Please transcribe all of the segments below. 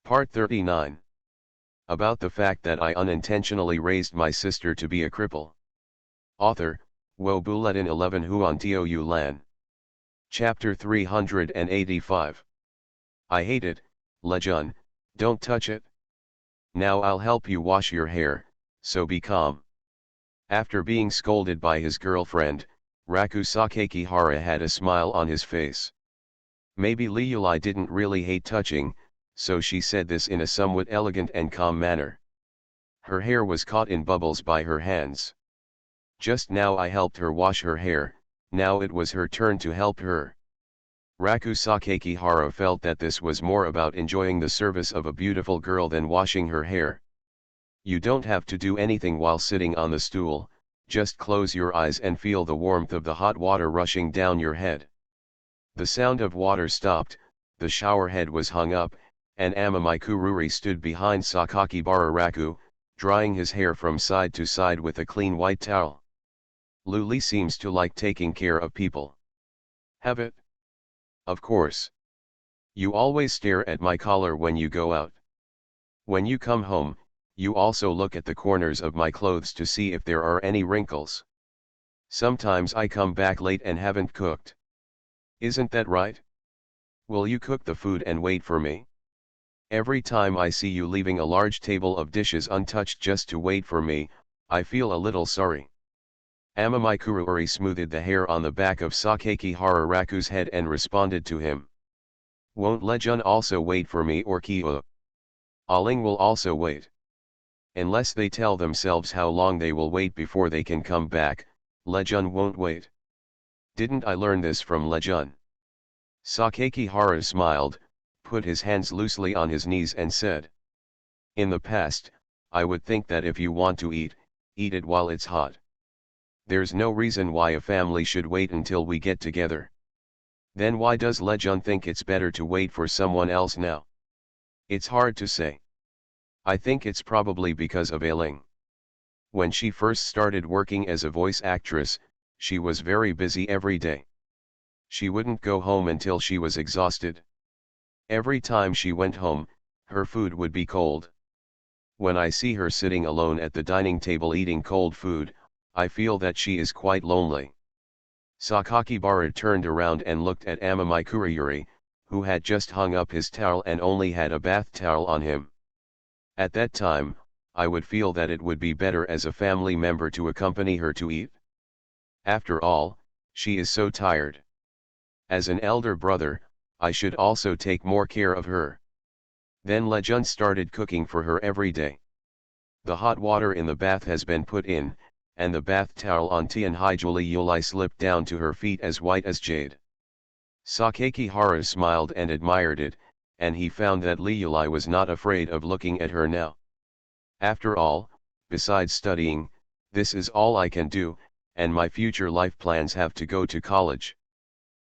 Part 39. About the fact that I unintentionally raised my sister to be a cripple. Author, Wo Buletin 11 Huan Tio Yu Lan. Chapter 385. I hate it, Lejun, don't touch it. Now I'll help you wash your hair, so be calm. After being scolded by his girlfriend, Raku Sakakihara had a smile on his face. Maybe Liuli didn't really hate touching, so she said this in a somewhat elegant and calm manner. Her hair was caught in bubbles by her hands. Just now I helped her wash her hair, now it was her turn to help her. Raku Sakakihara felt that this was more about enjoying the service of a beautiful girl than washing her hair. You don't have to do anything while sitting on the stool, just close your eyes and feel the warmth of the hot water rushing down your head. The sound of water stopped, the shower head was hung up, and Amamikururi stood behind Sakakibara Raku, drying his hair from side to side with a clean white towel. Luli seems to like taking care of people. Have it? Of course. You always stare at my collar when you go out. When you come home, you also look at the corners of my clothes to see if there are any wrinkles. Sometimes I come back late and haven't cooked. Isn't that right? Will you cook the food and wait for me? Every time I see you leaving a large table of dishes untouched just to wait for me, I feel a little sorry. Amamikururi smoothed the hair on the back of Sakakihara Raku's head and responded to him. Won't Lejun also wait for me or Kiu? Aling will also wait. Unless they tell themselves how long they will wait before they can come back, Lejun won't wait. Didn't I learn this from Lejun? Sakakihara smiled, put his hands loosely on his knees and said. In the past, I would think that if you want to eat, eat it while it's hot. There's no reason why a family should wait until we get together. Then why does Lejun think it's better to wait for someone else now? It's hard to say. I think it's probably because of Ailing. When she first started working as a voice actress, she was very busy every day. She wouldn't go home until she was exhausted. Every time she went home, her food would be cold. When I see her sitting alone at the dining table eating cold food, I feel that she is quite lonely. Sakakibara turned around and looked at Amamikururi, who had just hung up his towel and only had a bath towel on him. At that time, I would feel that it would be better as a family member to accompany her to eat. After all, she is so tired. As an elder brother, I should also take more care of her. Then Lejun started cooking for her every day. The hot water in the bath has been put in, and the bath towel on Tianhaijuli Yuli slipped down to her feet as white as jade. Sakakihara smiled and admired it, and he found that Liuli was not afraid of looking at her now. After all, besides studying, this is all I can do, and my future life plans have to go to college.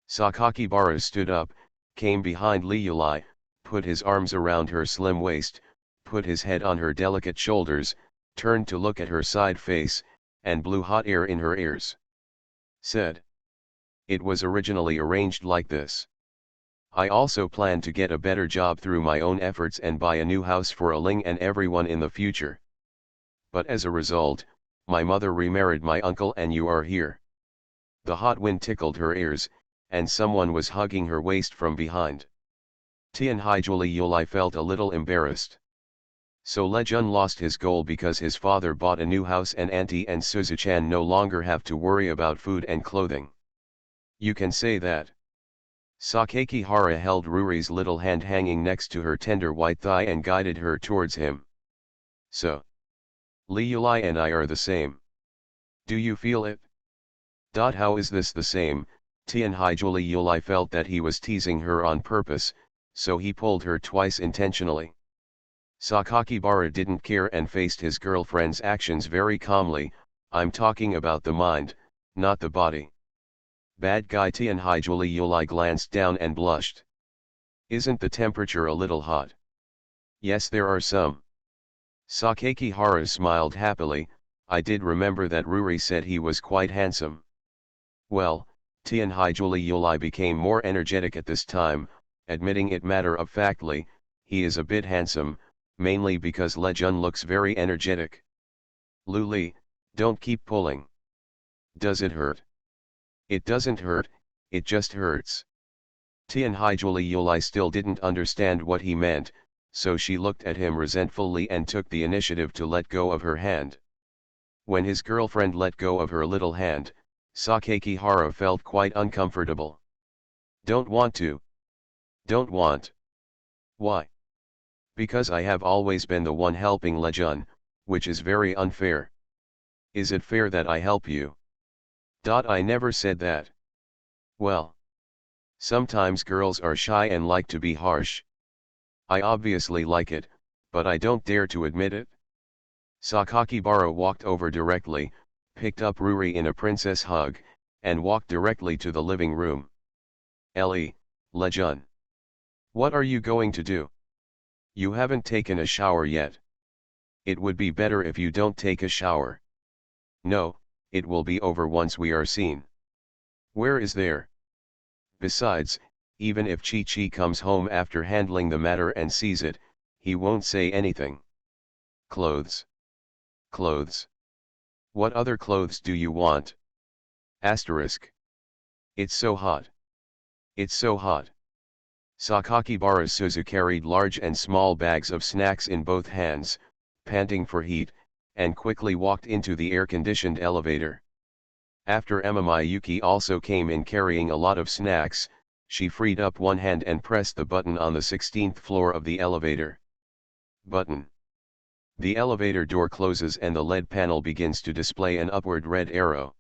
Sakakibara stood up, came behind Liuli, put his arms around her slim waist, put his head on her delicate shoulders, turned to look at her side face, and blew hot air in her ears. Said. It was originally arranged like this. I also plan to get a better job through my own efforts and buy a new house for Aling and everyone in the future. But as a result, my mother remarried my uncle and you are here. The hot wind tickled her ears, and someone was hugging her waist from behind. Tianhaijuli Yuli felt a little embarrassed. So Lejun lost his goal because his father bought a new house and Auntie and Suzuchan no longer have to worry about food and clothing. You can say that. Sakakihara held Ruri's little hand hanging next to her tender white thigh and guided her towards him. So. Liuli and I are the same. Do you feel it? How is this the same? Tianhaijuli Yuli felt that he was teasing her on purpose, so he pulled her twice intentionally. Sakakibara didn't care and faced his girlfriend's actions very calmly. I'm talking about the mind, not the body. Bad guy. Tianhaijuli Yuli glanced down and blushed. Isn't the temperature a little hot? Yes, there are some. Sakakihara smiled happily. I did remember that Ruri said he was quite handsome. Well, Tianhaijuli Yuli became more energetic at this time, admitting it matter-of-factly, he is a bit handsome, mainly because Lejun looks very energetic. Luli, don't keep pulling. Does it hurt? It doesn't hurt, it just hurts. Tianhaijuli Yulai still didn't understand what he meant, so she looked at him resentfully and took the initiative to let go of her hand. When his girlfriend let go of her little hand, Sakakihara felt quite uncomfortable. Don't want to. Don't want. Why? Because I have always been the one helping Lejun, which is very unfair. Is it fair that I help you? I never said that. Well. Sometimes girls are shy and like to be harsh. I obviously like it, but I don't dare to admit it. Sakakibara walked over directly, picked up Ruri in a princess hug, and walked directly to the living room. Ellie, Lejun. What are you going to do? You haven't taken a shower yet. It would be better if you don't take a shower. No, it will be over once we are seen. Where is there? Besides, even if Chi-Chi comes home after handling the matter and sees it, he won't say anything. Clothes. Clothes. What other clothes do you want? Asterisk. It's so hot. It's so hot. Sakakibara Suzu carried large and small bags of snacks in both hands, panting for heat, and quickly walked into the air-conditioned elevator. After Emma Yuki also came in carrying a lot of snacks, she freed up one hand and pressed the button on the 16th floor of the elevator. Button. The elevator door closes and the LED panel begins to display an upward red arrow.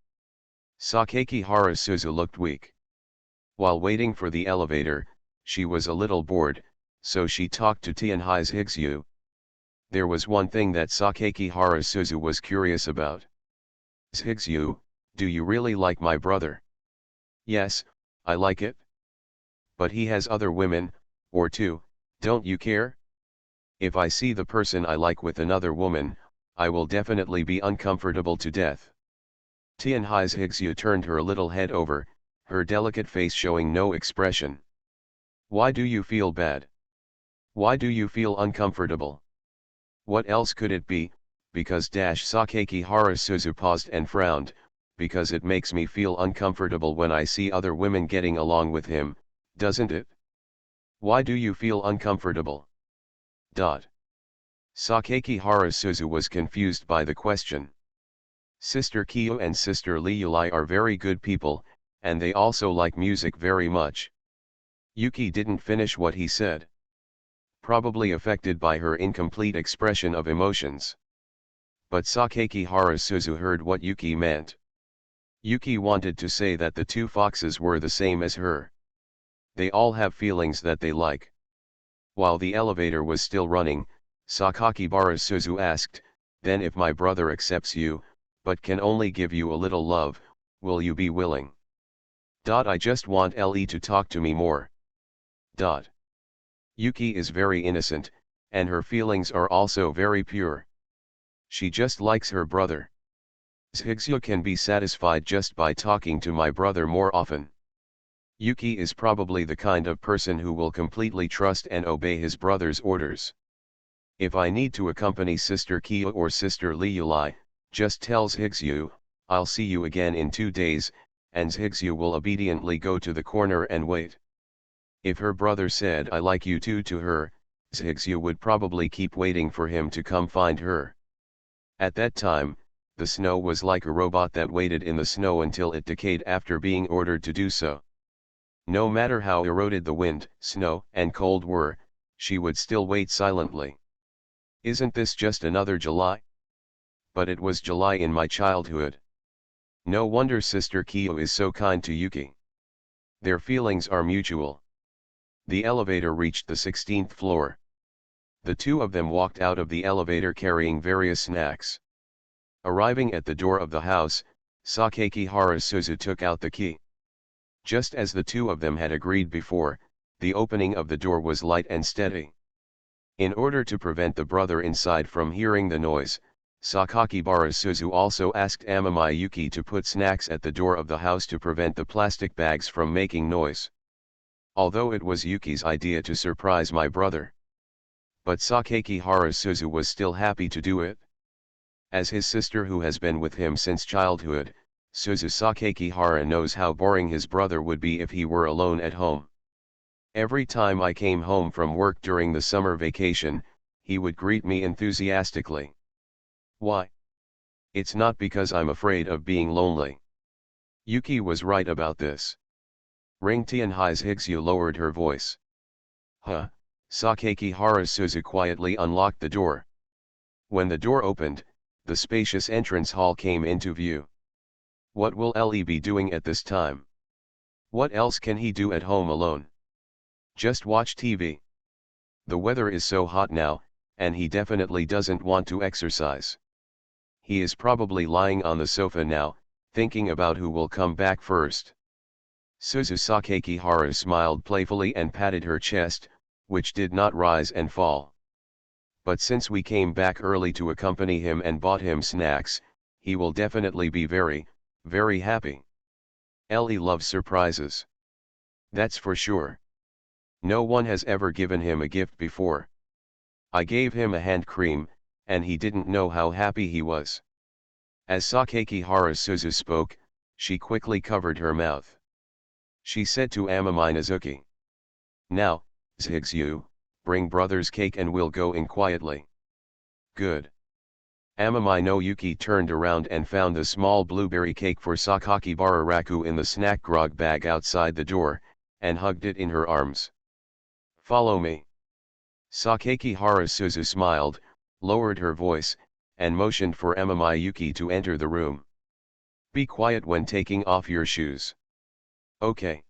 Sakakihara Suzu looked weak. While waiting for the elevator, she was a little bored, so she talked to Tianhai's Higsu. There was one thing that Sakakihara Suzu was curious about. Higsu, do you really like my brother? Yes, I like it. But he has other women, or two, don't you care? If I see the person I like with another woman, I will definitely be uncomfortable to death. Tianhai's Higsu turned her little head over, her delicate face showing no expression. Why do you feel bad? Why do you feel uncomfortable? What else could it be? Because Sakakihara Suzu paused and frowned, because it makes me feel uncomfortable when I see other women getting along with him, doesn't it? Why do you feel uncomfortable? Sakakihara Suzu was confused by the question. Sister Kiyo and Sister Liulai are very good people, and they also like music very much. Yuki didn't finish what he said. Probably affected by her incomplete expression of emotions. But Sakakihara Suzu heard what Yuki meant. Yuki wanted to say that the two foxes were the same as her. They all have feelings that they like. While the elevator was still running, Sakakibara Suzu asked, then if my brother accepts you, but can only give you a little love, will you be willing? I just want Ellie to talk to me more. Yuki is very innocent, and her feelings are also very pure. She just likes her brother. Higsu can be satisfied just by talking to my brother more often. Yuki is probably the kind of person who will completely trust and obey his brother's orders. If I need to accompany Sister Kiyo or Sister Liulai, just tells Higsu, I'll see you again in 2 days, and Higsu will obediently go to the corner and wait. If her brother said I like you too to her, Higsu would probably keep waiting for him to come find her. At that time, the snow was like a robot that waited in the snow until it decayed after being ordered to do so. No matter how eroded the wind, snow, and cold were, she would still wait silently. Isn't this just another July? But it was July in my childhood. No wonder Sister Kiyo is so kind to Yuki. Their feelings are mutual. The elevator reached the 16th floor. The two of them walked out of the elevator carrying various snacks. Arriving at the door of the house, Sakakihara Suzu took out the key. Just as the two of them had agreed before, the opening of the door was light and steady. In order to prevent the brother inside from hearing the noise, Sakakibara Suzu also asked Amamai Yuki to put snacks at the door of the house to prevent the plastic bags from making noise. Although it was Yuki's idea to surprise my brother. But Sakakihara Suzu was still happy to do it. As his sister who has been with him since childhood, Suzu Sakakihara knows how boring his brother would be if he were alone at home. Every time I came home from work during the summer vacation, he would greet me enthusiastically. Why? It's not because I'm afraid of being lonely. Yuki was right about this. Ring Tianhai's Higsu lowered her voice. Huh, Sakakihara Suzu quietly unlocked the door. When the door opened, the spacious entrance hall came into view. What will Lee be doing at this time? What else can he do at home alone? Just watch TV. The weather is so hot now, and he definitely doesn't want to exercise. He is probably lying on the sofa now, thinking about who will come back first. Suzu Sakakihara smiled playfully and patted her chest, which did not rise and fall. But since we came back early to accompany him and bought him snacks, he will definitely be very, very happy. Ellie loves surprises. That's for sure. No one has ever given him a gift before. I gave him a hand cream, and he didn't know how happy he was. As Sakakihara Suzu spoke, she quickly covered her mouth. She said to Amami Nazuki. Now, Zhigzu, bring brother's cake and we'll go in quietly. Good. Amami no Yuki turned around and found the small blueberry cake for Sakakibara Raku in the snack grog bag outside the door, and hugged it in her arms. Follow me. Sakakihara Suzu smiled, lowered her voice, and motioned for Amami Yuki to enter the room. Be quiet when taking off your shoes. Okay.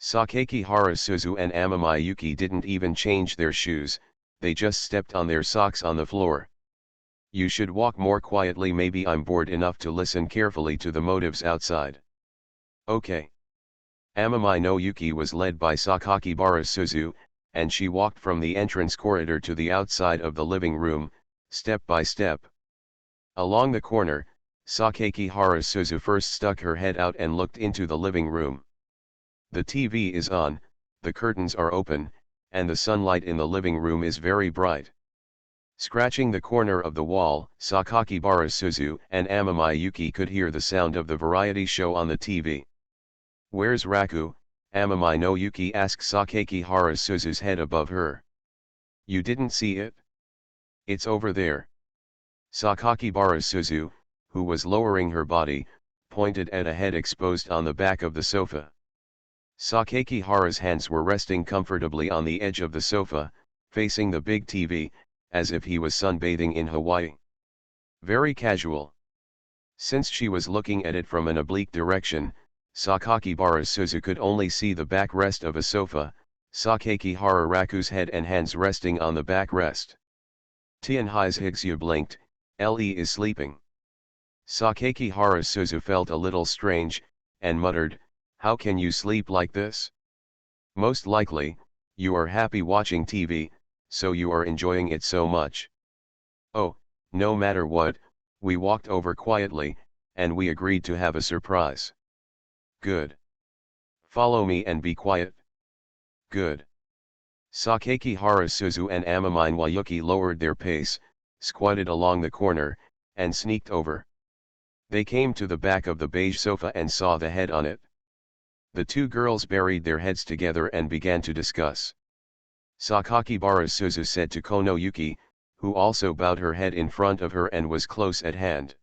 Sakakihara Suzu and Amami Yuki didn't even change their shoes, they just stepped on their socks on the floor. You should walk more quietly, maybe I'm bored enough to listen carefully to the motives outside. Okay. Amami no Yuki was led by Sakakibara Suzu, and she walked from the entrance corridor to the outside of the living room, step by step. Along the corner, Sakakihara Suzu first stuck her head out and looked into the living room. The TV is on, the curtains are open, and the sunlight in the living room is very bright. Scratching the corner of the wall, Sakakibara Suzu and Amami Yuki could hear the sound of the variety show on the TV. Where's Raku? Amami no Yuki asked Sakakihara Suzu's head above her. You didn't see it? It's over there. Sakakibara Suzu, who was lowering her body, pointed at a head exposed on the back of the sofa. Sakakihara's hands were resting comfortably on the edge of the sofa, facing the big TV, as if he was sunbathing in Hawaii. Very casual. Since she was looking at it from an oblique direction, Sakakibara Suzu could only see the backrest of a sofa, Sakakihara Raku's head and hands resting on the backrest. Tianhai's Higsu blinked, Lee is sleeping. Sakakihara Suzu felt a little strange, and muttered, how can you sleep like this? Most likely, you are happy watching TV, so you are enjoying it so much. Oh, no matter what, we walked over quietly, and we agreed to have a surprise. Good. Follow me and be quiet. Good. Sakakihara Suzu and Amami Yuki lowered their pace, squatted along the corner, and sneaked over. They came to the back of the beige sofa and saw the head on it. The two girls buried their heads together and began to discuss. Sakakibara Suzu said to Kono Yuki, who also bowed her head in front of her and was close at hand.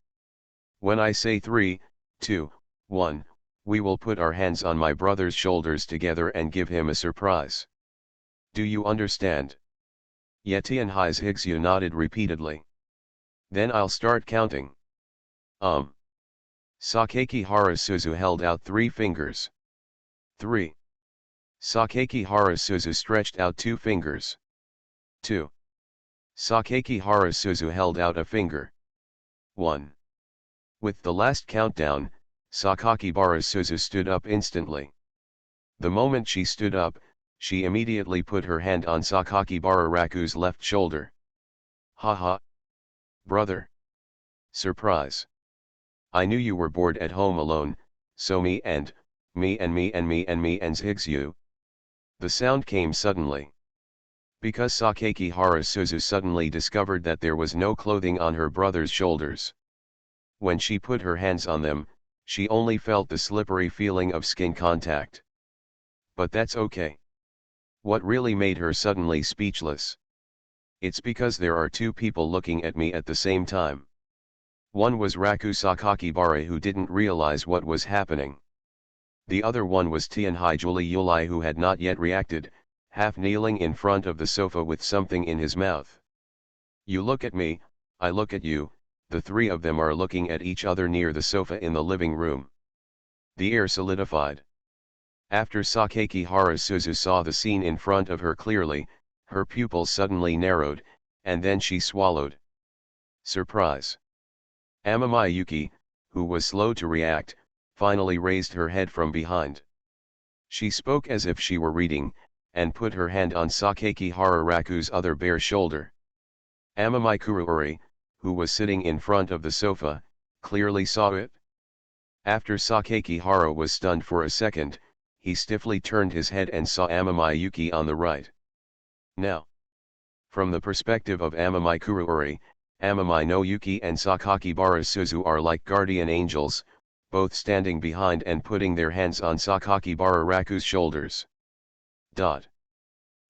When I say 3, 2, 1, we will put our hands on my brother's shoulders together and give him a surprise. Do you understand? Tianhai's Higsu nodded repeatedly. Then I'll start counting. Sakakihara Suzu held out 3 fingers. 3. Sakakihara Suzu stretched out 2 fingers. 2. Sakakihara Suzu held out a finger. 1. With the last countdown, Sakakibara Suzu stood up instantly. The moment she stood up, she immediately put her hand on Sakakibara Raku's left shoulder. Haha. Brother. Surprise. I knew you were bored at home alone, so me and Zhigsu. The sound came suddenly. Because Sakakihara Suzu suddenly discovered that there was no clothing on her brother's shoulders. When she put her hands on them, she only felt the slippery feeling of skin contact. But that's okay. What really made her suddenly speechless? It's because there are two people looking at me at the same time. One was Raku Sakakibara, who didn't realize what was happening. The other one was Tianhai Yulai, who had not yet reacted, half kneeling in front of the sofa with something in his mouth. You look at me, I look at you, the three of them are looking at each other near the sofa in the living room. The air solidified. After Sakakihara Suzu saw the scene in front of her clearly, her pupils suddenly narrowed, and then she swallowed. Surprise. Amami Yuki, who was slow to react, finally raised her head from behind. She spoke as if she were reading, and put her hand on Sakakihara Raku's other bare shoulder. Amami Kuruori, who was sitting in front of the sofa, clearly saw it. After Sakakihara was stunned for a second, he stiffly turned his head and saw Amami Yuki on the right. Now, from the perspective of Amami Kuruori, Amami no Yuki and Sakakibara Suzu are like guardian angels, both standing behind and putting their hands on Sakakibara Raku's shoulders. Dot.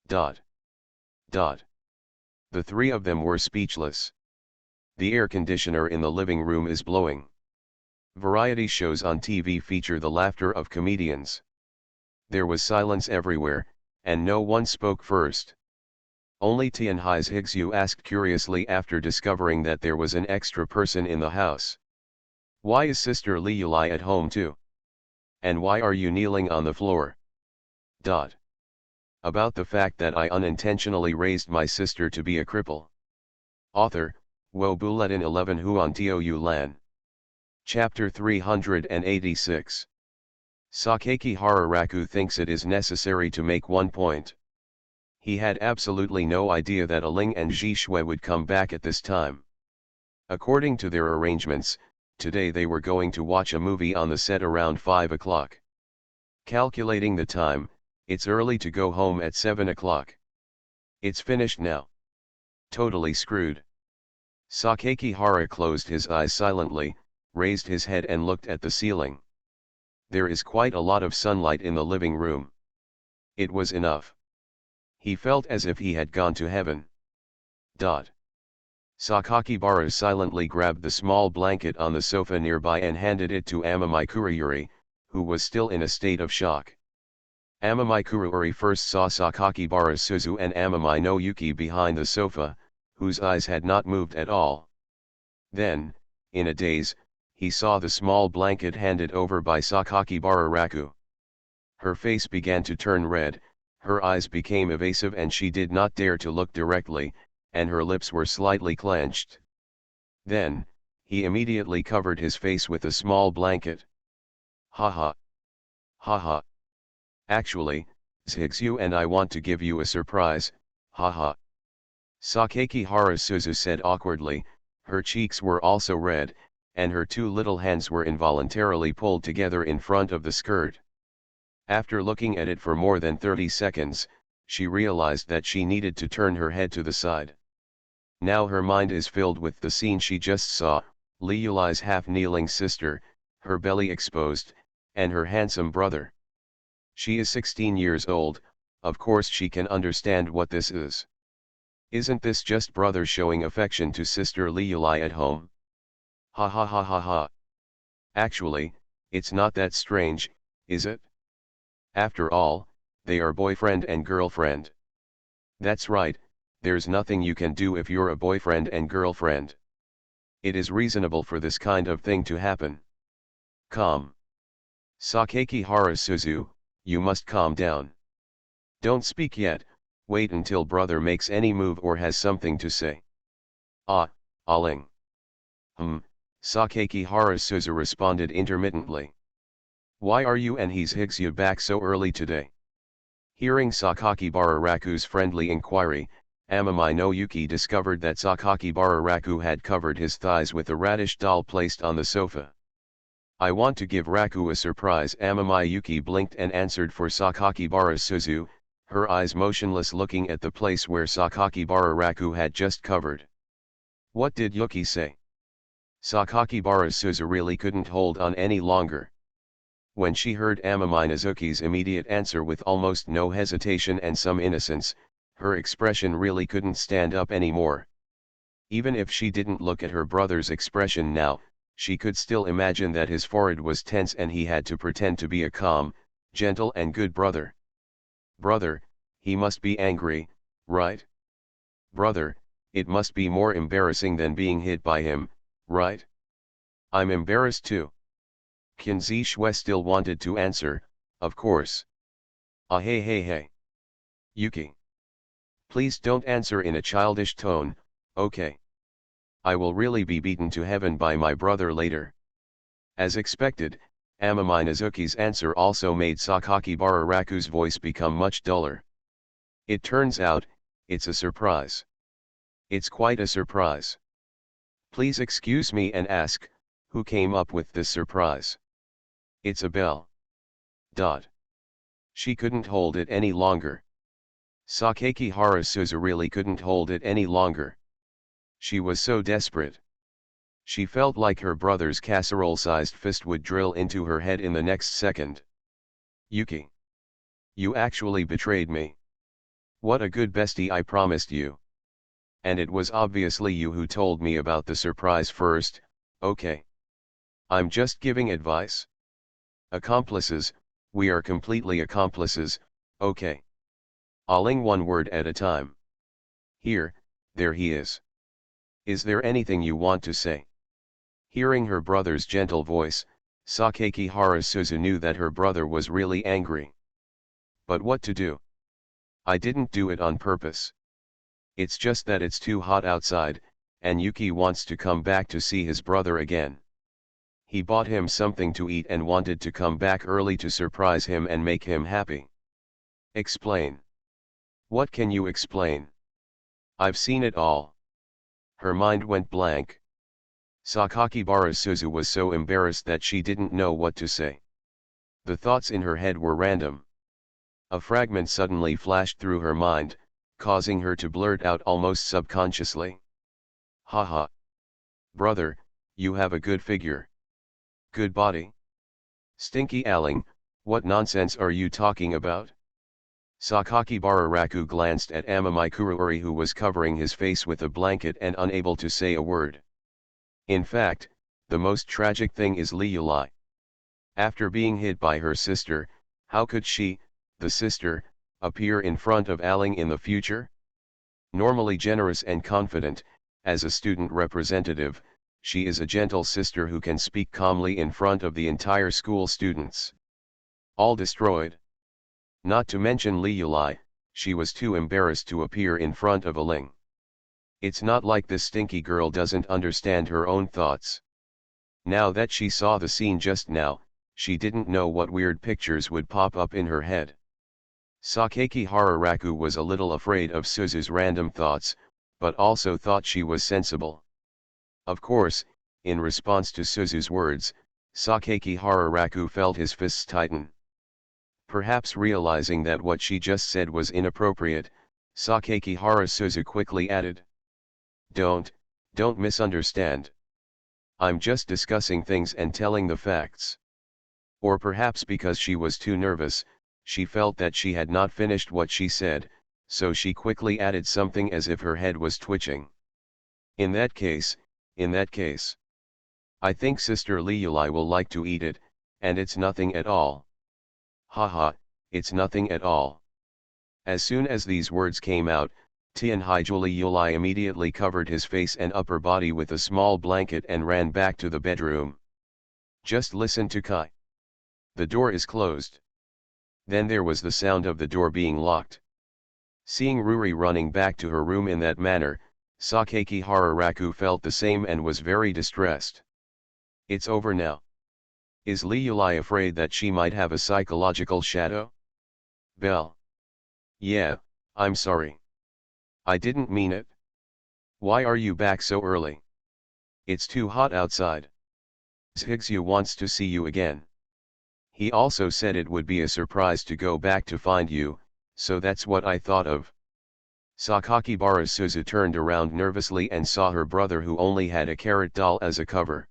Dot. Dot. The three of them were speechless. The air conditioner in the living room is blowing. Variety shows on TV feature the laughter of comedians. There was silence everywhere, and no one spoke first. Only Tianhai's Higsu asked curiously after discovering that there was an extra person in the house. Why is Sister Liulai at home too? And why are you kneeling on the floor? Dot. About the fact that I unintentionally raised my sister to be a cripple. Author, Wo Bulletin 11 Huan Tou Lan. Chapter 386. Sakakihara Raku thinks it is necessary to make one point. He had absolutely no idea that Aling and Ji Shui would come back at this time. According to their arrangements, today they were going to watch a movie on the set around 5 o'clock. Calculating the time, it's early to go home at 7 o'clock. It's finished now. Totally screwed. Sakakihara closed his eyes silently, raised his head and looked at the ceiling. There is quite a lot of sunlight in the living room. It was enough. He felt as if he had gone to heaven. Dot. Sakakibara silently grabbed the small blanket on the sofa nearby and handed it to Amami Kuruori, who was still in a state of shock. Amami Kuruori first saw Sakakibara Suzu and Amami no Yuki behind the sofa, whose eyes had not moved at all. Then, in a daze, he saw the small blanket handed over by Sakakibara Raku. Her face began to turn red, her eyes became evasive and she did not dare to look directly, and her lips were slightly clenched. Then, he immediately covered his face with a small blanket. Ha ha. Ha ha. Actually, Zhigzu and I want to give you a surprise, ha ha. Sakakihara Suzu said awkwardly, her cheeks were also red, and her two little hands were involuntarily pulled together in front of the skirt. After looking at it for more than 30 seconds, she realized that she needed to turn her head to the side. Now her mind is filled with the scene she just saw, Liulai's half-kneeling sister, her belly exposed, and her handsome brother. She is 16 years old, of course she can understand what this is. Isn't this just brother showing affection to sister Liulai at home? Ha ha ha ha ha. Actually, it's not that strange, is it? After all, they are boyfriend and girlfriend. That's right, there's nothing you can do if you're a boyfriend and girlfriend. It is reasonable for this kind of thing to happen. Calm. Sakakihara Suzu, you must calm down. Don't speak yet, wait until brother makes any move or has something to say. Ah, Aling. Sakakihara Suzu responded intermittently. Why are you and his Higsu back so early today? Hearing Sakakibara Raku's friendly inquiry, Amami no Yuki discovered that Sakakibara Raku had covered his thighs with a radish doll placed on the sofa. I want to give Raku a surprise. Amami Yuki blinked and answered for Sakakibara Suzu, her eyes motionless looking at the place where Sakakibara Raku had just covered. What did Yuki say? Sakakibara Suzu really couldn't hold on any longer. When she heard Minazuki's immediate answer with almost no hesitation and some innocence, her expression really couldn't stand up anymore. Even if she didn't look at her brother's expression now, she could still imagine that his forehead was tense and he had to pretend to be a calm, gentle and good brother. Brother, he must be angry, right? Brother, it must be more embarrassing than being hit by him, right? I'm embarrassed too. Kinzi Shui still wanted to answer, of course. Ah hey hey hey. Yuki. Please don't answer in a childish tone, okay? I will really be beaten to heaven by my brother later. As expected, Minazuki's answer also made Sakakibara Raku's voice become much duller. It turns out, it's a surprise. It's quite a surprise. Please excuse me and ask, who came up with this surprise? It's a bell. She couldn't hold it any longer. Sakakibara Suzu really couldn't hold it any longer. She was so desperate. She felt like her brother's casserole-sized fist would drill into her head in the next second. Yuki. You actually betrayed me. What a good bestie I promised you. And it was obviously you who told me about the surprise first, okay? I'm just giving advice. Accomplices, we are completely accomplices, okay? Alling one word at a time. Here, there he is. Is there anything you want to say? Hearing her brother's gentle voice, Sakakibara Suzu knew that her brother was really angry. But what to do? I didn't do it on purpose. It's just that it's too hot outside, and Yuki wants to come back to see his brother again. He bought him something to eat and wanted to come back early to surprise him and make him happy. Explain. What can you explain? I've seen it all. Her mind went blank. Sakakibara Suzu was so embarrassed that she didn't know what to say. The thoughts in her head were random. A fragment suddenly flashed through her mind, causing her to blurt out almost subconsciously. Haha. Brother, you have a good figure. Good body. Stinky Alling, what nonsense are you talking about? Sakakibara Raku glanced at Amamikuruori who was covering his face with a blanket and unable to say a word. In fact, the most tragic thing is Liulai. After being hit by her sister, how could she, the sister, appear in front of Alling in the future? Normally generous and confident, as a student representative, she is a gentle sister who can speak calmly in front of the entire school students. All destroyed. Not to mention Liulai, she was too embarrassed to appear in front of Alling. It's not like this stinky girl doesn't understand her own thoughts. Now that she saw the scene just now, she didn't know what weird pictures would pop up in her head. Sakakibara Raku was a little afraid of Suzu's random thoughts, but also thought she was sensible. Of course, in response to Suzu's words, Sakakibara Raku felt his fists tighten. Perhaps realizing that what she just said was inappropriate, Sakakibara Suzu quickly added. Don't misunderstand. I'm just discussing things and telling the facts. Or perhaps because she was too nervous, she felt that she had not finished what she said, so she quickly added something as if her head was twitching. In that case, I think Sister Liulai will like to eat it, and it's nothing at all. Haha, it's nothing at all. As soon as these words came out, Tianhaijuli Yulai immediately covered his face and upper body with a small blanket and ran back to the bedroom. Just listen to Kai. The door is closed. Then there was the sound of the door being locked. Seeing Ruri running back to her room in that manner, Sakakibara Raku felt the same and was very distressed. It's over now. Is Liulai afraid that she might have a psychological shadow? Belle. Yeah, I'm sorry. I didn't mean it. Why are you back so early? It's too hot outside. Zhigzu wants to see you again. He also said it would be a surprise to go back to find you, So that's what I thought of. Sakakibara Suzu turned around nervously and saw her brother, who only had a carrot doll as a cover.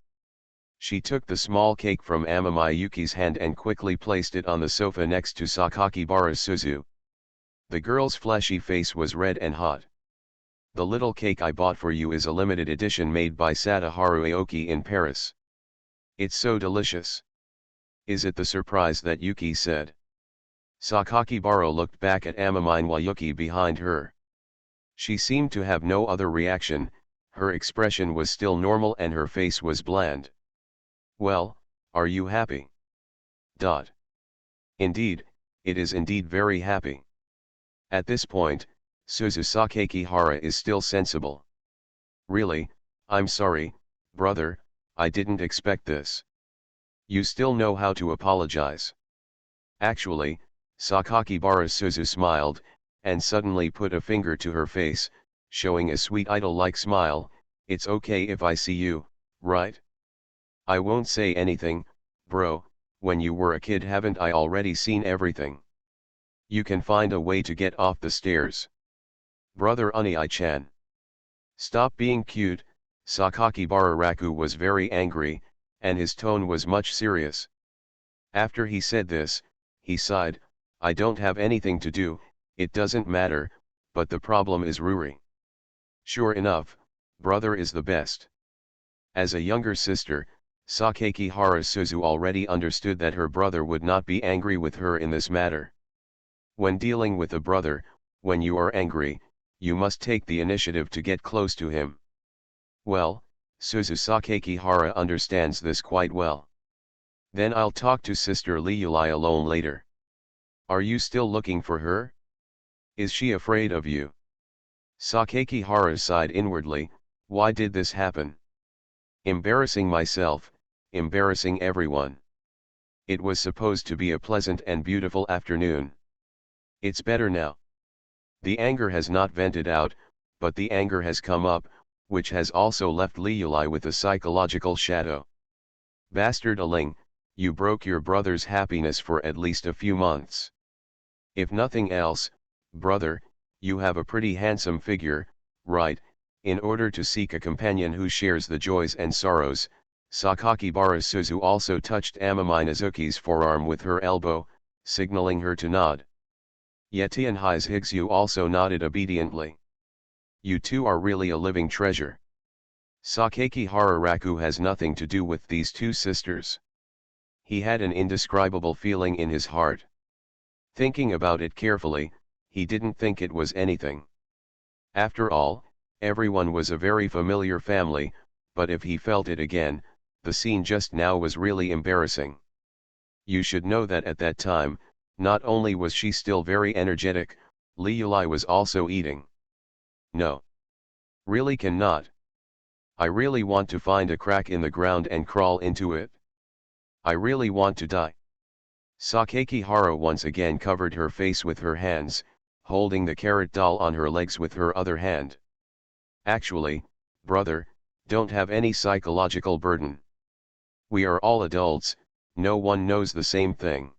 She took the small cake from Amami Yuki's hand and quickly placed it on the sofa next to Sakakibara Suzu. The girl's fleshy face was red and hot. The little cake I bought for you is a limited edition made by Sadaharu Aoki in Paris. It's so delicious. Is it the surprise that Yuki said? Sakakibara looked back at Amami Yuki behind her. She seemed to have no other reaction, her expression was still normal and her face was bland. Well, are you happy? Indeed, it is indeed very happy. At this point, Suzu Sakakihara is still sensible. Really, I'm sorry, brother, I didn't expect this. You still know how to apologize. Actually, Sakakibara Suzu smiled, and suddenly put a finger to her face, showing a sweet idol-like smile. It's okay if I see you, right? I won't say anything, bro, when you were a kid haven't I already seen everything? You can find a way to get off the stairs. Brother Unai-chan. Stop being cute. Sakakibara Raku was very angry, and his tone was much serious. After he said this, he sighed, I don't have anything to do, it doesn't matter, but the problem is Ruri. Sure enough, brother is the best. As a younger sister, Sakakihara Suzu already understood that her brother would not be angry with her in this matter. When dealing with a brother, when you are angry, you must take the initiative to get close to him. Well, Suzu Sakakihara understands this quite well. Then I'll talk to Sister Liuli alone later. Are you still looking for her? Is she afraid of you? Sakakihara sighed inwardly, why did this happen? Embarrassing myself, embarrassing everyone. It was supposed to be a pleasant and beautiful afternoon. It's better now. The anger has not vented out, but the anger has come up, which has also left Liuli with a psychological shadow. Bastard Aling, you broke your brother's happiness for at least a few months. If nothing else, brother, you have a pretty handsome figure, right? In order to seek a companion who shares the joys and sorrows, Sakakibara Suzu also touched Amami Nazuki's forearm with her elbow, signaling her to nod. Yetian His Higsu also nodded obediently. You two are really a living treasure. Sakakihara Raku has nothing to do with these two sisters. He had an indescribable feeling in his heart. Thinking about it carefully, he didn't think it was anything. After all, everyone was a very familiar family, but if he felt it again, the scene just now was really embarrassing. You should know that at that time, not only was she still very energetic, Liuli was also eating. No. Really cannot. I really want to find a crack in the ground and crawl into it. I really want to die. Sakakihara once again covered her face with her hands, holding the carrot doll on her legs with her other hand. Actually, brother, don't have any psychological burden. We are all adults, no one knows the same thing.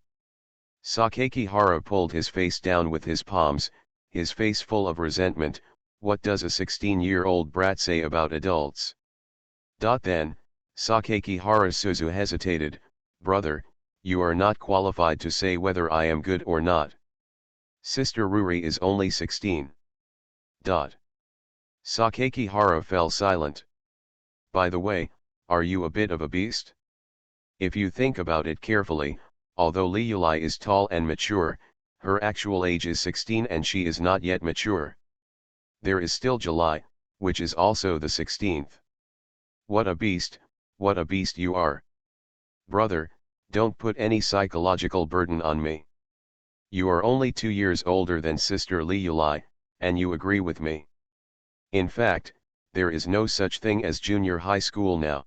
Sakakihara pulled his face down with his palms, his face full of resentment. What does a 16-year-old brat say about adults? Then, Sakakihara Suzu hesitated, brother, you are not qualified to say whether I am good or not. Sister Ruri is only 16. Sakakihara fell silent. By the way, are you a bit of a beast? If you think about it carefully, although Liuli is tall and mature, her actual age is 16 and she is not yet mature. There is still July, which is also the 16th. What a beast you are. Brother, don't put any psychological burden on me. You are only 2 years older than Sister Liuli, and you agree with me. In fact, there is no such thing as junior high school now.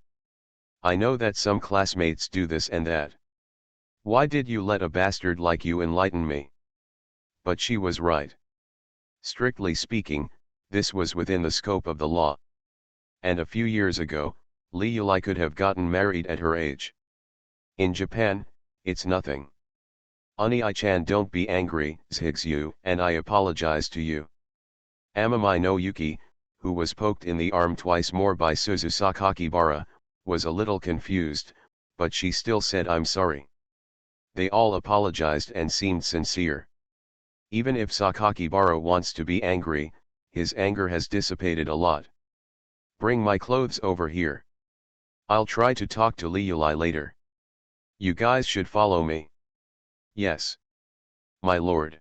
I know that some classmates do this and that. Why did you let a bastard like you enlighten me? But she was right. Strictly speaking, this was within the scope of the law. And a few years ago, Liuli could have gotten married at her age. In Japan, it's nothing. Oni-chan, don't be angry, Zhigzu, and I apologize to you. Amami no Yuki, who was poked in the arm twice more by Suzu Sakakibara, was a little confused, but she still said I'm sorry. They all apologized and seemed sincere. Even if Sakakibara wants to be angry, his anger has dissipated a lot. Bring my clothes over here. I'll try to talk to Liuli later. You guys should follow me. Yes. My lord.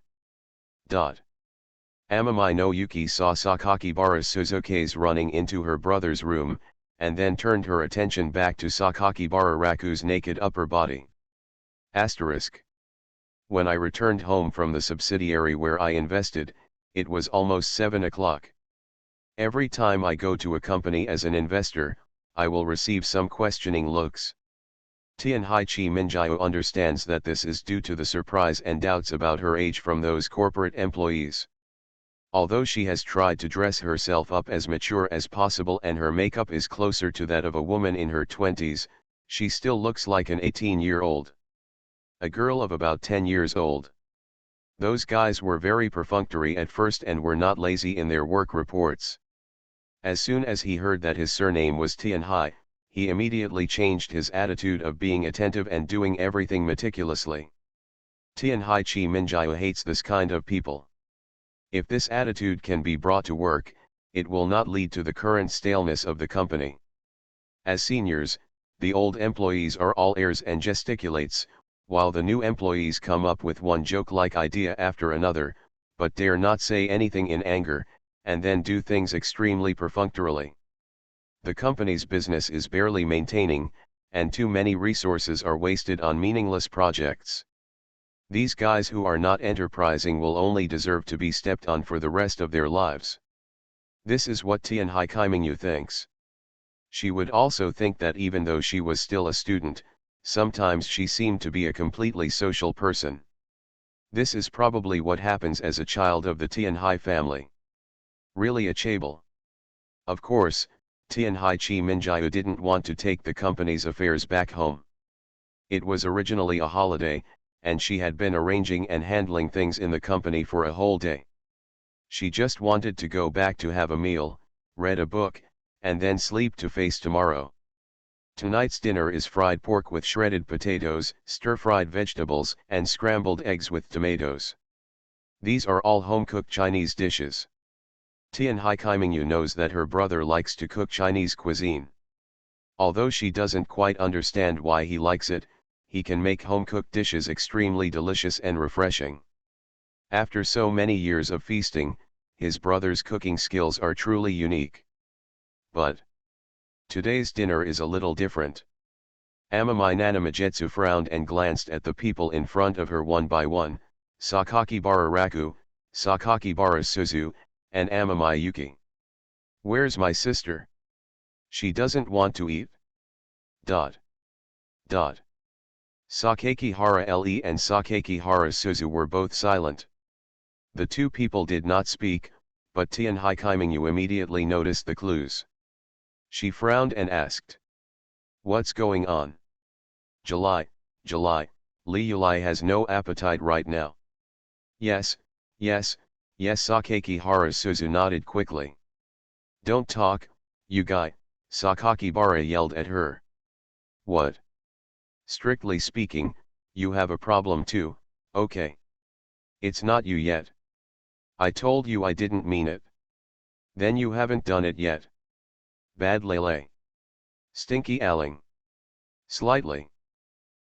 Amami no Yuki saw Sakakibara Suzuki's running into her brother's room, and then turned her attention back to Sakakibara Raku's naked upper body. Asterisk. When I returned home from the subsidiary where I invested, it was almost 7 o'clock. Every time I go to a company as an investor, I will receive some questioning looks. Tianhaichi Minjiu understands that this is due to the surprise and doubts about her age from those corporate employees. Although she has tried to dress herself up as mature as possible and her makeup is closer to that of a woman in her 20s, she still looks like an 18-year-old. A girl of about 10 years old. Those guys were very perfunctory at first and were not lazy in their work reports. As soon as he heard that his surname was Tianhai, he immediately changed his attitude of being attentive and doing everything meticulously. Tianhaichi Minjiu hates this kind of people. If this attitude can be brought to work, it will not lead to the current staleness of the company. As seniors, the old employees are all ears and gesticulates, while the new employees come up with one joke-like idea after another, but dare not say anything in anger, and then do things extremely perfunctorily. The company's business is barely maintaining, and too many resources are wasted on meaningless projects. These guys who are not enterprising will only deserve to be stepped on for the rest of their lives. This is what Tianhai Kaimingyu thinks. She would also think that even though she was still a student, sometimes she seemed to be a completely social person. This is probably what happens as a child of the Tianhai family. Really a chaebol. Of course, Tianhaichi Minjiu didn't want to take the company's affairs back home. It was originally a holiday, and she had been arranging and handling things in the company for a whole day. She just wanted to go back to have a meal, read a book, and then sleep to face tomorrow. Tonight's dinner is fried pork with shredded potatoes, stir-fried vegetables, and scrambled eggs with tomatoes. These are all home-cooked Chinese dishes. Tianhai Kaimingyu knows that her brother likes to cook Chinese cuisine. Although she doesn't quite understand why he likes it, he can make home-cooked dishes extremely delicious and refreshing. After so many years of feasting, his brother's cooking skills are truly unique. But today's dinner is a little different. Amami Nanamajetsu frowned and glanced at the people in front of her one by one, Sakakibara Raku, Sakakibara Suzu, and Amami Yuki. Where's my sister? She doesn't want to eat? Sakakihara Le and Sakakihara Suzu were both silent. The two people did not speak, but Tianhai Kaimingyu immediately noticed the clues. She frowned and asked. What's going on? July, Liuli has no appetite right now. Yes, Sakakihara Suzu nodded quickly. Don't talk, you guy, Sakakibara yelled at her. What? Strictly speaking, you have a problem too, okay. It's not you yet. I told you I didn't mean it. Then you haven't done it yet. Bad Lele. Stinky Alling. Slightly.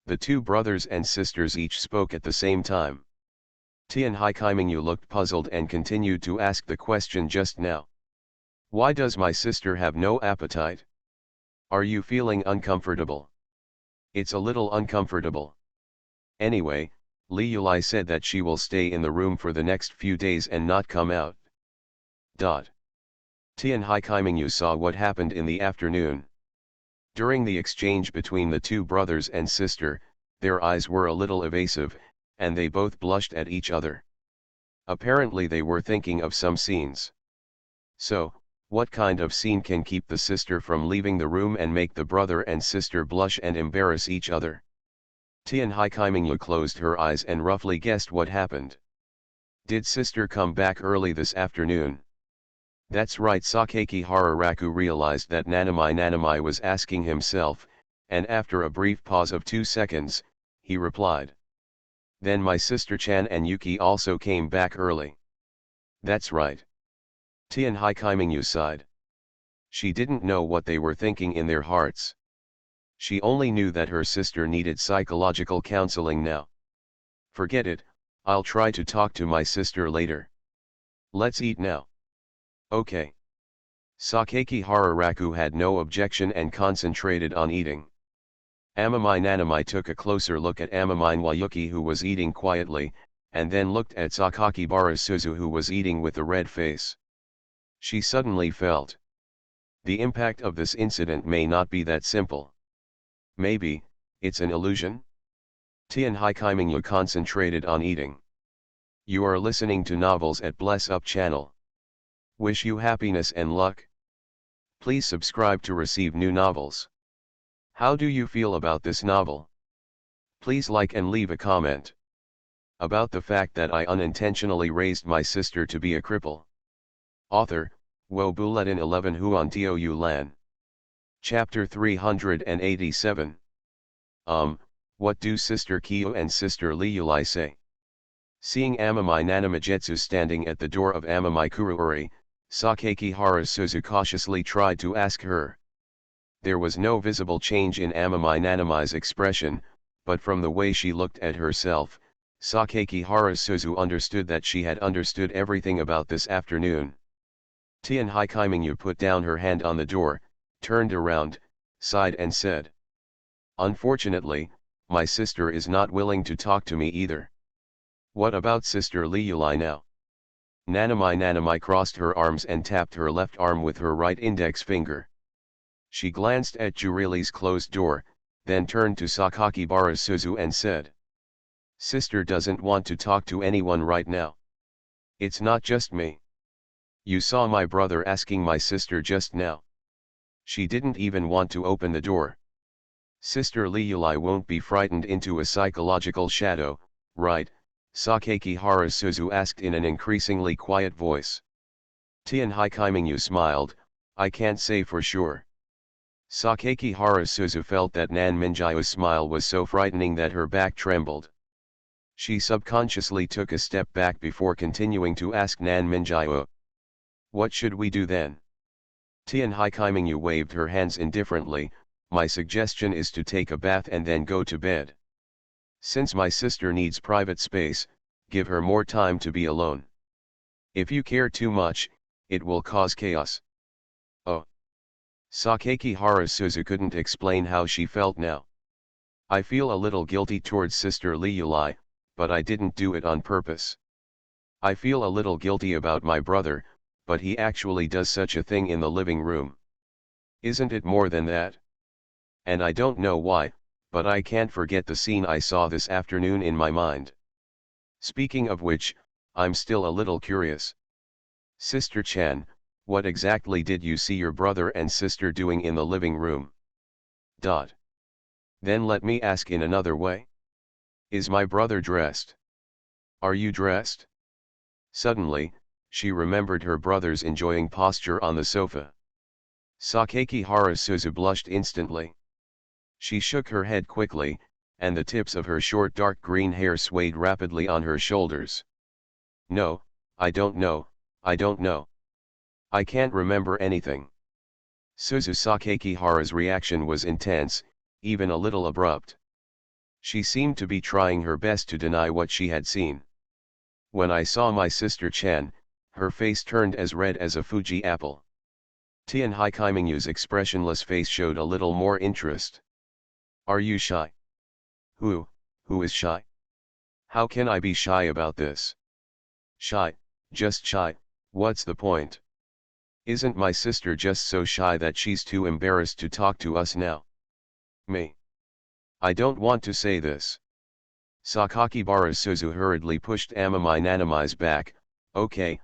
The two brothers and sisters each spoke at the same time. Tianhai Kaimingyu looked puzzled and continued to ask the question just now. Why does my sister have no appetite? Are you feeling uncomfortable? It's a little uncomfortable. Anyway, Liuli said that she will stay in the room for the next few days and not come out. Tianhai Kaimingyu saw what happened in the afternoon. During the exchange between the two brothers and sister, their eyes were a little evasive, and they both blushed at each other. Apparently they were thinking of some scenes. So, what kind of scene can keep the sister from leaving the room and make the brother and sister blush and embarrass each other? Tian Haikimingyu closed her eyes and roughly guessed what happened. Did sister come back early this afternoon? That's right. Sakaki Hararaku realized that Nanami was asking himself, and after a brief pause of 2 seconds, he replied. Then my sister Chan and Yuki also came back early. That's right. Tian Haikimingyu sighed. She didn't know what they were thinking in their hearts. She only knew that her sister needed psychological counseling now. Forget it, I'll try to talk to my sister later. Let's eat now. Okay. Sakaki Hararaku had no objection and concentrated on eating. Amami Nanami took a closer look at Amami Wayuki, who was eating quietly, and then looked at Sakakibara Suzu, who was eating with a red face. She suddenly felt. The impact of this incident may not be that simple. Maybe, it's an illusion? Tian Haikimingyu concentrated on eating. You are listening to Novels at Bless Up channel. Wish you happiness and luck. Please subscribe to receive new novels. How do you feel about this novel? Please like and leave a comment. About the fact that I unintentionally raised my sister to be a cripple. Author, Wo Bulletin 11 Huan Tiu Lan. Chapter 387. What do Sister Kyo and Sister Liulai say? Seeing Amami Nanamijetsu standing at the door of Amami Kuruuri, Sakaki Harasuzu cautiously tried to ask her. There was no visible change in Amami Nanami's expression, but from the way she looked at herself, Sakaki Harasuzu understood that she had understood everything about this afternoon. Tian Haikimingyu put down her hand on the door, turned around, sighed and said. Unfortunately, my sister is not willing to talk to me either. What about Sister Liulai now? Nanami crossed her arms and tapped her left arm with her right index finger. She glanced at Jurili's closed door, then turned to Sakakibara Suzu and said. Sister doesn't want to talk to anyone right now. It's not just me. You saw my brother asking my sister just now. She didn't even want to open the door. Sister Liulai won't be frightened into a psychological shadow, right? Sakaki Harasuzu asked in an increasingly quiet voice. Tian Haikimingyu smiled, I can't say for sure. Sakaki Harasuzu felt that Nan Minjayu's smile was so frightening that her back trembled. She subconsciously took a step back before continuing to ask Nan Minjayu. What should we do then? Tian Haikimingyu waved her hands indifferently, my suggestion is to take a bath and then go to bed. Since my sister needs private space, give her more time to be alone. If you care too much, it will cause chaos. Oh. Sakaki Harasuzu couldn't explain how she felt now. I feel a little guilty towards Sister Liulai, but I didn't do it on purpose. I feel a little guilty about my brother, but he actually does such a thing in the living room. Isn't it more than that? And I don't know why, but I can't forget the scene I saw this afternoon in my mind. Speaking of which, I'm still a little curious. Sister Chan, what exactly did you see your brother and sister doing in the living room? Then let me ask in another way. Is my brother dressed? Are you dressed? Suddenly, she remembered her brother's enjoying posture on the sofa. Sakaki Harasuzu blushed instantly. She shook her head quickly, and the tips of her short dark green hair swayed rapidly on her shoulders. No, I don't know, I don't know. I can't remember anything. Suzu Sakaki Hara's reaction was intense, even a little abrupt. She seemed to be trying her best to deny what she had seen. When I saw my sister Chan, her face turned as red as a Fuji apple. Tian Haikimingyu's expressionless face showed a little more interest. Are you shy? Who is shy? How can I be shy about this? Shy, just shy, what's the point? Isn't my sister just so shy that she's too embarrassed to talk to us now? Me. I don't want to say this. Sakakibara Suzu hurriedly pushed Amami Nanami's back, okay.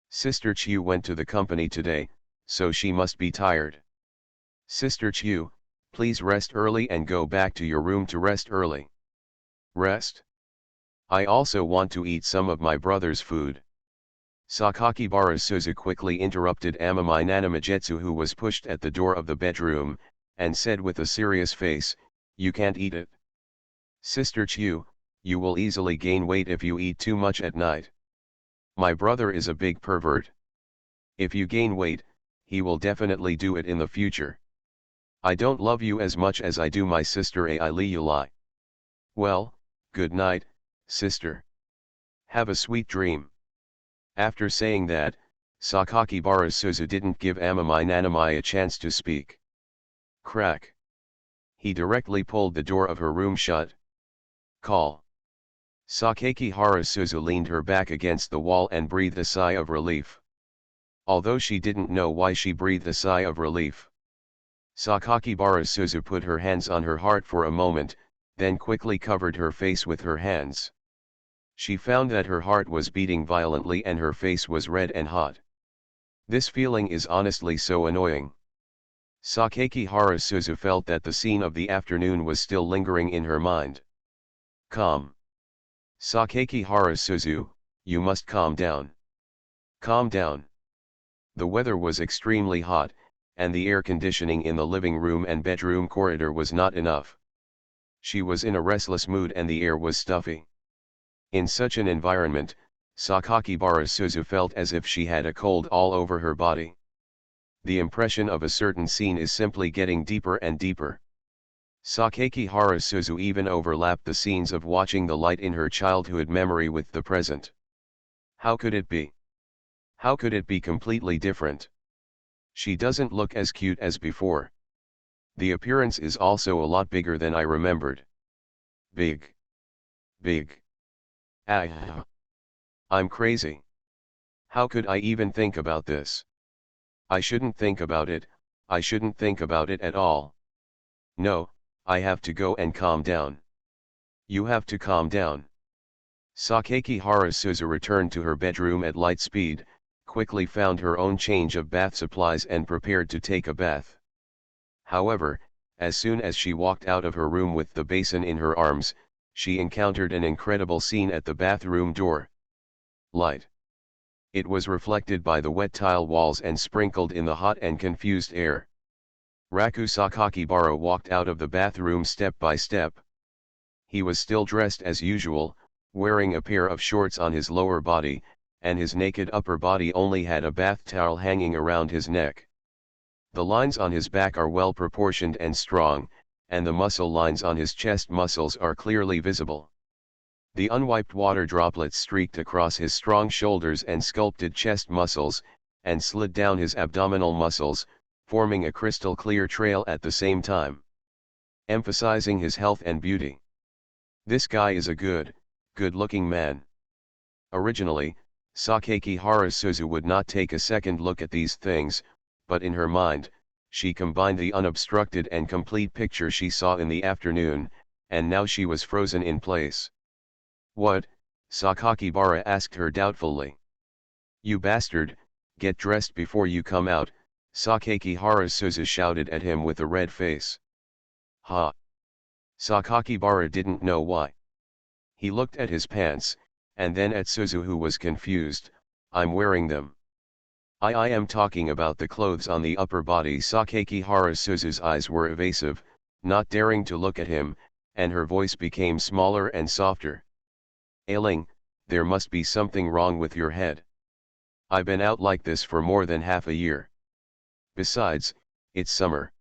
Sister Chiu went to the company today, so she must be tired. Sister Chiu, Please rest early and go back to your room to rest early. Rest? I also want to eat some of my brother's food. Sakakibara Suzu quickly interrupted Amami Nanamajetsu, who was pushed at the door of the bedroom, and said with a serious face, "You can't eat it. Sister Chu, you will easily gain weight if you eat too much at night. My brother is a big pervert. If you gain weight, he will definitely do it in the future. I don't love you as much as I do my sister Ailiyulai. Well, good night, sister. Have a sweet dream." After saying that, Sakakibara Suzu didn't give Amami Nanami a chance to speak. Crack. He directly pulled the door of her room shut. Call. Sakakibara Suzu leaned her back against the wall and breathed a sigh of relief. Although she didn't know why she breathed a sigh of relief. Sakakibara Suzu put her hands on her heart for a moment, then quickly covered her face with her hands. She found that her heart was beating violently and her face was red and hot. This feeling is honestly so annoying. Sakakibara Suzu felt that the scene of the afternoon was still lingering in her mind. Calm. Sakakibara Suzu, you must calm down. Calm down. The weather was extremely hot, and the air conditioning in the living room and bedroom corridor was not enough. She was in a restless mood and the air was stuffy. In such an environment, Sakakibara Suzu felt as if she had a cold all over her body. The impression of a certain scene is simply getting deeper and deeper. Sakakibara Suzu even overlapped the scenes of watching the light in her childhood memory with the present. How could it be? How could it be completely different? She doesn't look as cute as before. The appearance is also a lot bigger than I remembered. Big. Big. Ah. I'm crazy. How could I even think about this? I shouldn't think about it, I shouldn't think about it at all. No, I have to go and calm down. You have to calm down. Sakakibara Suzu returned to her bedroom at light speed, quickly found her own change of bath supplies and prepared to take a bath. However, as soon as she walked out of her room with the basin in her arms, she encountered an incredible scene at the bathroom door. Light. It was reflected by the wet tile walls and sprinkled in the hot and confused air. Raku Sakakibara walked out of the bathroom step by step. He was still dressed as usual, wearing a pair of shorts on his lower body, and his naked upper body only had a bath towel hanging around his neck. The lines on his back are well proportioned and strong, and the muscle lines on his chest muscles are clearly visible. The unwiped water droplets streaked across his strong shoulders and sculpted chest muscles, and slid down his abdominal muscles, forming a crystal clear trail at the same time, emphasizing his health and beauty. This guy is a good-looking man. Originally, Sakakibara Suzu would not take a second look at these things, but in her mind, she combined the unobstructed and complete picture she saw in the afternoon, and now she was frozen in place. What? Sakakibara asked her doubtfully. You bastard, get dressed before you come out, Sakakibara Suzu shouted at him with a red face. Ha! Sakakibara didn't know why. He looked at his pants, and then at Suzu, who was confused. I'm wearing them. I am talking about the clothes on the upper body. Sakakibara Suzu's eyes were evasive, not daring to look at him, and her voice became smaller and softer. Ailing, there must be something wrong with your head. I've been out like this for more than half a year. Besides, it's summer.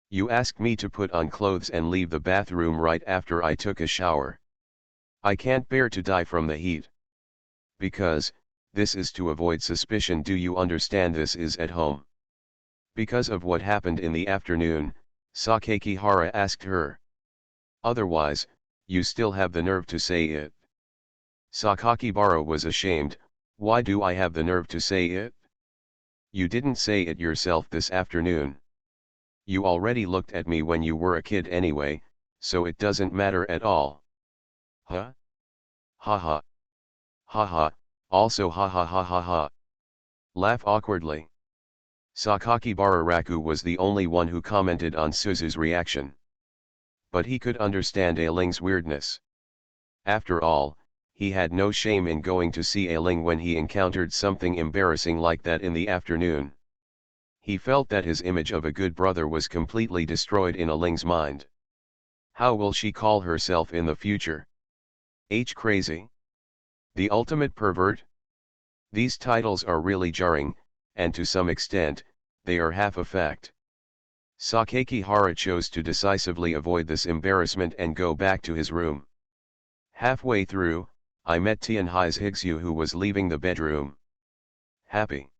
You asked me to put on clothes and leave the bathroom right after I took a shower. I can't bear to die from the heat. Because, this is to avoid suspicion. Do you understand? This is at home. Because of what happened in the afternoon, Sakakibara asked her. Otherwise, you still have the nerve to say it. Sakakibara was ashamed. Why do I have the nerve to say it? You didn't say it yourself this afternoon. You already looked at me when you were a kid anyway, so it doesn't matter at all. Huh? Ha ha. Ha ha, also ha ha ha ha ha. Laugh awkwardly. Sakakibara Raku was the only one who commented on Suzu's reaction. But he could understand Ailing's weirdness. After all, he had no shame in going to see Ailing when he encountered something embarrassing like that in the afternoon. He felt that his image of a good brother was completely destroyed in Ailing's mind. How will she call herself in the future? Crazy? The ultimate pervert? These titles are really jarring, and to some extent, they are half a fact. Sakakihara chose to decisively avoid this embarrassment and go back to his room. Halfway through, I met Tianhai's Higsu, who was leaving the bedroom. Happy?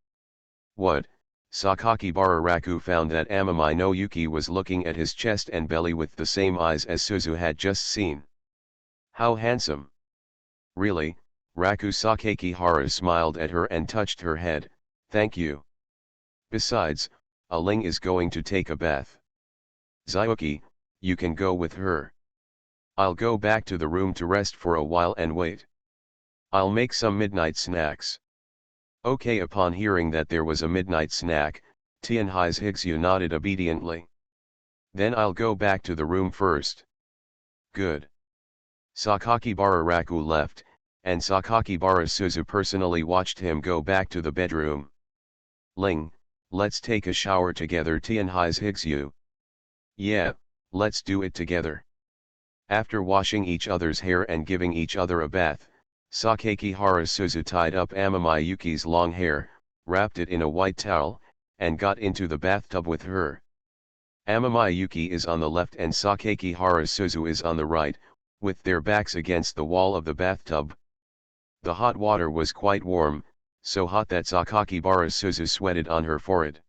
What? Sakakibara Raku found that Amami no Yuki was looking at his chest and belly with the same eyes as Suzu had just seen. How handsome! Really? Raku Sakakihara smiled at her and touched her head. Thank you. Besides, Ailing is going to take a bath. Zyuki, you can go with her. I'll go back to the room to rest for a while and wait. I'll make some midnight snacks. Okay. Upon hearing that there was a midnight snack, Tianhai's Higsu nodded obediently. Then I'll go back to the room first. Good. Sakakibara Raku left, and Sakakibara Suzu personally watched him go back to the bedroom. Ling, let's take a shower together. Tianhai's Higsu. Yeah, let's do it together. After washing each other's hair and giving each other a bath, Sakakihara Suzu tied up Amami Yuki's long hair, wrapped it in a white towel, and got into the bathtub with her. Amami Yuki is on the left and Sakakihara Suzu is on the right, with their backs against the wall of the bathtub. The hot water was quite warm, so hot that Sakakibara Suzu sweated on her forehead.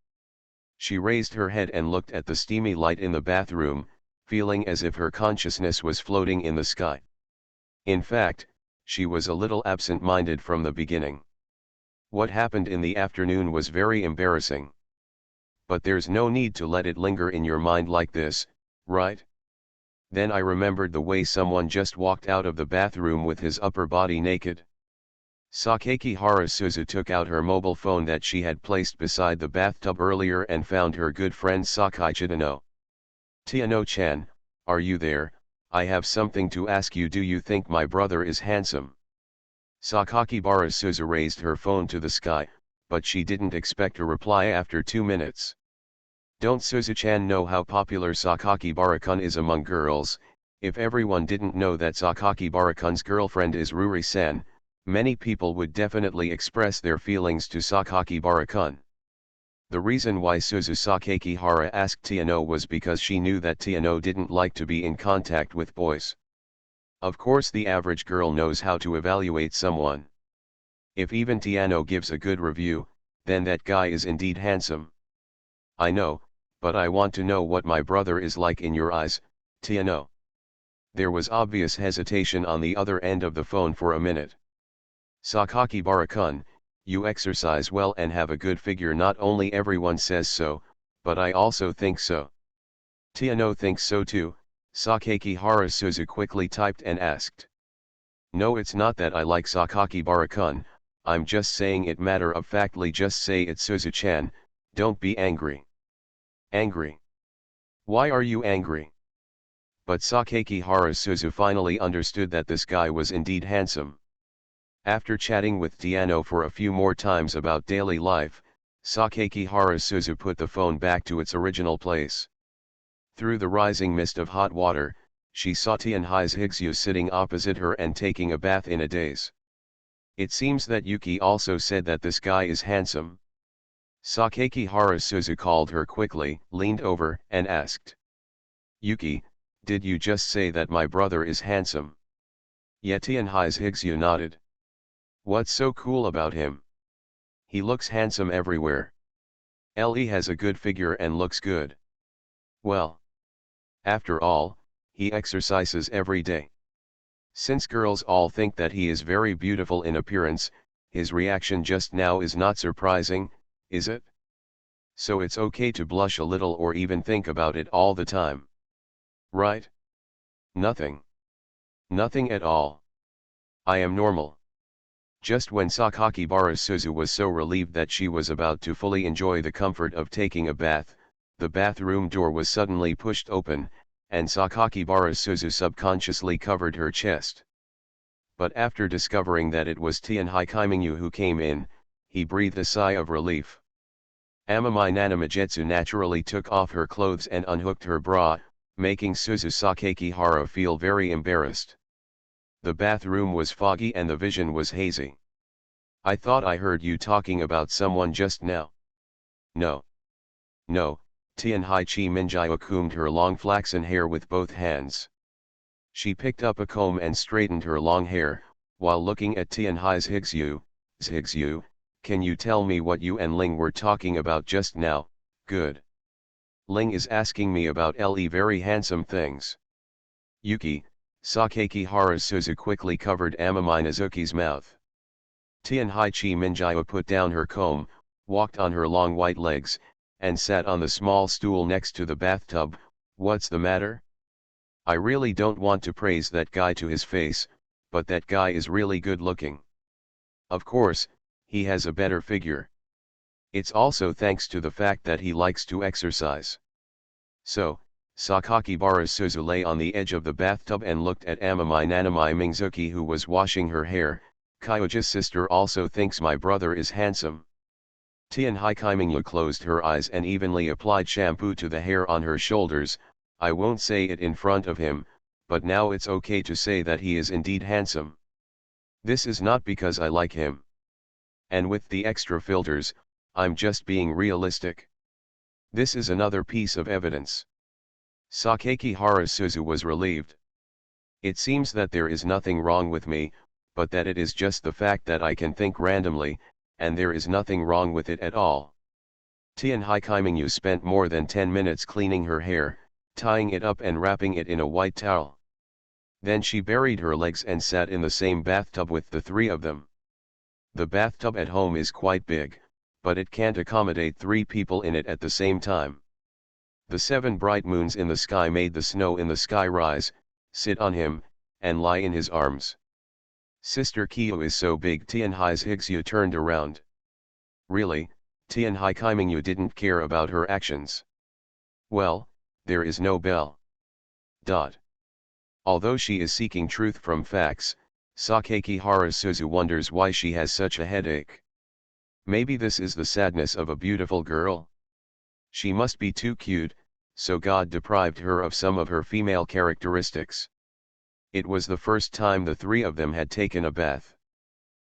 She raised her head and looked at the steamy light in the bathroom, feeling as if her consciousness was floating in the sky. In fact, she was a little absent-minded from the beginning. What happened in the afternoon was very embarrassing. But there's no need to let it linger in your mind like this, right? Then I remembered the way someone just walked out of the bathroom with his upper body naked. Sakakihara Suzu took out her mobile phone that she had placed beside the bathtub earlier and found her good friend Sakai Chitano. Tiano-chan, are you there? I have something to ask you. Do you think my brother is handsome? Sakakibara Suzu raised her phone to the sky, but she didn't expect a reply after 2 minutes. Don't Suzu-chan know how popular Sakakibara-kun is among girls? If everyone didn't know that Sakakibara-kun's girlfriend is Ruri-san, many people would definitely express their feelings to Sakakibara-kun. The reason why Suzu Sakakihara asked Tiano was because she knew that Tiano didn't like to be in contact with boys. Of course, the average girl knows how to evaluate someone. If even Tiano gives a good review, then that guy is indeed handsome. I know, but I want to know what my brother is like in your eyes, Tiano. There was obvious hesitation on the other end of the phone for a minute. Sakakibara-kun, you exercise well and have a good figure. Not only everyone says so, but I also think so. Tiano thinks so too, Sakakihara Suzu quickly typed and asked. No, it's not that I like Sakakibara-kun, I'm just saying it matter-of-factly. Just say it, Suzu-chan, don't be angry. Angry? Why are you angry? But Sakakihara Suzu finally understood that this guy was indeed handsome. After chatting with Tiano for a few more times about daily life, Sakakihara Suzu put the phone back to its original place. Through the rising mist of hot water, she saw Tianhai's Higsu sitting opposite her and taking a bath in a daze. It seems that Yuki also said that this guy is handsome. Sakakihara Suzu called her quickly, leaned over, and asked. Yuki, did you just say that my brother is handsome? Yeah. Tianhai's Higsu nodded. What's so cool about him? He looks handsome everywhere. He has a good figure and looks good. Well. After all, he exercises every day. Since girls all think that he is very beautiful in appearance, his reaction just now is not surprising, is it? So it's okay to blush a little or even think about it all the time. Right? Nothing. Nothing at all. I am normal. Just when Sakakibara Suzu was so relieved that she was about to fully enjoy the comfort of taking a bath, the bathroom door was suddenly pushed open, and Sakakibara Suzu subconsciously covered her chest. But after discovering that it was Tianhai Kaimingyu who came in, he breathed a sigh of relief. Amami Nanamajetsu naturally took off her clothes and unhooked her bra, making Suzu Sakakihara feel very embarrassed. The bathroom was foggy and the vision was hazy. "I thought I heard you talking about someone just now." "No. No," Tianhai Chi Minjio combed her long flaxen hair with both hands. She picked up a comb and straightened her long hair, while looking at Tianhai's Zhigzhu, "Can you tell me what you and Ling were talking about just now?" "Good. Ling is asking me about Le very handsome things." "Yuki," Sakakihara Suzu quickly covered Amami Nazuki's mouth. Tianhai Chi Minjio put down her comb, walked on her long white legs, and sat on the small stool next to the bathtub. "What's the matter? I really don't want to praise that guy to his face, but that guy is really good looking. Of course, he has a better figure. It's also thanks to the fact that he likes to exercise." So, Sakakibara Suzu lay on the edge of the bathtub and looked at Amami Nanami Mingzuki, who was washing her hair. "Kyoja's sister also thinks my brother is handsome." Tianhai Kaimingyu closed her eyes and evenly applied shampoo to the hair on her shoulders. "I won't say it in front of him, but now it's okay to say that he is indeed handsome. This is not because I like him. And with the extra filters, I'm just being realistic. This is another piece of evidence." Sakakihara Suzu was relieved. "It seems that there is nothing wrong with me, but that it is just the fact that I can think randomly, and there is nothing wrong with it at all." Tianhai Kaimingyu spent more than 10 minutes cleaning her hair, tying it up and wrapping it in a white towel. Then she buried her legs and sat in the same bathtub with the three of them. The bathtub at home is quite big, but it can't accommodate 3 people in it at the same time. The 7 bright moons in the sky made the snow in the sky rise, sit on him, and lie in his arms. "Sister Kyo is so big." Tianhai's Higsu turned around. Really, Tianhai Kaimingyu didn't care about her actions. "Well, there is no bell." Although she is seeking truth from facts, Sakakihara Suzu wonders why she has such a headache. Maybe this is the sadness of a beautiful girl? She must be too cute, so God deprived her of some of her female characteristics. It was the first time the 3 of them had taken a bath.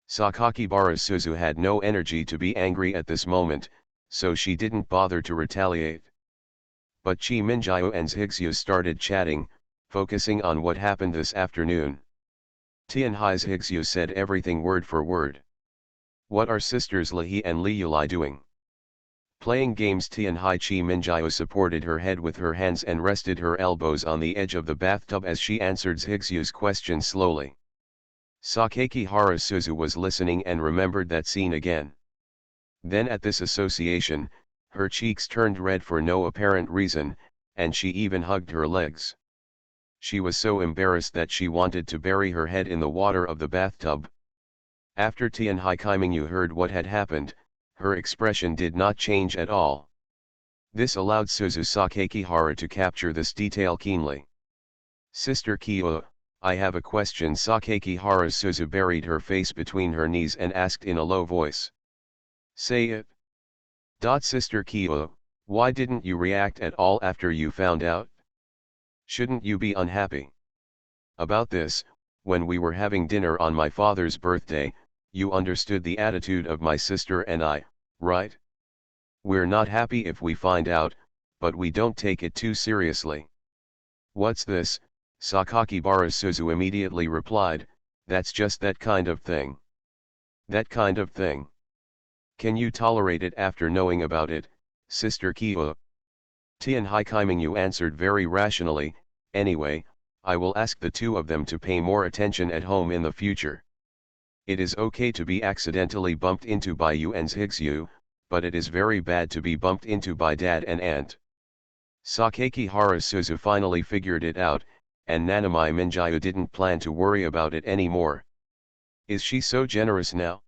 Sakakibara Suzu had no energy to be angry at this moment, so she didn't bother to retaliate. But Chi Minjio and Zhigzhu started chatting, focusing on what happened this afternoon. Tianhai's Zhigzhu said everything word for word. "What are sisters Lihi and Liuli doing?" "Playing games." Tianhai Chi Minjio supported her head with her hands and rested her elbows on the edge of the bathtub as she answered Zhigzhu's question slowly. Sakakihara Suzu was listening and remembered that scene again. Then at this association, her cheeks turned red for no apparent reason, and she even hugged her legs. She was so embarrassed that she wanted to bury her head in the water of the bathtub. After Tianhai Kaimingyu heard what had happened, her expression did not change at all. This allowed Suzu Sakakihara to capture this detail keenly. "Sister Kyo, I have a question." Sakakihara Suzu buried her face between her knees and asked in a low voice. "Say it." "Sister Kyo, why didn't you react at all after you found out? Shouldn't you be unhappy? About this, when we were having dinner on my father's birthday, you understood the attitude of my sister and I, right? We're not happy if we find out, but we don't take it too seriously." "What's this?" Sakakibara Suzu immediately replied, "That's just that kind of thing." "That kind of thing? Can you tolerate it after knowing about it, Sister Kyo?" Tianhai Kaimingyu answered very rationally, "Anyway, I will ask the 2 of them to pay more attention at home in the future. It is okay to be accidentally bumped into by you and Zhigzhu, but it is very bad to be bumped into by Dad and Aunt." Sakakihara Suzu finally figured it out, and Nanami Minjio didn't plan to worry about it anymore. Is she so generous now?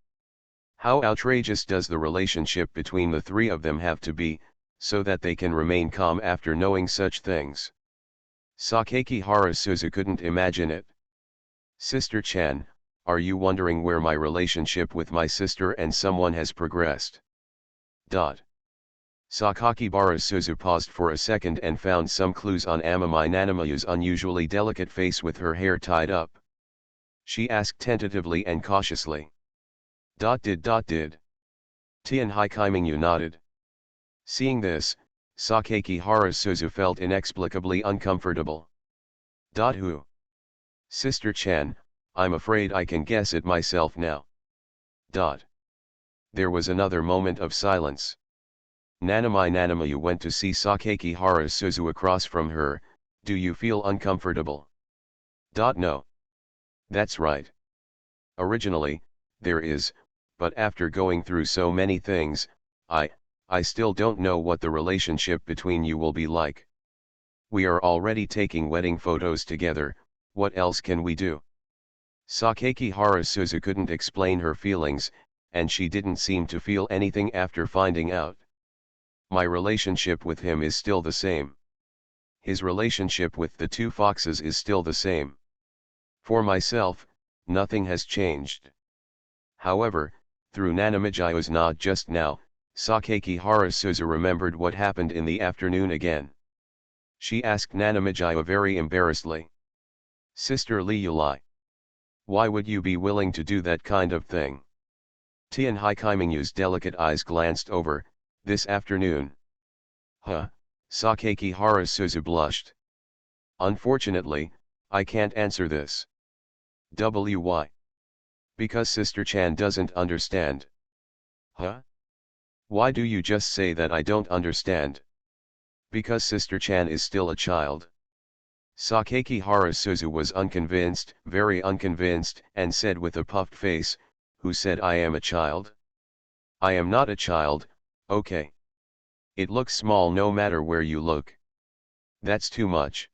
How outrageous does the relationship between the three of them have to be, so that they can remain calm after knowing such things? Sakaki Harasuzu couldn't imagine it. Sister Chan, are you wondering where my relationship with my sister and someone has progressed? Sakaki Harasuzu paused for a second and found some clues on Amami Nanamayu's unusually delicate face with her hair tied up. She asked tentatively and cautiously. Did. Tian Haikimingyu nodded. Seeing this, Sakaki Harasuzu felt inexplicably uncomfortable. Who? Sister Chan, I'm afraid I can guess it myself now. There was another moment of silence. Nanami Nanamayu went to see Sakaki Harasuzu across from her. Do you feel uncomfortable? No. That's right. Originally, there is, but after going through so many things, I still don't know what the relationship between you will be like. We are already taking wedding photos together, what else can we do? Sakaki Harasuzu couldn't explain her feelings, and she didn't seem to feel anything after finding out. My relationship with him is still the same. His relationship with the two foxes is still the same. For myself, nothing has changed. However, through Nanamiji's nod just now, Sakaki Harasuzu remembered what happened in the afternoon again. She asked Nanamiji very embarrassedly. Sister Liulai. Why would you be willing to do that kind of thing? Tian Haikimingyu's delicate eyes glanced over, this afternoon. Sakaki Harasuzu blushed. Unfortunately, I can't answer this. Why? Because Sister Chan doesn't understand. Why do you just say that I don't understand? Because Sister Chan is still a child. Sakaki Harasuzu was unconvinced, very unconvinced, and said with a puffed face, who said I am a child? I am not a child, okay. It looks small no matter where you look. That's too much.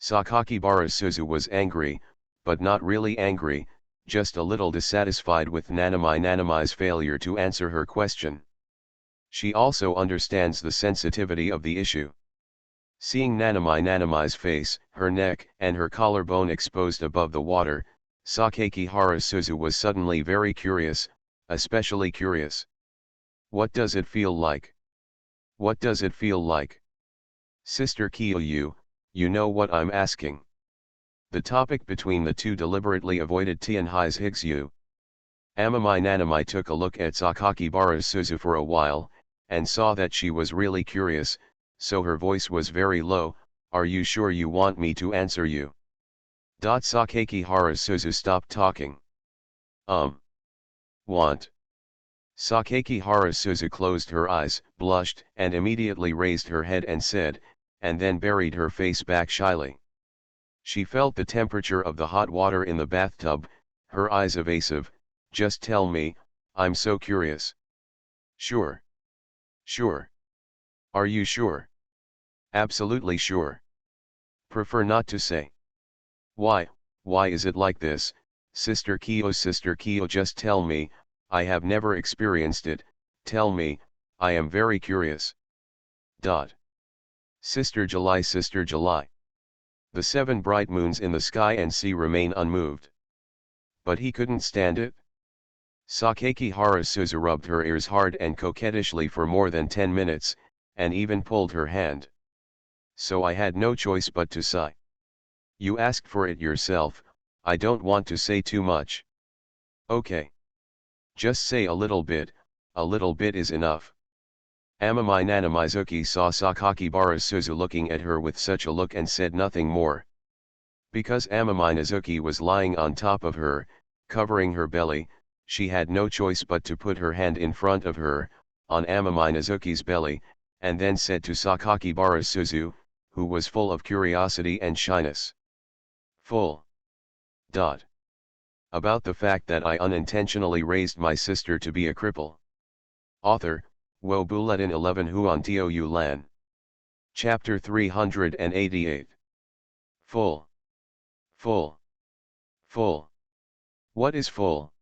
Sakaki Harasuzu was angry, but not really angry, just a little dissatisfied with Nanami's failure to answer her question. She also understands the sensitivity of the issue. Seeing Nanami's face, her neck, and her collarbone exposed above the water, Sakaki Harasuzu was suddenly very curious, especially curious. What does it feel like? What does it feel like? Sister Kyoyu, you know what I'm asking. The topic between the two deliberately avoided Tianhai's Higsu. Amami Nanami took a look at Sakaki Harasuzu for a while, and saw that she was really curious, so her voice was very low, are you sure you want me to answer you? Sakaki Harasuzu stopped talking. Want. Sakaki Harasuzu closed her eyes, blushed, and immediately raised her head and said, and then buried her face back shyly. She felt the temperature of the hot water in the bathtub, her eyes evasive, just tell me, I'm so curious. Sure. Sure. Are you sure? Absolutely sure. Prefer not to say. Why is it like this, Sister Kyo, just tell me, I have never experienced it, tell me, I am very curious. Sister July. The 7 bright moons in the sky and sea remain unmoved. But he couldn't stand it. Sakaki Harasuzu rubbed her ears hard and coquettishly for more than 10 minutes, and even pulled her hand. So I had no choice but to sigh. You asked for it yourself, I don't want to say too much. Okay. Just say a little bit is enough. Amami Nanamizuki saw Sakaki Harasuzu looking at her with such a look and said nothing more. Because Amami Nazuki was lying on top of her, covering her belly, she had no choice but to put her hand in front of her, on Amami Nazuki's belly, and then said to Sakaki Harasuzu, who was full of curiosity and shyness. About the fact that I unintentionally raised my sister to be a cripple. Author, Wo Bulletin 11 Huan Tiu Lan. Chapter 388. Full. What is full?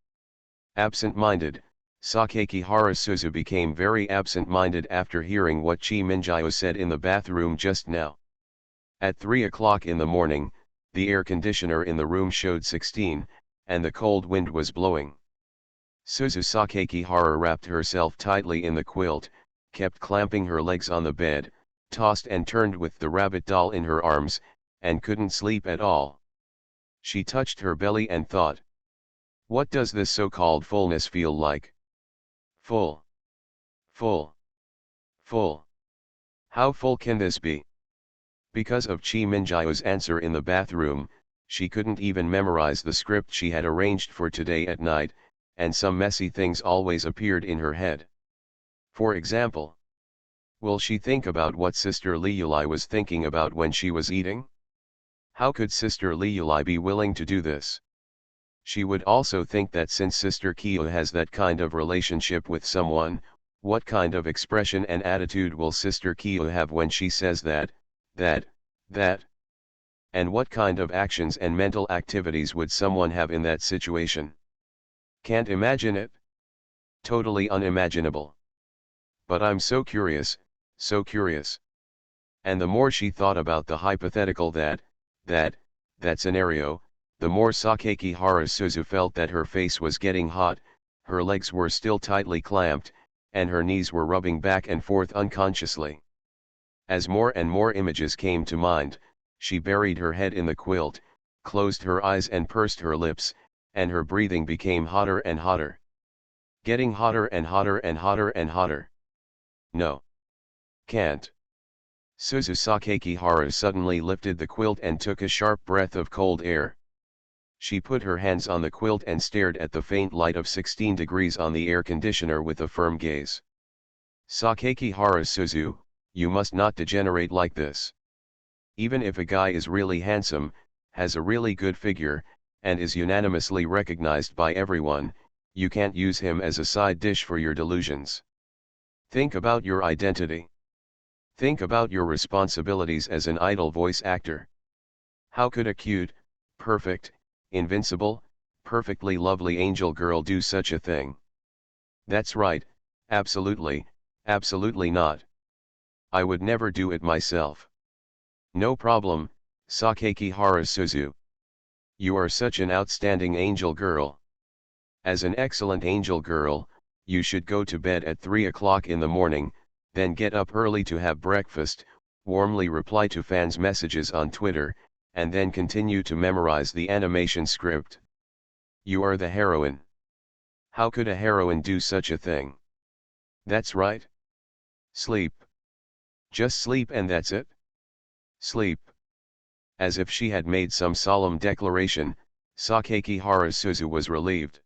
Absent-minded. Sakakihara Suzu became very absent-minded after hearing what Chi Minjio said in the bathroom just now. At 3 o'clock in the morning, the air conditioner in the room showed 16, and the cold wind was blowing. Suzu Sakakihara wrapped herself tightly in the quilt, kept clamping her legs on the bed, tossed and turned with the rabbit doll in her arms, and couldn't sleep at all. She touched her belly and thought, what does this so-called fullness feel like? Full. Full. Full. How full can this be? Because of Chi Minjio's answer in the bathroom, she couldn't even memorize the script she had arranged for today at night, and some messy things always appeared in her head. For example, will she think about what Sister Liuli was thinking about when she was eating? How could Sister Liuli be willing to do this? She would also think that since Sister Kyo has that kind of relationship with someone, what kind of expression and attitude will Sister Kyo have when she says that? And what kind of actions and mental activities would someone have in that situation? Can't imagine it? Totally unimaginable. But I'm so curious, so curious. And the more she thought about the hypothetical that scenario, the more Sakakihara Suzu felt that her face was getting hot, her legs were still tightly clamped, and her knees were rubbing back and forth unconsciously. As more and more images came to mind, she buried her head in the quilt, closed her eyes and pursed her lips, and her breathing became hotter and hotter. Getting hotter and hotter and hotter and hotter. No. Can't. Suzu Sakakihara suddenly lifted the quilt and took a sharp breath of cold air. She put her hands on the quilt and stared at the faint light of 16 degrees on the air conditioner with a firm gaze. Sakakihara Suzu, you must not degenerate like this. Even if a guy is really handsome, has a really good figure, and is unanimously recognized by everyone, you can't use him as a side dish for your delusions. Think about your identity. Think about your responsibilities as an idol voice actor. How could a cute, perfect, invincible, perfectly lovely angel girl do such a thing? That's right, absolutely, absolutely not. I would never do it myself. No problem, Sakakihara Suzu. You are such an outstanding angel girl. As an excellent angel girl, you should go to bed at 3 o'clock in the morning, then get up early to have breakfast, warmly reply to fans' messages on Twitter, and then continue to memorize the animation script. You are the heroine. How could a heroine do such a thing? That's right. Sleep. Just sleep and that's it. Sleep. As if she had made some solemn declaration, Sakakihara Suzu was relieved.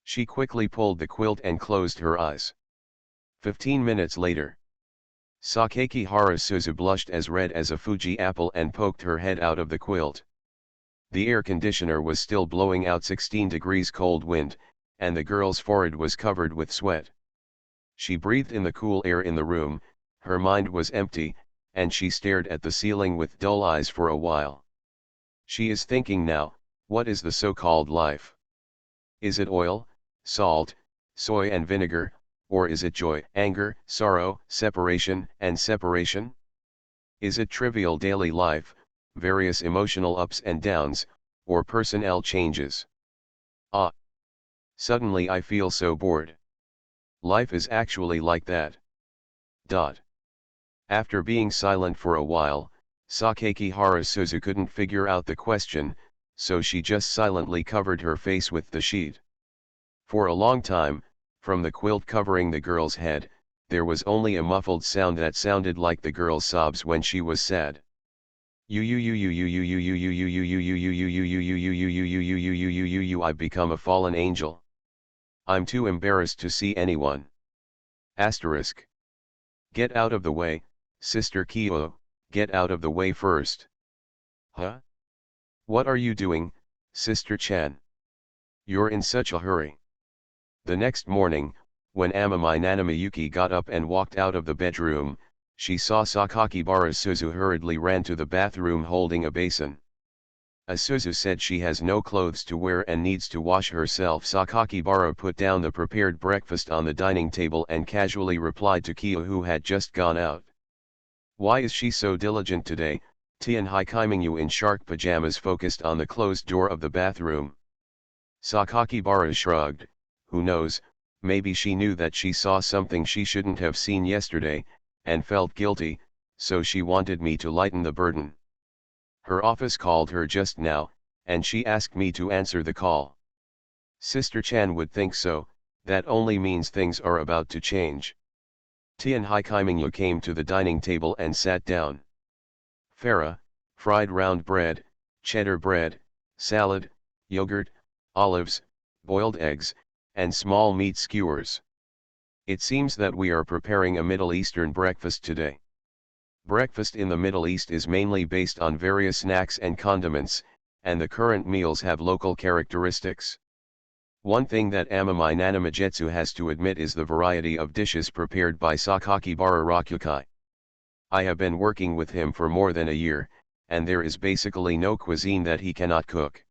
She quickly pulled the quilt and closed her eyes. 15 minutes later. Sakakihara Suzu blushed as red as a Fuji apple and poked her head out of the quilt. The air conditioner was still blowing out 16 degrees cold wind, and the girl's forehead was covered with sweat. She breathed in the cool air in the room, her mind was empty, and she stared at the ceiling with dull eyes for a while. She is thinking now, what is the so-called life? Is it oil, salt, soy and vinegar, or is it joy, anger, sorrow, separation, and separation? Is it trivial daily life, various emotional ups and downs, or personnel changes? Ah! Suddenly I feel so bored. Life is actually like that. After being silent for a while, Sakakihara Suzu couldn't figure out the question, so she just silently covered her face with the sheet. For a long time, from the quilt covering the girl's head, there was only a muffled sound that sounded like the girl's sobs when she was sad. I've become a fallen angel. I'm too embarrassed to see anyone. Asterisk. Get out of the way, Sister Kyo, get out of the way first. Huh? What are you doing, Sister Chan? You're in such a hurry. The next morning, when Amami Nanamayuki got up and walked out of the bedroom, she saw Sakakibara Suzu hurriedly ran to the bathroom holding a basin. Isuzu said she has no clothes to wear and needs to wash herself. Sakakibara put down the prepared breakfast on the dining table and casually replied to Kia, who had just gone out. Why is she so diligent today? Tian Haikaimingu in shark pajamas focused on the closed door of the bathroom. Sakakibara shrugged. Who knows, maybe she knew that she saw something she shouldn't have seen yesterday, and felt guilty, so she wanted me to lighten the burden. Her office called her just now, and she asked me to answer the call. Sister Chan would think so, that only means things are about to change. Tian Haikaimingu came to the dining table and sat down. Farah, fried round bread, cheddar bread, salad, yogurt, olives, boiled eggs, and small meat skewers. It seems that we are preparing a Middle Eastern breakfast today. Breakfast in the Middle East is mainly based on various snacks and condiments, and the current meals have local characteristics. One thing that Amami Nanamajetsu has to admit is the variety of dishes prepared by Sakakibara Rakukai. I have been working with him for more than a year, and there is basically no cuisine that he cannot cook.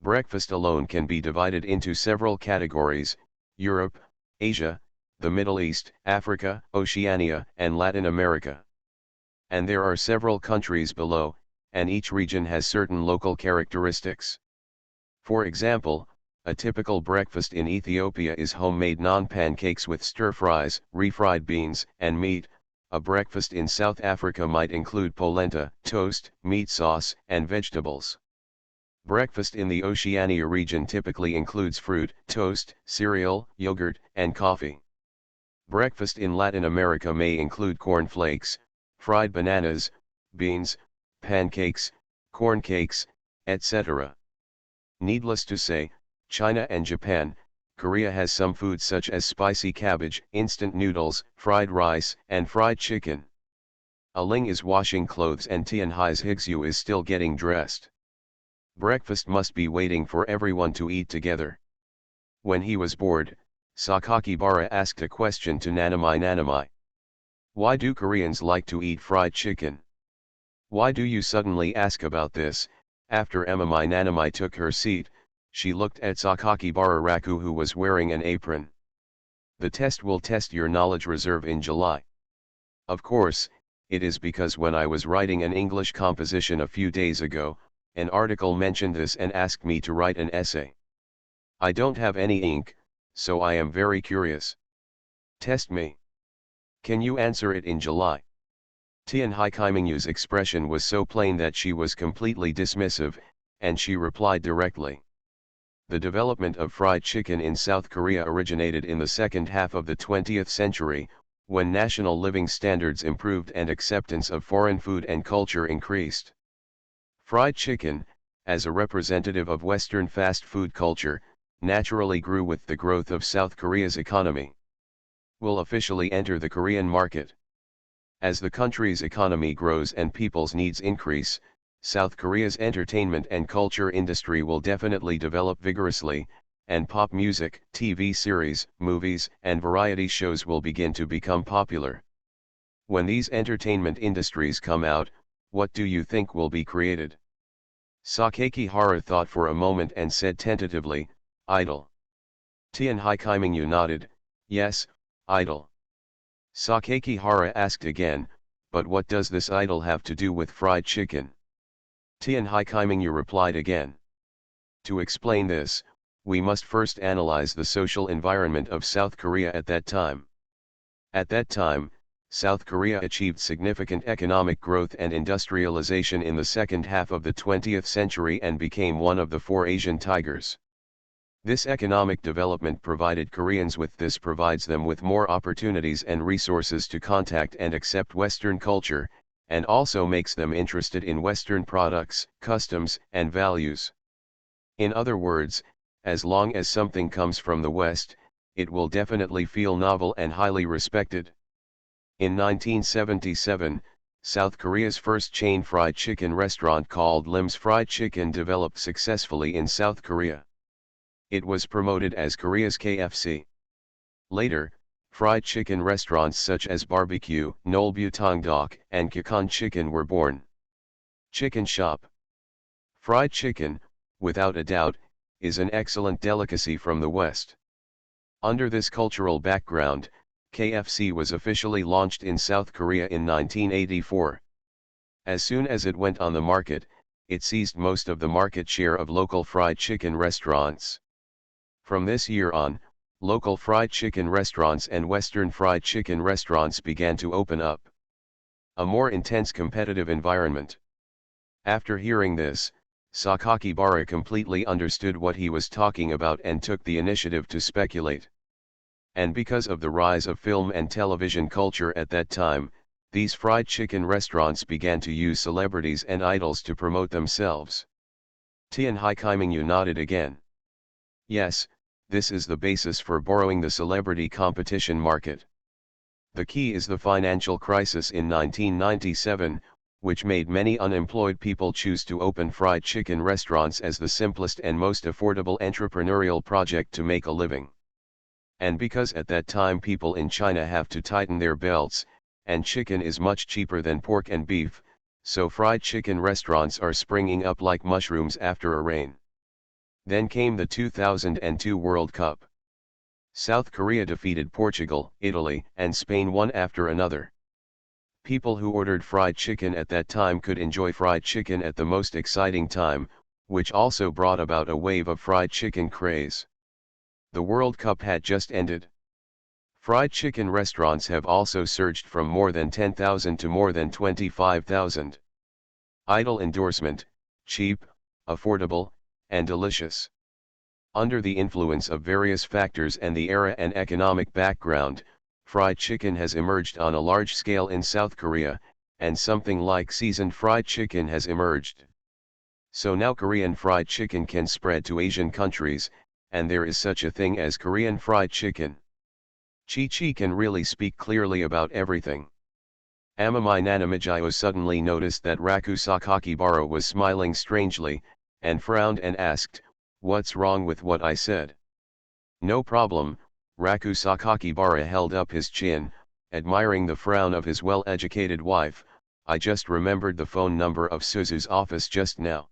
Breakfast alone can be divided into several categories: Europe, Asia, the Middle East, Africa, Oceania, and Latin America. And there are several countries below, and each region has certain local characteristics. For example, a typical breakfast in Ethiopia is homemade naan pancakes with stir-fries, refried beans, and meat. A breakfast in South Africa might include polenta, toast, meat sauce, and vegetables. Breakfast in the Oceania region typically includes fruit, toast, cereal, yogurt, and coffee. Breakfast in Latin America may include cornflakes, fried bananas, beans, pancakes, corn cakes, etc. Needless to say, China and Japan, Korea has some foods such as spicy cabbage, instant noodles, fried rice, and fried chicken. Aling is washing clothes and Tianhai's Higsu is still getting dressed. Breakfast must be waiting for everyone to eat together. When he was bored, Sakakibara asked a question to Nanamai. Why do Koreans like to eat fried chicken? Why do you suddenly ask about this? After Nanamai took her seat, she looked at Sakakibara Raku, who was wearing an apron. The test will test your knowledge reserve in July. Of course, it is because when I was writing an English composition a few days ago, an article mentioned this and asked me to write an essay. I don't have any ink, so I am very curious. Test me. Can you answer it in July? Tian Haikaimingu's expression was so plain that she was completely dismissive, and she replied directly. The development of fried chicken in South Korea originated in the second half of the 20th century, when national living standards improved and acceptance of foreign food and culture increased. Fried chicken, as a representative of Western fast food culture, naturally grew with the growth of South Korea's economy. Will officially enter the Korean market. As the country's economy grows and people's needs increase, South Korea's entertainment and culture industry will definitely develop vigorously, and pop music, TV series, movies, and variety shows will begin to become popular. When these entertainment industries come out, what do you think will be created? Sakakibara thought for a moment and said tentatively, idol. Tian Haikaimingu nodded, yes, idol. Sakakibara asked again, but what does this idol have to do with fried chicken? Tian Haikaimingu replied again. To explain this, we must first analyze the social environment of South Korea at that time. At that time, South Korea achieved significant economic growth and industrialization in the second half of the 20th century and became one of the four Asian tigers. This economic development provided Koreans provides them with more opportunities and resources to contact and accept Western culture, and also makes them interested in Western products, customs, and values. In other words, as long as something comes from the West, it will definitely feel novel and highly respected. In 1977, South Korea's first chain fried chicken restaurant called Lim's Fried Chicken developed successfully in South Korea. It was promoted as Korea's KFC. Later, fried chicken restaurants such as Barbecue, Nolbutongdok, and Kikon Chicken were born. Chicken Shop. Fried chicken, without a doubt, is an excellent delicacy from the West. Under this cultural background, KFC was officially launched in South Korea in 1984. As soon as it went on the market, it seized most of the market share of local fried chicken restaurants. From this year on, local fried chicken restaurants and Western fried chicken restaurants began to open up. A more intense competitive environment. After hearing this, Sakakibara completely understood what he was talking about and took the initiative to speculate. And because of the rise of film and television culture at that time, these fried chicken restaurants began to use celebrities and idols to promote themselves. Tian Haikimingyu nodded again. Yes, this is the basis for borrowing the celebrity competition market. The key is the financial crisis in 1997, which made many unemployed people choose to open fried chicken restaurants as the simplest and most affordable entrepreneurial project to make a living. And because at that time people in China have to tighten their belts, and chicken is much cheaper than pork and beef, so fried chicken restaurants are springing up like mushrooms after a rain. Then came the 2002 World Cup. South Korea defeated Portugal, Italy, and Spain one after another. People who ordered fried chicken at that time could enjoy fried chicken at the most exciting time, which also brought about a wave of fried chicken craze. The World Cup had just ended. Fried chicken restaurants have also surged from more than 10,000 to more than 25,000. Idol endorsement, cheap, affordable, and delicious. Under the influence of various factors and the era and economic background, fried chicken has emerged on a large scale in South Korea, and something like seasoned fried chicken has emerged. So now Korean fried chicken can spread to Asian countries, and there is such a thing as Korean fried chicken. Chi-Chi can really speak clearly about everything. Amami Nanamijayo suddenly noticed that Raku Sakakibara was smiling strangely, and frowned and asked, "What's wrong with what I said?" "No problem," Raku Sakakibara held up his chin, admiring the frown of his well-educated wife. "I just remembered the phone number of Suzu's office just now.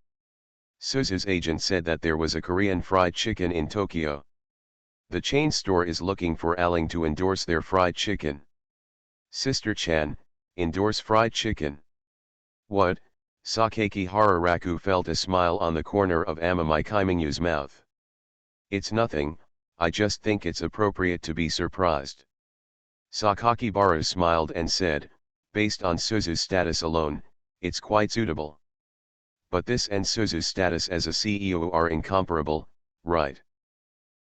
Suzu's agent said that there was a Korean fried chicken in Tokyo. The chain store is looking for Aling to endorse their fried chicken." "Sister Chan, endorse fried chicken? What?" Sakaki Hararaku felt a smile on the corner of Amami Kimingyu's mouth. "It's nothing, I just think it's appropriate to be surprised." Sakakibara smiled and said, "Based on Suzu's status alone, it's quite suitable. But this and Suzu's status as a CEO are incomparable, right?"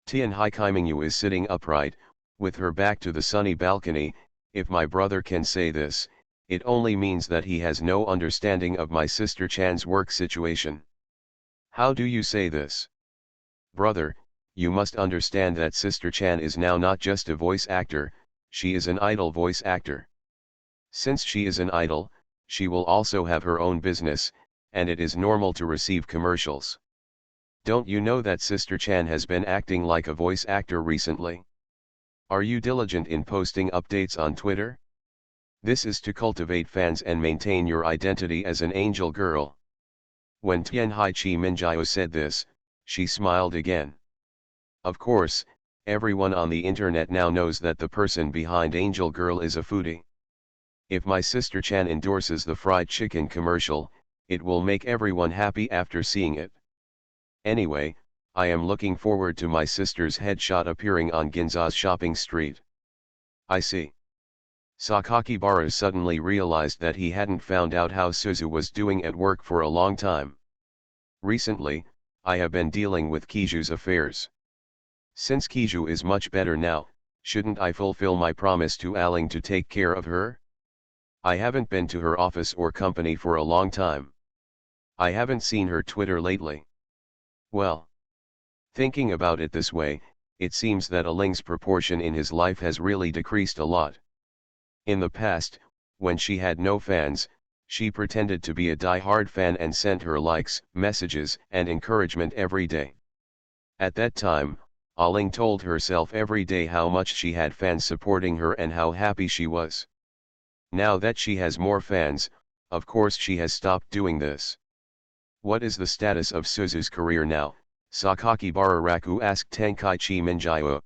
Tian Haikimingyu is sitting upright, with her back to the sunny balcony. "If my brother can say this, it only means that he has no understanding of my sister Chan's work situation." "How do you say this?" "Brother, you must understand that Sister Chan is now not just a voice actor, she is an idol voice actor. Since she is an idol, she will also have her own business, and it is normal to receive commercials. Don't you know that Sister Chan has been acting like a voice actor recently? Are you diligent in posting updates on Twitter? This is to cultivate fans and maintain your identity as an angel girl." When Tianhai Chi Minjiao said this, she smiled again. Of course, everyone on the internet now knows that the person behind Angel Girl is a foodie. If my sister Chan endorses the fried chicken commercial, it will make everyone happy after seeing it. Anyway, I am looking forward to my sister's headshot appearing on Ginza's shopping street. "I see." Sakakibara suddenly realized that he hadn't found out how Suzu was doing at work for a long time. "Recently, I have been dealing with Kiju's affairs. Since Kiju is much better now, shouldn't I fulfill my promise to Aling to take care of her? I haven't been to her office or company for a long time. I haven't seen her Twitter lately." Well, thinking about it this way, it seems that Aling's proportion in his life has really decreased a lot. In the past, when she had no fans, she pretended to be a die-hard fan and sent her likes, messages, and encouragement every day. At that time, Aling told herself every day how much she had fans supporting her and how happy she was. Now that she has more fans, of course she has stopped doing this. What is the status of Suzu's career now? Sakakibara Raku asked Tenkaichi Minjio.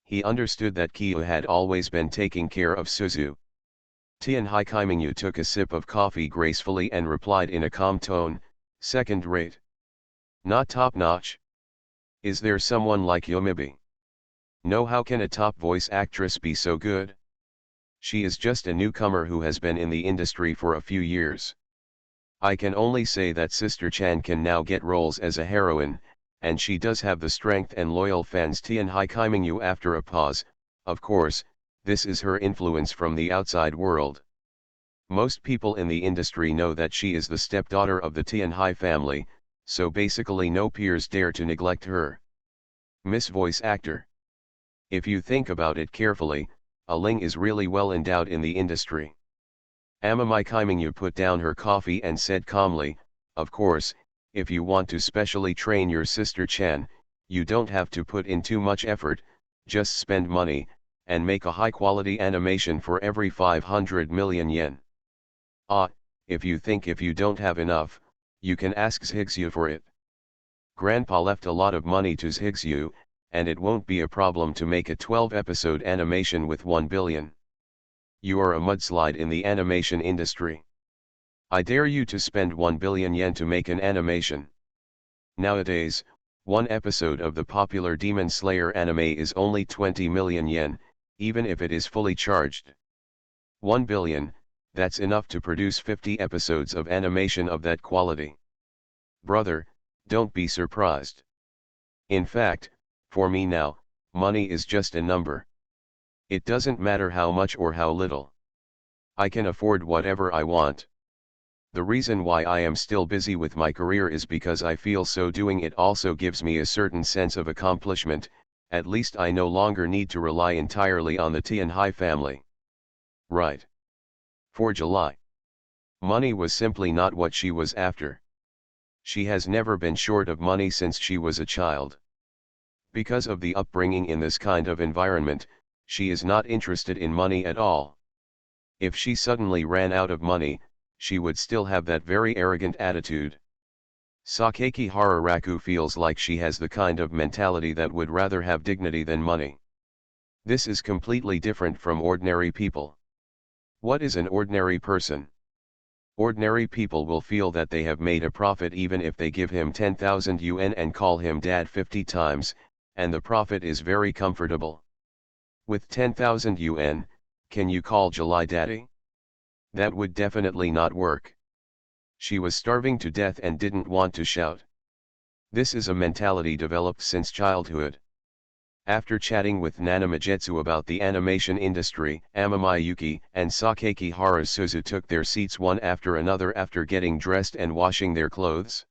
He understood that Kyo had always been taking care of Suzu. Tianhai Kaimingyu took a sip of coffee gracefully and replied in a calm tone, second rate. Not top notch. Is there someone like Yomibi? No, how can a top voice actress be so good? She is just a newcomer who has been in the industry for a few years. I can only say that Sister Chan can now get roles as a heroine, and she does have the strength and loyal fans. Tianhai Kaimingyu after a pause, of course, this is her influence from the outside world. Most people in the industry know that she is the stepdaughter of the Tianhai family, so basically no peers dare to neglect her. Miss Voice Actor. If you think about it carefully, Ling is really well endowed in the industry. Amamai Kaimingyu put down her coffee and said calmly, of course, if you want to specially train your sister Chan, you don't have to put in too much effort, just spend money, and make a high-quality animation for every 500 million yen. If you think if you don't have enough, you can ask Zhigzhu for it. Grandpa left a lot of money to Zhigzhu, and it won't be a problem to make a 12-episode animation with 1 billion. You are a mudslide in the animation industry. I dare you to spend 1 billion yen to make an animation. Nowadays, one episode of the popular Demon Slayer anime is only 20 million yen, even if it is fully charged. 1 billion, that's enough to produce 50 episodes of animation of that quality. Brother, don't be surprised. In fact, for me now, money is just a number. It doesn't matter how much or how little. I can afford whatever I want. The reason why I am still busy with my career is because I feel so doing it also gives me a certain sense of accomplishment, at least I no longer need to rely entirely on the Tianhai family. Right. For July. Money was simply not what she was after. She has never been short of money since she was a child. Because of the upbringing in this kind of environment, she is not interested in money at all. If she suddenly ran out of money, she would still have that very arrogant attitude. Sakakibara Raku feels like she has the kind of mentality that would rather have dignity than money. This is completely different from ordinary people. What is an ordinary person? Ordinary people will feel that they have made a profit even if they give him 10,000 yuan and call him dad 50 times, and the profit is very comfortable. With 10,000 yuan, can you call July daddy? That would definitely not work. She was starving to death and didn't want to shout. This is a mentality developed since childhood. After chatting with Nana Magetsu about the animation industry, Amamai Yuki and Sakakibara Suzu took their seats one after another after getting dressed and washing their clothes.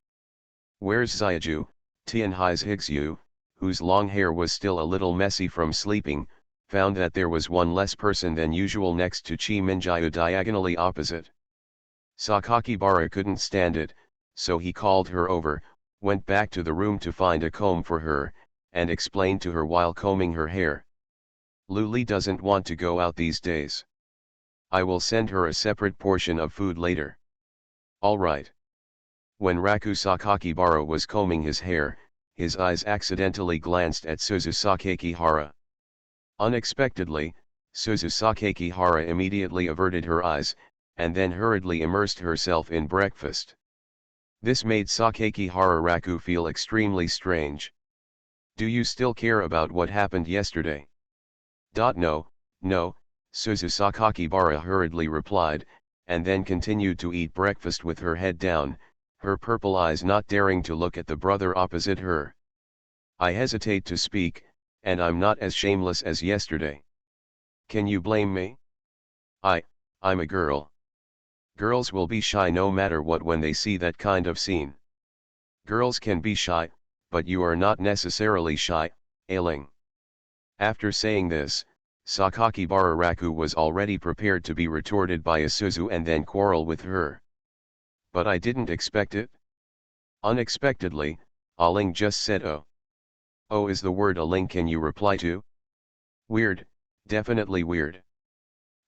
Where's Zhigzhu? Tianhai's Zhigzhu, whose long hair was still a little messy from sleeping, found that there was one less person than usual next to Chi Minjio diagonally opposite. Sakakibara couldn't stand it, so he called her over, went back to the room to find a comb for her, and explained to her while combing her hair. Luli doesn't want to go out these days. I will send her a separate portion of food later. Alright. When Raku Sakakibara was combing his hair, his eyes accidentally glanced at Suzu Sakakibara. Unexpectedly, Suzu Sakakibara immediately averted her eyes, and then hurriedly immersed herself in breakfast. This made Sakakibara Raku feel extremely strange. Do you still care about what happened yesterday? No, Suzu Sakakibara hurriedly replied, and then continued to eat breakfast with her head down, her purple eyes not daring to look at the brother opposite her. I hesitate to speak, and I'm not as shameless as yesterday. Can you blame me? I'm a girl. Girls will be shy no matter what when they see that kind of scene. Girls can be shy, but you are not necessarily shy, Ailing. After saying this, Sakakibara Raku was already prepared to be retorted by Isuzu and then quarrel with her. But I didn't expect it. Unexpectedly, Ailing just said oh. Oh is the word Ailing can you reply to? Weird, definitely weird.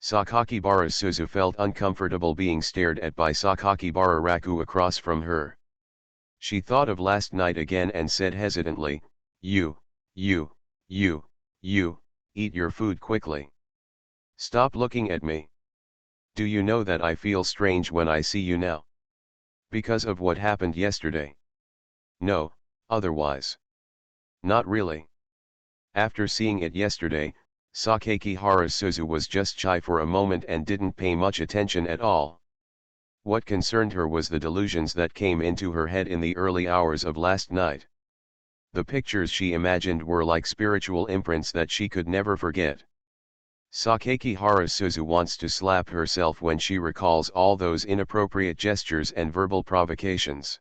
Sakakibara Suzu felt uncomfortable being stared at by Sakakibara Raku across from her. She thought of last night again and said hesitantly, you, you, eat your food quickly. Stop looking at me. Do you know that I feel strange when I see you now? Because of what happened yesterday? No, otherwise. Not really. After seeing it yesterday, Sakakihara Suzu was just shy for a moment and didn't pay much attention at all. What concerned her was the delusions that came into her head in the early hours of last night. The pictures she imagined were like spiritual imprints that she could never forget. Sakakihara Suzu wants to slap herself when she recalls all those inappropriate gestures and verbal provocations.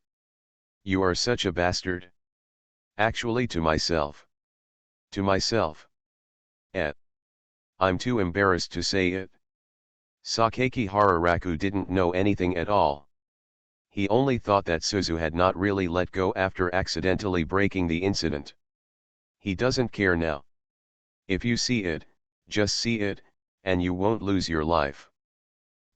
You are such a bastard. Actually, to myself. To myself. I'm too embarrassed to say it. Sakakihara Raku didn't know anything at all. He only thought that Suzu had not really let go after accidentally breaking the incident. He doesn't care now. If you see it, just see it, and you won't lose your life.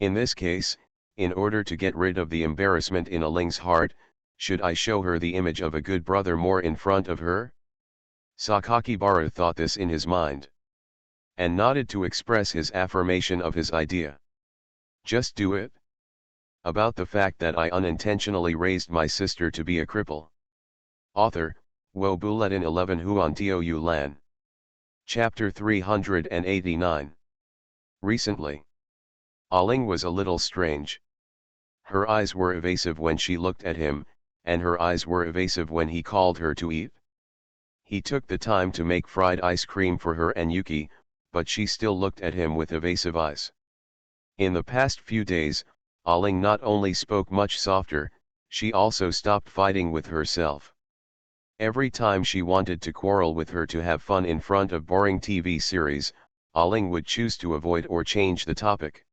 In this case, in order to get rid of the embarrassment in Aling's heart, should I show her the image of a good brother more in front of her? Sakakibara thought this in his mind. And nodded to express his affirmation of his idea. Just do it. About the fact that I unintentionally raised my sister to be a cripple. Author, Wo Bulletin 11 Huan Tou Lan. Chapter 389. Recently. Aling was a little strange. Her eyes were evasive when she looked at him, and her eyes were evasive when he called her to eat. He took the time to make fried ice cream for her and Yuki, but she still looked at him with evasive eyes. In the past few days, Aling not only spoke much softer, she also stopped fighting with herself. Every time she wanted to quarrel with her to have fun in front of boring TV series, Aling would choose to avoid or change the topic.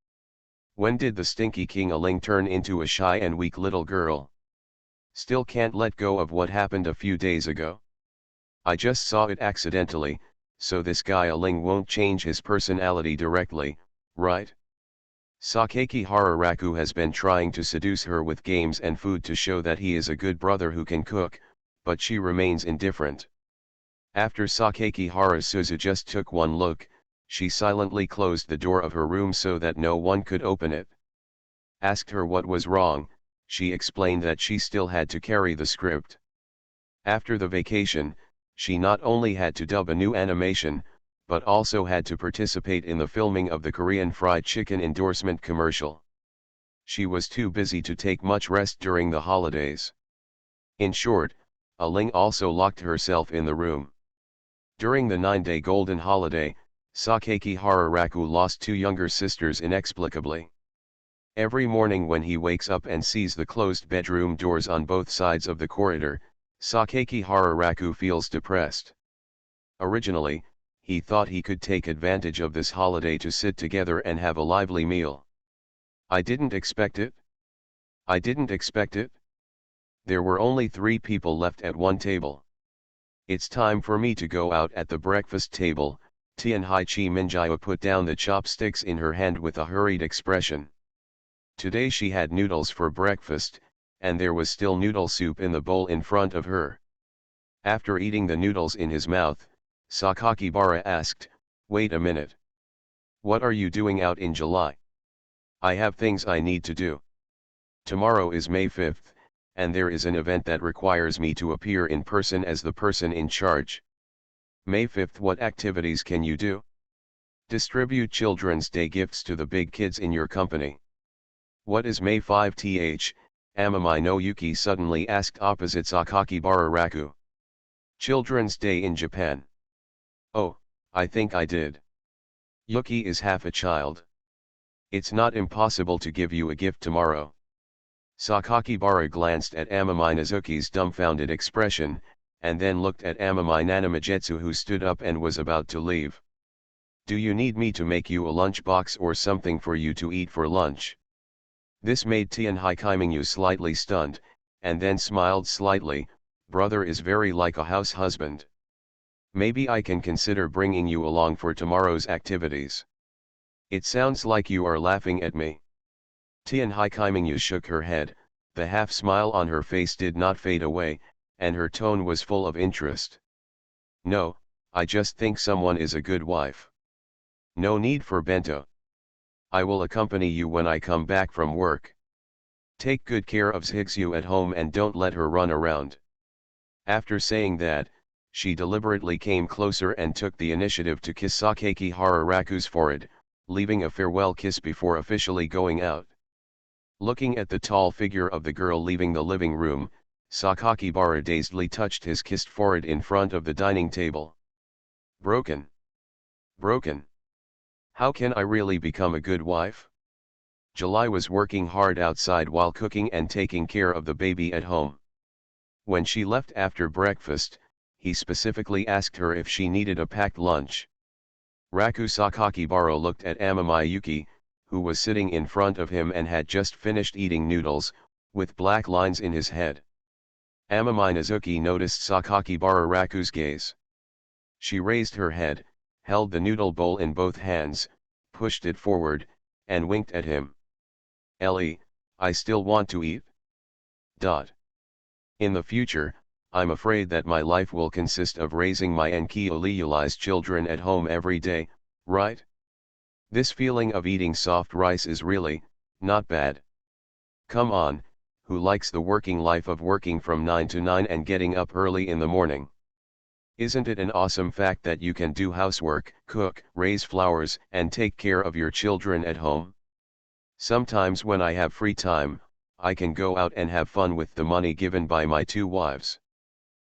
When did the stinky King Aling turn into a shy and weak little girl? Still can't let go of what happened a few days ago? I just saw it accidentally, so this guy Aling won't change his personality directly, right? Sakakihara Raku has been trying to seduce her with games and food to show that he is a good brother who can cook, but she remains indifferent. After Sakakihara Suzu just took one look, she silently closed the door of her room so that no one could open it. Asked her what was wrong, she explained that she still had to carry the script. After the vacation, she not only had to dub a new animation, but also had to participate in the filming of the Korean fried chicken endorsement commercial. She was too busy to take much rest during the holidays. In short, Aling also locked herself in the room. During the 9-day golden holiday, Sakakihara Raku lost two younger sisters inexplicably. Every morning when he wakes up and sees the closed bedroom doors on both sides of the corridor, Sakakihara Raku feels depressed. Originally, he thought he could take advantage of this holiday to sit together and have a lively meal. I didn't expect it. I didn't expect it. There were only 3 people left at one table. It's time for me to go out at the breakfast table. Tianhai-chi Minjia put down the chopsticks in her hand with a hurried expression. Today she had noodles for breakfast, and there was still noodle soup in the bowl in front of her. After eating the noodles in his mouth, Sakakibara asked, "Wait a minute. What are you doing out in July?" "I have things I need to do. Tomorrow is May 5th, and there is an event that requires me to appear in person as the person in charge." "May 5th, what activities can you do?" "Distribute Children's Day gifts to the big kids in your company." "What is May 5th? Amami no Yuki suddenly asked opposite Sakakibara Raku. "Children's Day in Japan." "Oh, I think I did." "Yuki is half a child. It's not impossible to give you a gift tomorrow." Sakakibara glanced at Amami Nazuki's dumbfounded expression, and then looked at Amami Nanamajetsu, who stood up and was about to leave. "Do you need me to make you a lunchbox or something for you to eat for lunch?" This made Tianhai Kaimingyu slightly stunned, and then smiled slightly. "Brother is very like a house husband. Maybe I can consider bringing you along for tomorrow's activities." "It sounds like you are laughing at me." Tianhai Kaimingyu shook her head. The half-smile on her face did not fade away, and her tone was full of interest. "No, I just think someone is a good wife. No need for bento. I will accompany you when I come back from work. Take good care of Shiksu at home and don't let her run around." After saying that, she deliberately came closer and took the initiative to kiss Sakakihara Raku's forehead, leaving a farewell kiss before officially going out. Looking at the tall figure of the girl leaving the living room, Sakakibara dazedly touched his kissed forehead in front of the dining table. Broken. Broken. How can I really become a good wife? July was working hard outside while cooking and taking care of the baby at home. When she left after breakfast, he specifically asked her if she needed a packed lunch. Raku Sakakibara looked at Amami Yuki, who was sitting in front of him and had just finished eating noodles, with black lines in his head. Amami Nazuki noticed Sakakibara Raku's gaze. She raised her head, held the noodle bowl in both hands, pushed it forward, and winked at him. "Ellie, I still want to eat." In the future, I'm afraid that my life will consist of raising my Enkioliuli's children at home every day, right? This feeling of eating soft rice is really, not bad. Come on, who likes the working life of working from 9 to 9 and getting up early in the morning? Isn't it an awesome fact that you can do housework, cook, raise flowers, and take care of your children at home? Sometimes when I have free time, I can go out and have fun with the money given by my two wives.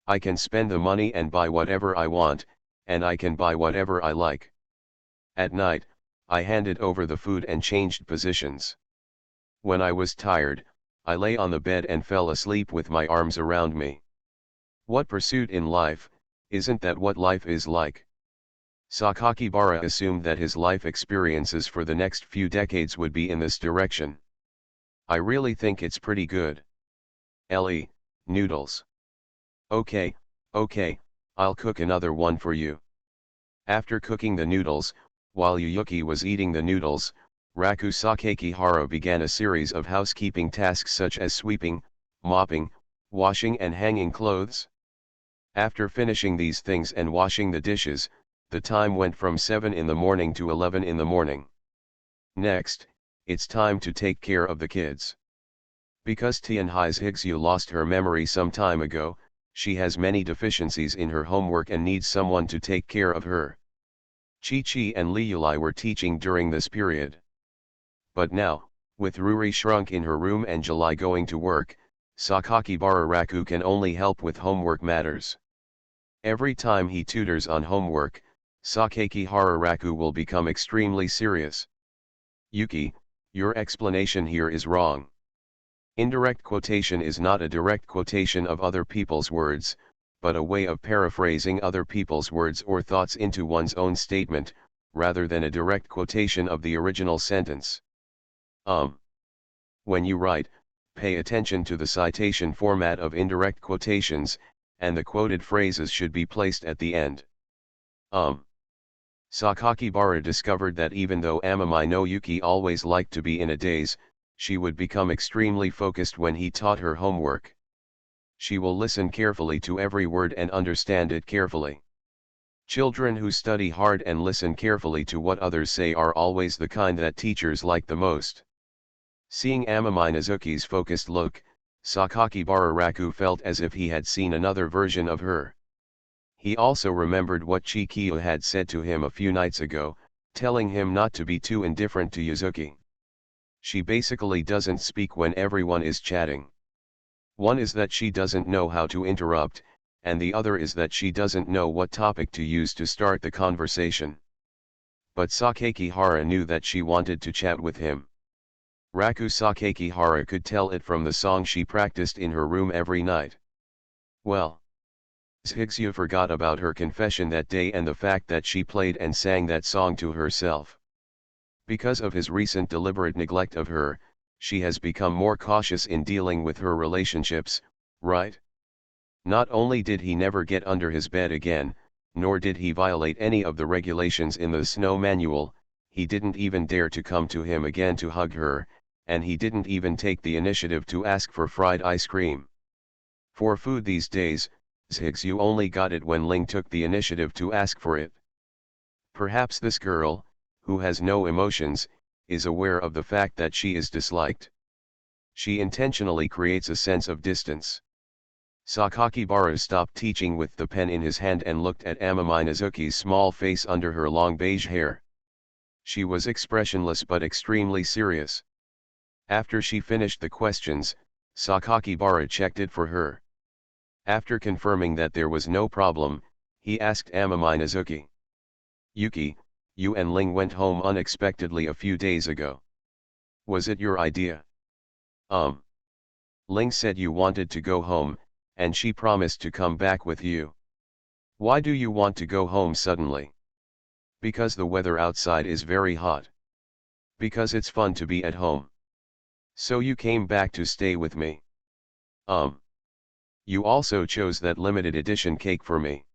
I can spend the money and buy whatever I want, and I can buy whatever I like. At night, I handed over the food and changed positions. When I was tired, I lay on the bed and fell asleep with my arms around me. What pursuit in life, isn't that what life is like? Sakakibara assumed that his life experiences for the next few decades would be in this direction. I really think it's pretty good. Ellie, noodles. Okay, I'll cook another one for you. After cooking the noodles, while Yuyuki was eating the noodles, Raku Sakakihara began a series of housekeeping tasks such as sweeping, mopping, washing and hanging clothes. After finishing these things and washing the dishes, the time went from 7 in the morning to 11 in the morning. Next, it's time to take care of the kids. Because Tianhai's Higsu lost her memory some time ago, she has many deficiencies in her homework and needs someone to take care of her. Chi-Chi and Liuli were teaching during this period. But now, with Ruri shrunk in her room and July going to work, Sakakibara Raku can only help with homework matters. Every time he tutors on homework, Sakakihara Raku will become extremely serious. "Yuki, your explanation here is wrong. Indirect quotation is not a direct quotation of other people's words, but a way of paraphrasing other people's words or thoughts into one's own statement, rather than a direct quotation of the original sentence. When you write, pay attention to the citation format of indirect quotations, and the quoted phrases should be placed at the end. Sakakibara discovered that even though Amami no Yuki always liked to be in a daze, she would become extremely focused when he taught her homework. She will listen carefully to every word and understand it carefully. Children who study hard and listen carefully to what others say are always the kind that teachers like the most. Seeing Amami Nazuki's focused look, Sakakibara Raku felt as if he had seen another version of her. He also remembered what Chikiyo had said to him a few nights ago, telling him not to be too indifferent to Yuzuki. She basically doesn't speak when everyone is chatting. One is that she doesn't know how to interrupt, and the other is that she doesn't know what topic to use to start the conversation. But Sakakihara knew that she wanted to chat with him. Raku Sakakihara could tell it from the song she practiced in her room every night. Well, Shiksu forgot about her confession that day and the fact that she played and sang that song to herself. Because of his recent deliberate neglect of her, she has become more cautious in dealing with her relationships, right? Not only did he never get under his bed again, nor did he violate any of the regulations in the Snow Manual, he didn't even dare to come to him again to hug her, and he didn't even take the initiative to ask for fried ice cream. For food these days, Zhigzu only got it when Ling took the initiative to ask for it. Perhaps this girl, who has no emotions, is aware of the fact that she is disliked. She intentionally creates a sense of distance. Sakakibara stopped teaching with the pen in his hand and looked at Minazuki's small face under her long beige hair. She was expressionless but extremely serious. After she finished the questions, Sakakibara checked it for her. After confirming that there was no problem, he asked Minazuki. Yuki, you and Ling went home unexpectedly a few days ago. Was it your idea? Ling said you wanted to go home, and she promised to come back with you. Why do you want to go home suddenly? Because the weather outside is very hot. Because it's fun to be at home. So you came back to stay with me. You also chose that limited edition cake for me.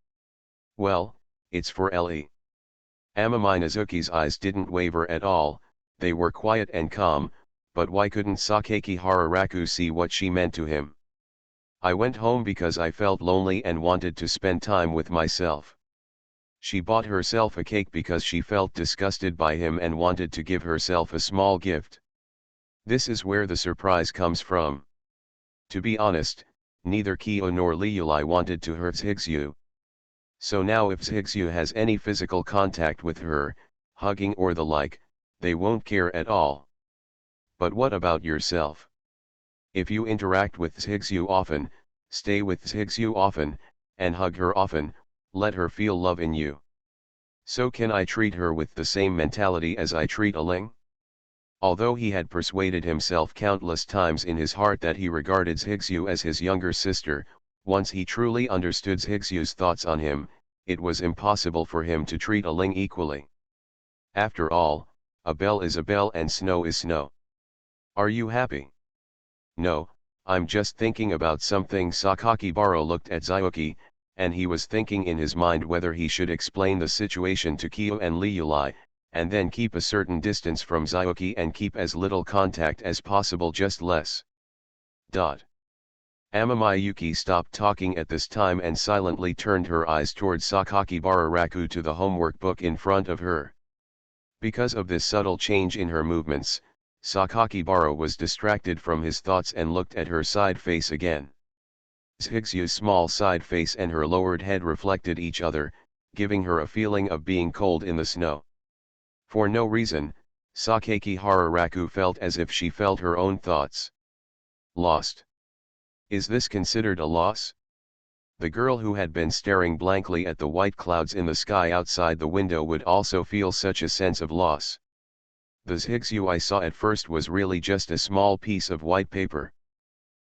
Well, it's for Ellie. Minazuki's eyes didn't waver at all, they were quiet and calm, but why couldn't Sakakihara Raku see what she meant to him? I went home because I felt lonely and wanted to spend time with myself. She bought herself a cake because she felt disgusted by him and wanted to give herself a small gift. This is where the surprise comes from. To be honest, neither Kyo nor Liuli wanted to hurt Zhigzu. So now if Zhigzu has any physical contact with her, hugging or the like, they won't care at all. But what about yourself? If you interact with Zhigzu often, stay with Zhigzu often, and hug her often, let her feel love in you. So can I treat her with the same mentality as I treat a Ling? Although he had persuaded himself countless times in his heart that he regarded Zhigzu as his younger sister, once he truly understood Zhigzu's thoughts on him, it was impossible for him to treat a Ling equally. After all, a bell is a bell and snow is snow. Are you happy? No, I'm just thinking about something. Sakakibara looked at Zayuki, and he was thinking in his mind whether he should explain the situation to Kyo and Liuli, and then keep a certain distance from Zayuki and keep as little contact as possible, just less. Mayuki stopped talking at this time and silently turned her eyes towards Sakakibara Raku to the homework book in front of her. Because of this subtle change in her movements, Sakakibara was distracted from his thoughts and looked at her side face again. Zhigzu's small side face and her lowered head reflected each other, giving her a feeling of being cold in the snow. For no reason, Sakakihara Raku felt as if she felt her own thoughts. Lost. Is this considered a loss? The girl who had been staring blankly at the white clouds in the sky outside the window would also feel such a sense of loss. The Zhigzu I saw at first was really just a small piece of white paper.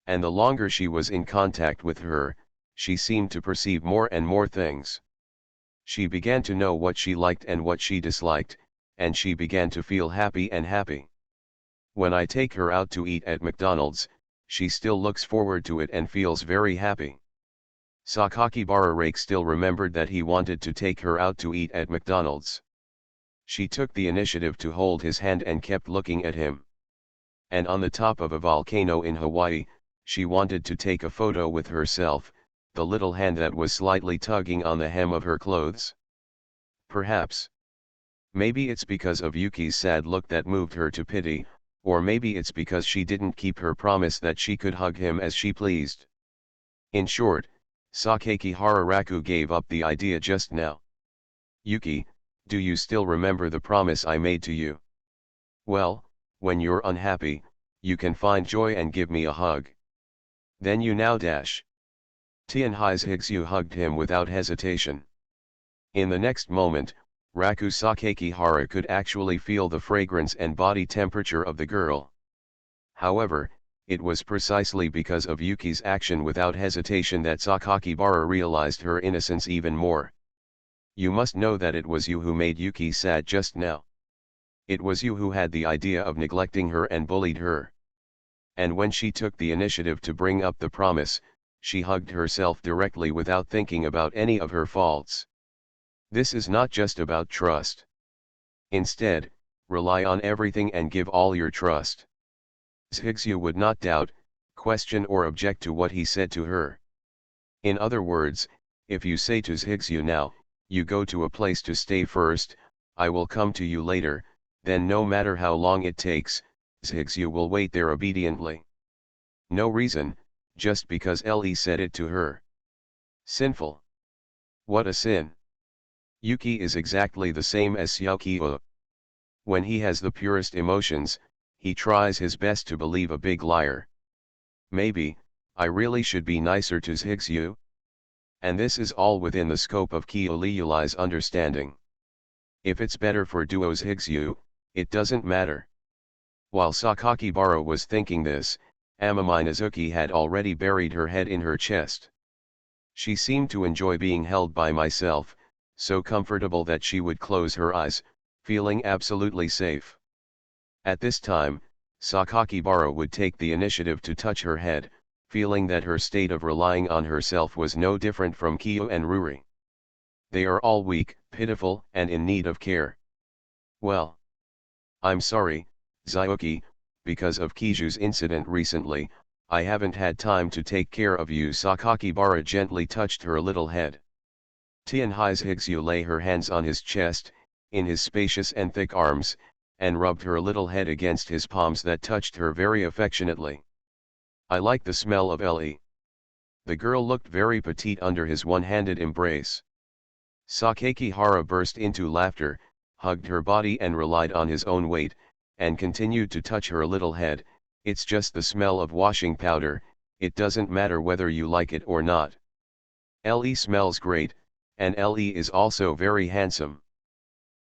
And the longer she was in contact with her, she seemed to perceive more and more things. She began to know what she liked and what she disliked, and she began to feel happy and happy. When I take her out to eat at McDonald's, she still looks forward to it and feels very happy. Sakakibara Rake still remembered that he wanted to take her out to eat at McDonald's. She took the initiative to hold his hand and kept looking at him. And on the top of a volcano in Hawaii, she wanted to take a photo with herself, the little hand that was slightly tugging on the hem of her clothes. Perhaps. Maybe it's because of Yuki's sad look that moved her to pity, or maybe it's because she didn't keep her promise that she could hug him as she pleased. In short, Sakakihara Raku gave up the idea just now. Yuki, do you still remember the promise I made to you? Well, when you're unhappy, you can find joy and give me a hug. Then you now dash. Tianhai's Zhigzu hugged him without hesitation. In the next moment, Raku Sakakihara could actually feel the fragrance and body temperature of the girl. However, it was precisely because of Yuki's action without hesitation that Sakakibara realized her innocence even more. You must know that it was you who made Yuki sad just now. It was you who had the idea of neglecting her and bullied her. And when she took the initiative to bring up the promise, she hugged herself directly without thinking about any of her faults. This is not just about trust. Instead, rely on everything and give all your trust. Shigyu would not doubt, question or object to what he said to her. In other words, if you say to Shigyu now, you go to a place to stay first, I will come to you later, then no matter how long it takes, Shigyu will wait there obediently. No reason, just because Le said it to her. Sinful. What a sin. Yuki is exactly the same as Xiaoqiu. When he has the purest emotions, he tries his best to believe a big liar. Maybe, I really should be nicer to Shigyu? And this is all within the scope of Kyo-Liulai's understanding. If it's better for duo Shigyu, it doesn't matter. While Sakakibara was thinking this, Minazuki had already buried her head in her chest. She seemed to enjoy being held by myself, so comfortable that she would close her eyes, feeling absolutely safe. At this time, Sakakibara would take the initiative to touch her head, feeling that her state of relying on herself was no different from Kyo and Ruri. They are all weak, pitiful, and in need of care. Well, I'm sorry, Zyuki, because of Kiju's incident recently, I haven't had time to take care of you. Sakakibara gently touched her little head. Tianhai's Higsu lay her hands on his chest, in his spacious and thick arms, and rubbed her little head against his palms that touched her very affectionately. I like the smell of Le. The girl looked very petite under his one-handed embrace. Sakakihara burst into laughter, hugged her body and relied on his own weight, and continued to touch her little head. It's just the smell of washing powder, it doesn't matter whether you like it or not. Le smells great, and Le is also very handsome.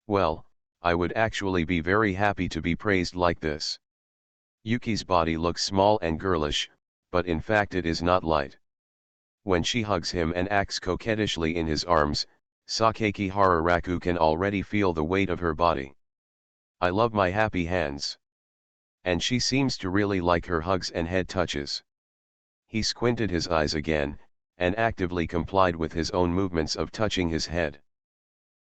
Well, I would actually be very happy to be praised like this. Yuki's body looks small and girlish, but in fact it is not light. When she hugs him and acts coquettishly in his arms, Sakakihara Raku can already feel the weight of her body. I love my happy hands. And she seems to really like her hugs and head touches. He squinted his eyes again, and actively complied with his own movements of touching his head.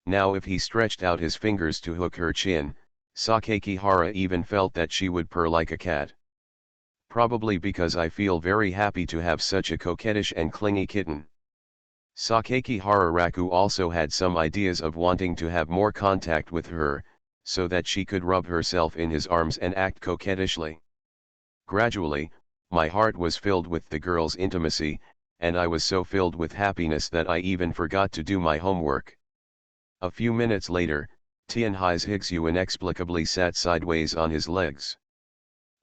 Now if he stretched out his fingers to hook her chin, Sakakihara even felt that she would purr like a cat. Probably because I feel very happy to have such a coquettish and clingy kitten. Sakakihara Raku also had some ideas of wanting to have more contact with her, so that she could rub herself in his arms and act coquettishly. Gradually, my heart was filled with the girl's intimacy, and I was so filled with happiness that I even forgot to do my homework. A few minutes later, Tianhai's Higsu inexplicably sat sideways on his legs.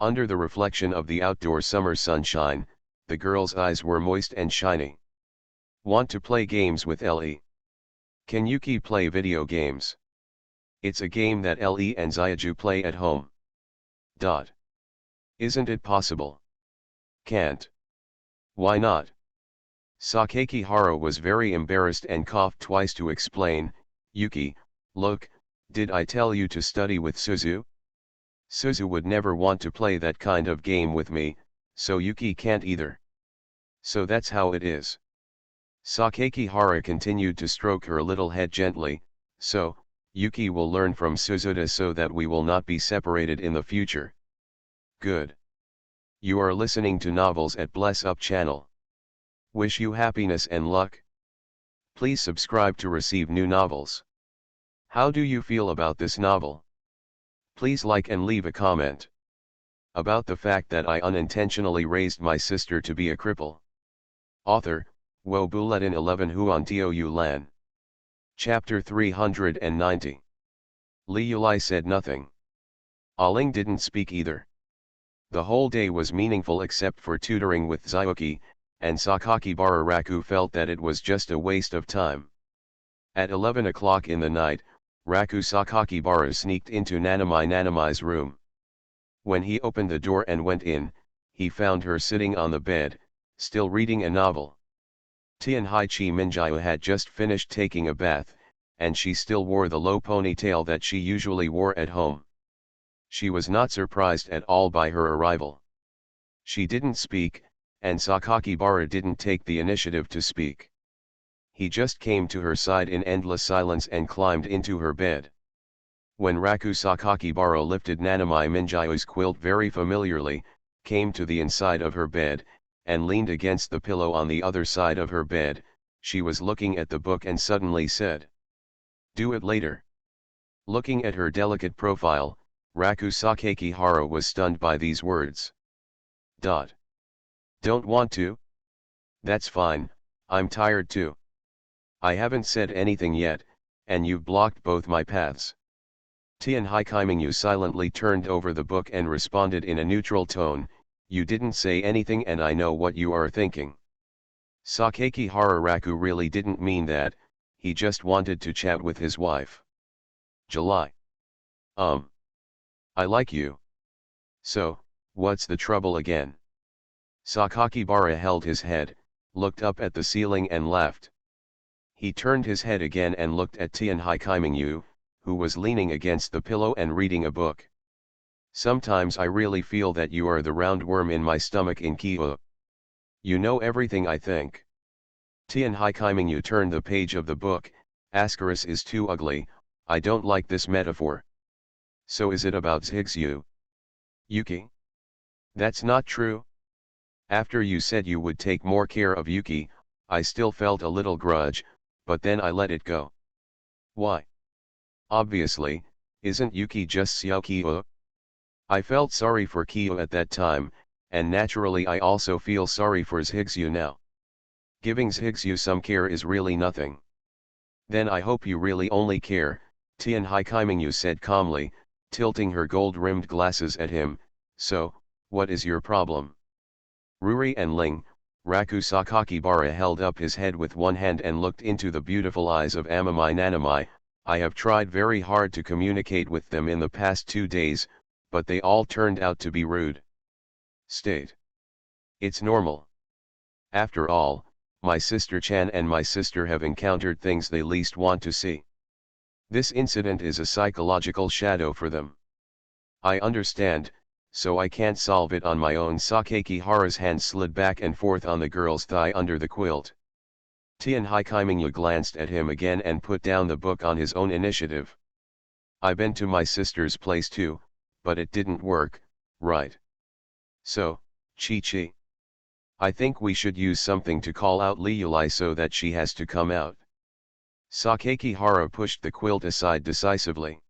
Under the reflection of the outdoor summer sunshine, the girl's eyes were moist and shiny. Want to play games with Le? Can Yuki play video games? It's a game that Le and Zyuju play at home. Isn't it possible? Can't. Why not? Sakakihara was very embarrassed and coughed twice to explain. Yuki, look, did I tell you to study with Suzu? Suzu would never want to play that kind of game with me, so Yuki can't either. So that's how it is. Sakakihara continued to stroke her little head gently. So, Yuki will learn from Suzuda so that we will not be separated in the future. Good. You are listening to Novels at Bless Up channel. Wish you happiness and luck. Please subscribe to receive new novels. How do you feel about this novel? Please like and leave a comment. About the fact that I unintentionally raised my sister to be a cripple. Author, Wo Bulletin 11 Huan Tou Lan. Chapter 390. Li Yulai said nothing. Aling didn't speak either. The whole day was meaningful except for tutoring with Zyuki, and Sakakibara Raku felt that it was just a waste of time. At 11 o'clock in the night, Raku Sakakibara sneaked into Nanamai's room. When he opened the door and went in, he found her sitting on the bed, still reading a novel. Tianhai Chi Minjiu had just finished taking a bath, and she still wore the low ponytail that she usually wore at home. She was not surprised at all by her arrival. She didn't speak, and Sakakibara didn't take the initiative to speak. He just came to her side in endless silence and climbed into her bed. When Raku Sakakibara lifted Nanamai Minjiu's quilt very familiarly, came to the inside of her bed, and leaned against the pillow on the other side of her bed. She was looking at the book and suddenly said, "Do it later." Looking at her delicate profile, Raku Sakakihara was stunned by these words. Don't want to? That's fine, I'm tired too. I haven't said anything yet, and you've blocked both my paths. Tian Haikimingyu silently turned over the book and responded in a neutral tone, "You didn't say anything and I know what you are thinking." Sakakihara Raku really didn't mean that, he just wanted to chat with his wife. July. I like you. So, what's the trouble again? Sakakibara held his head, looked up at the ceiling and laughed. He turned his head again and looked at Tian Haikimingyu, who was leaning against the pillow and reading a book. Sometimes I really feel that you are the roundworm in my stomach in Kyo. You know everything I think. Tian Haikimingyu turned the page of the book. Ascaris is too ugly, I don't like this metaphor. So is it about Zhigzhu? Yuki? That's not true. After you said you would take more care of Yuki, I still felt a little grudge, but then I let it go. Why? Obviously, isn't Yuki just Xiao Kyo? I felt sorry for Kyo at that time, and naturally I also feel sorry for Zhigzhu now. Giving Zhigzhu some care is really nothing. Then I hope you really only care, Tian Haikimingyu said calmly, tilting her gold-rimmed glasses at him. So, what is your problem? Ruri and Ling, Raku Sakakibara held up his head with one hand and looked into the beautiful eyes of Amami Nanami. I have tried very hard to communicate with them in the past 2 days, but they all turned out to be rude. State. It's normal. After all, my sister Chan and my sister have encountered things they least want to see. This incident is a psychological shadow for them. I understand, so I can't solve it on my own. Sakakihara's hand slid back and forth on the girl's thigh under the quilt. Tian Haikimingyu glanced at him again and put down the book on his own initiative. I've been to my sister's place too, but it didn't work, right? So, Chi-Chi. I think we should use something to call out Liuli so that she has to come out. Sakakihara pushed the quilt aside decisively.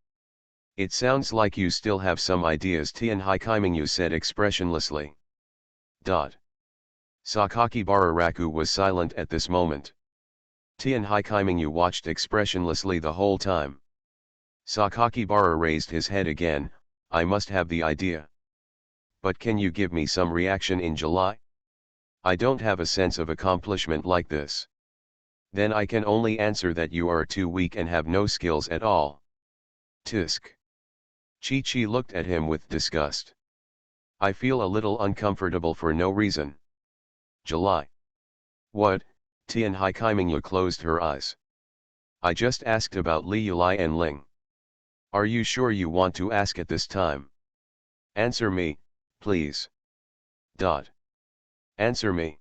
It sounds like you still have some ideas, Tian Haikimingyu said expressionlessly. Sakakibara Raku was silent at this moment. Tian Haikimingyu watched expressionlessly the whole time. Sakakibara raised his head again. I must have the idea. But can you give me some reaction in July? I don't have a sense of accomplishment like this. Then I can only answer that you are too weak and have no skills at all. Tisk. Chi-Chi looked at him with disgust. I feel a little uncomfortable for no reason. July. What? Tian Haikimingyu closed her eyes. I just asked about Liuli and Ling. Are you sure you want to ask at this time? Answer me, please. Answer me.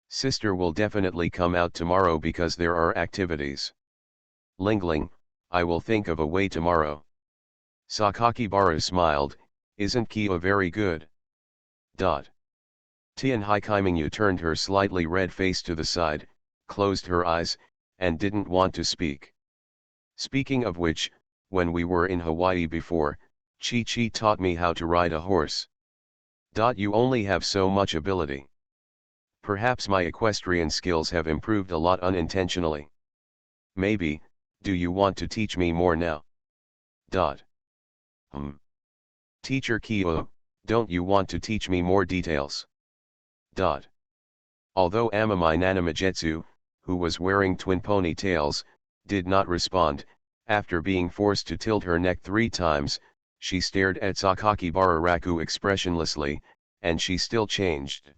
Sister will definitely come out tomorrow because there are activities. Ling, I will think of a way tomorrow. Sakakibara smiled, isn't Kia very good? Tian Haikimingyu turned her slightly red face to the side, closed her eyes, and didn't want to speak. Speaking of which, when we were in Hawaii before, Chi-Chi taught me how to ride a horse. You only have so much ability. Perhaps my equestrian skills have improved a lot unintentionally. Maybe, do you want to teach me more now? Teacher Kyo, don't you want to teach me more details? Although Amami Nanamijetsu, who was wearing twin ponytails, did not respond, after being forced to tilt her neck 3 times, she stared at Sakakibara Raku expressionlessly, and she still changed.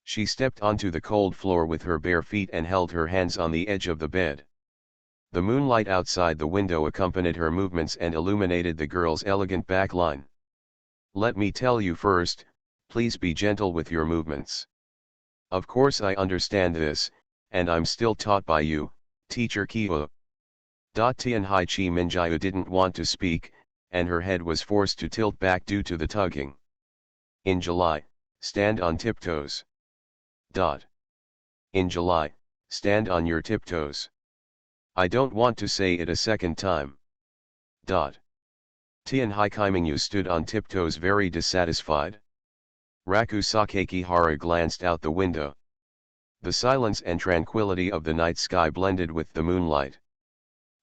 She stepped onto the cold floor with her bare feet and held her hands on the edge of the bed. The moonlight outside the window accompanied her movements and illuminated the girl's elegant back line. Let me tell you first, please be gentle with your movements. Of course I understand this, and I'm still taught by you, teacher Kyo. Tian Haikimingyu didn't want to speak, and her head was forced to tilt back due to the tugging. In July, stand on tiptoes. Dot. In July, stand on your tiptoes. I don't want to say it a second time. Dot. Tian Haikaimingu stood on tiptoes very dissatisfied. Raku Sakakihara glanced out the window. The silence and tranquility of the night sky blended with the moonlight.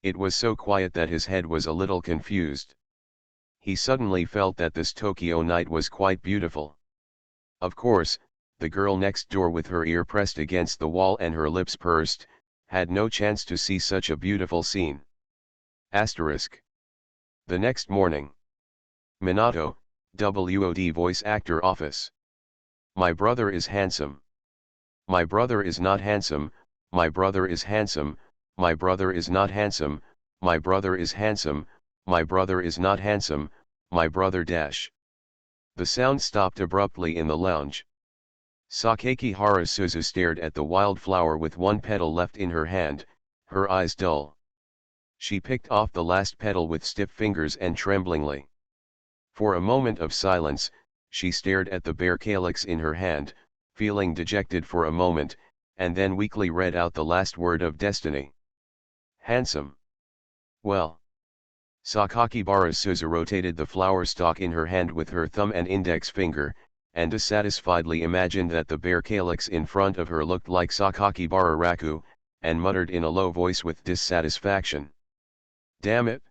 It was so quiet that his head was a little confused. He suddenly felt that this Tokyo night was quite beautiful. Of course, the girl next door with her ear pressed against the wall and her lips pursed, had no chance to see such a beautiful scene. Asterisk. The next morning. Minato, WOD voice actor office. My brother is handsome. My brother is not handsome, my brother is handsome, my brother is not handsome, my brother is handsome, my brother is not handsome, my brother dash. The sound stopped abruptly in the lounge. Sakakihara Suzu stared at the wildflower with one petal left in her hand, her eyes dull. She picked off the last petal with stiff fingers and tremblingly. For a moment of silence, she stared at the bare calyx in her hand, feeling dejected for a moment, and then weakly read out the last word of destiny. Handsome. Well. Sakakibara Suzu rotated the flower stalk in her hand with her thumb and index finger, and dissatisfiedly imagined that the bare calyx in front of her looked like Sakakibara Raku, and muttered in a low voice with dissatisfaction. Damn it!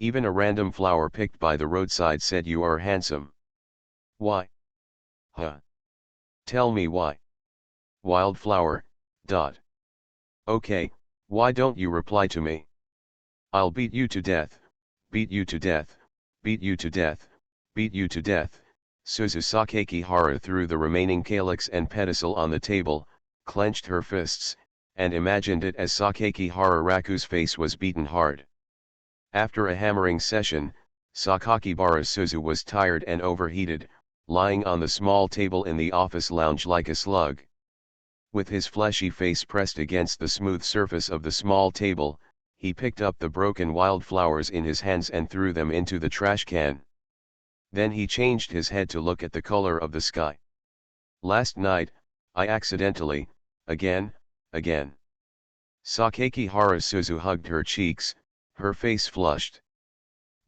Even a random flower picked by the roadside said you are handsome. Why? Huh? Tell me why. Wildflower, dot. Okay, why don't you reply to me? I'll beat you to death, beat you to death, beat you to death, beat you to death. Suzu Sakakihara threw the remaining calyx and pedicel on the table, clenched her fists, and imagined it as Sakakihara Raku's face was beaten hard. After a hammering session, Sakakibara Suzu was tired and overheated, lying on the small table in the office lounge like a slug. With his fleshy face pressed against the smooth surface of the small table, he picked up the broken wildflowers in his hands and threw them into the trash can. Then he changed his head to look at the color of the sky. Last night, I accidentally, again. Sakakihara Suzu hugged her cheeks, her face flushed.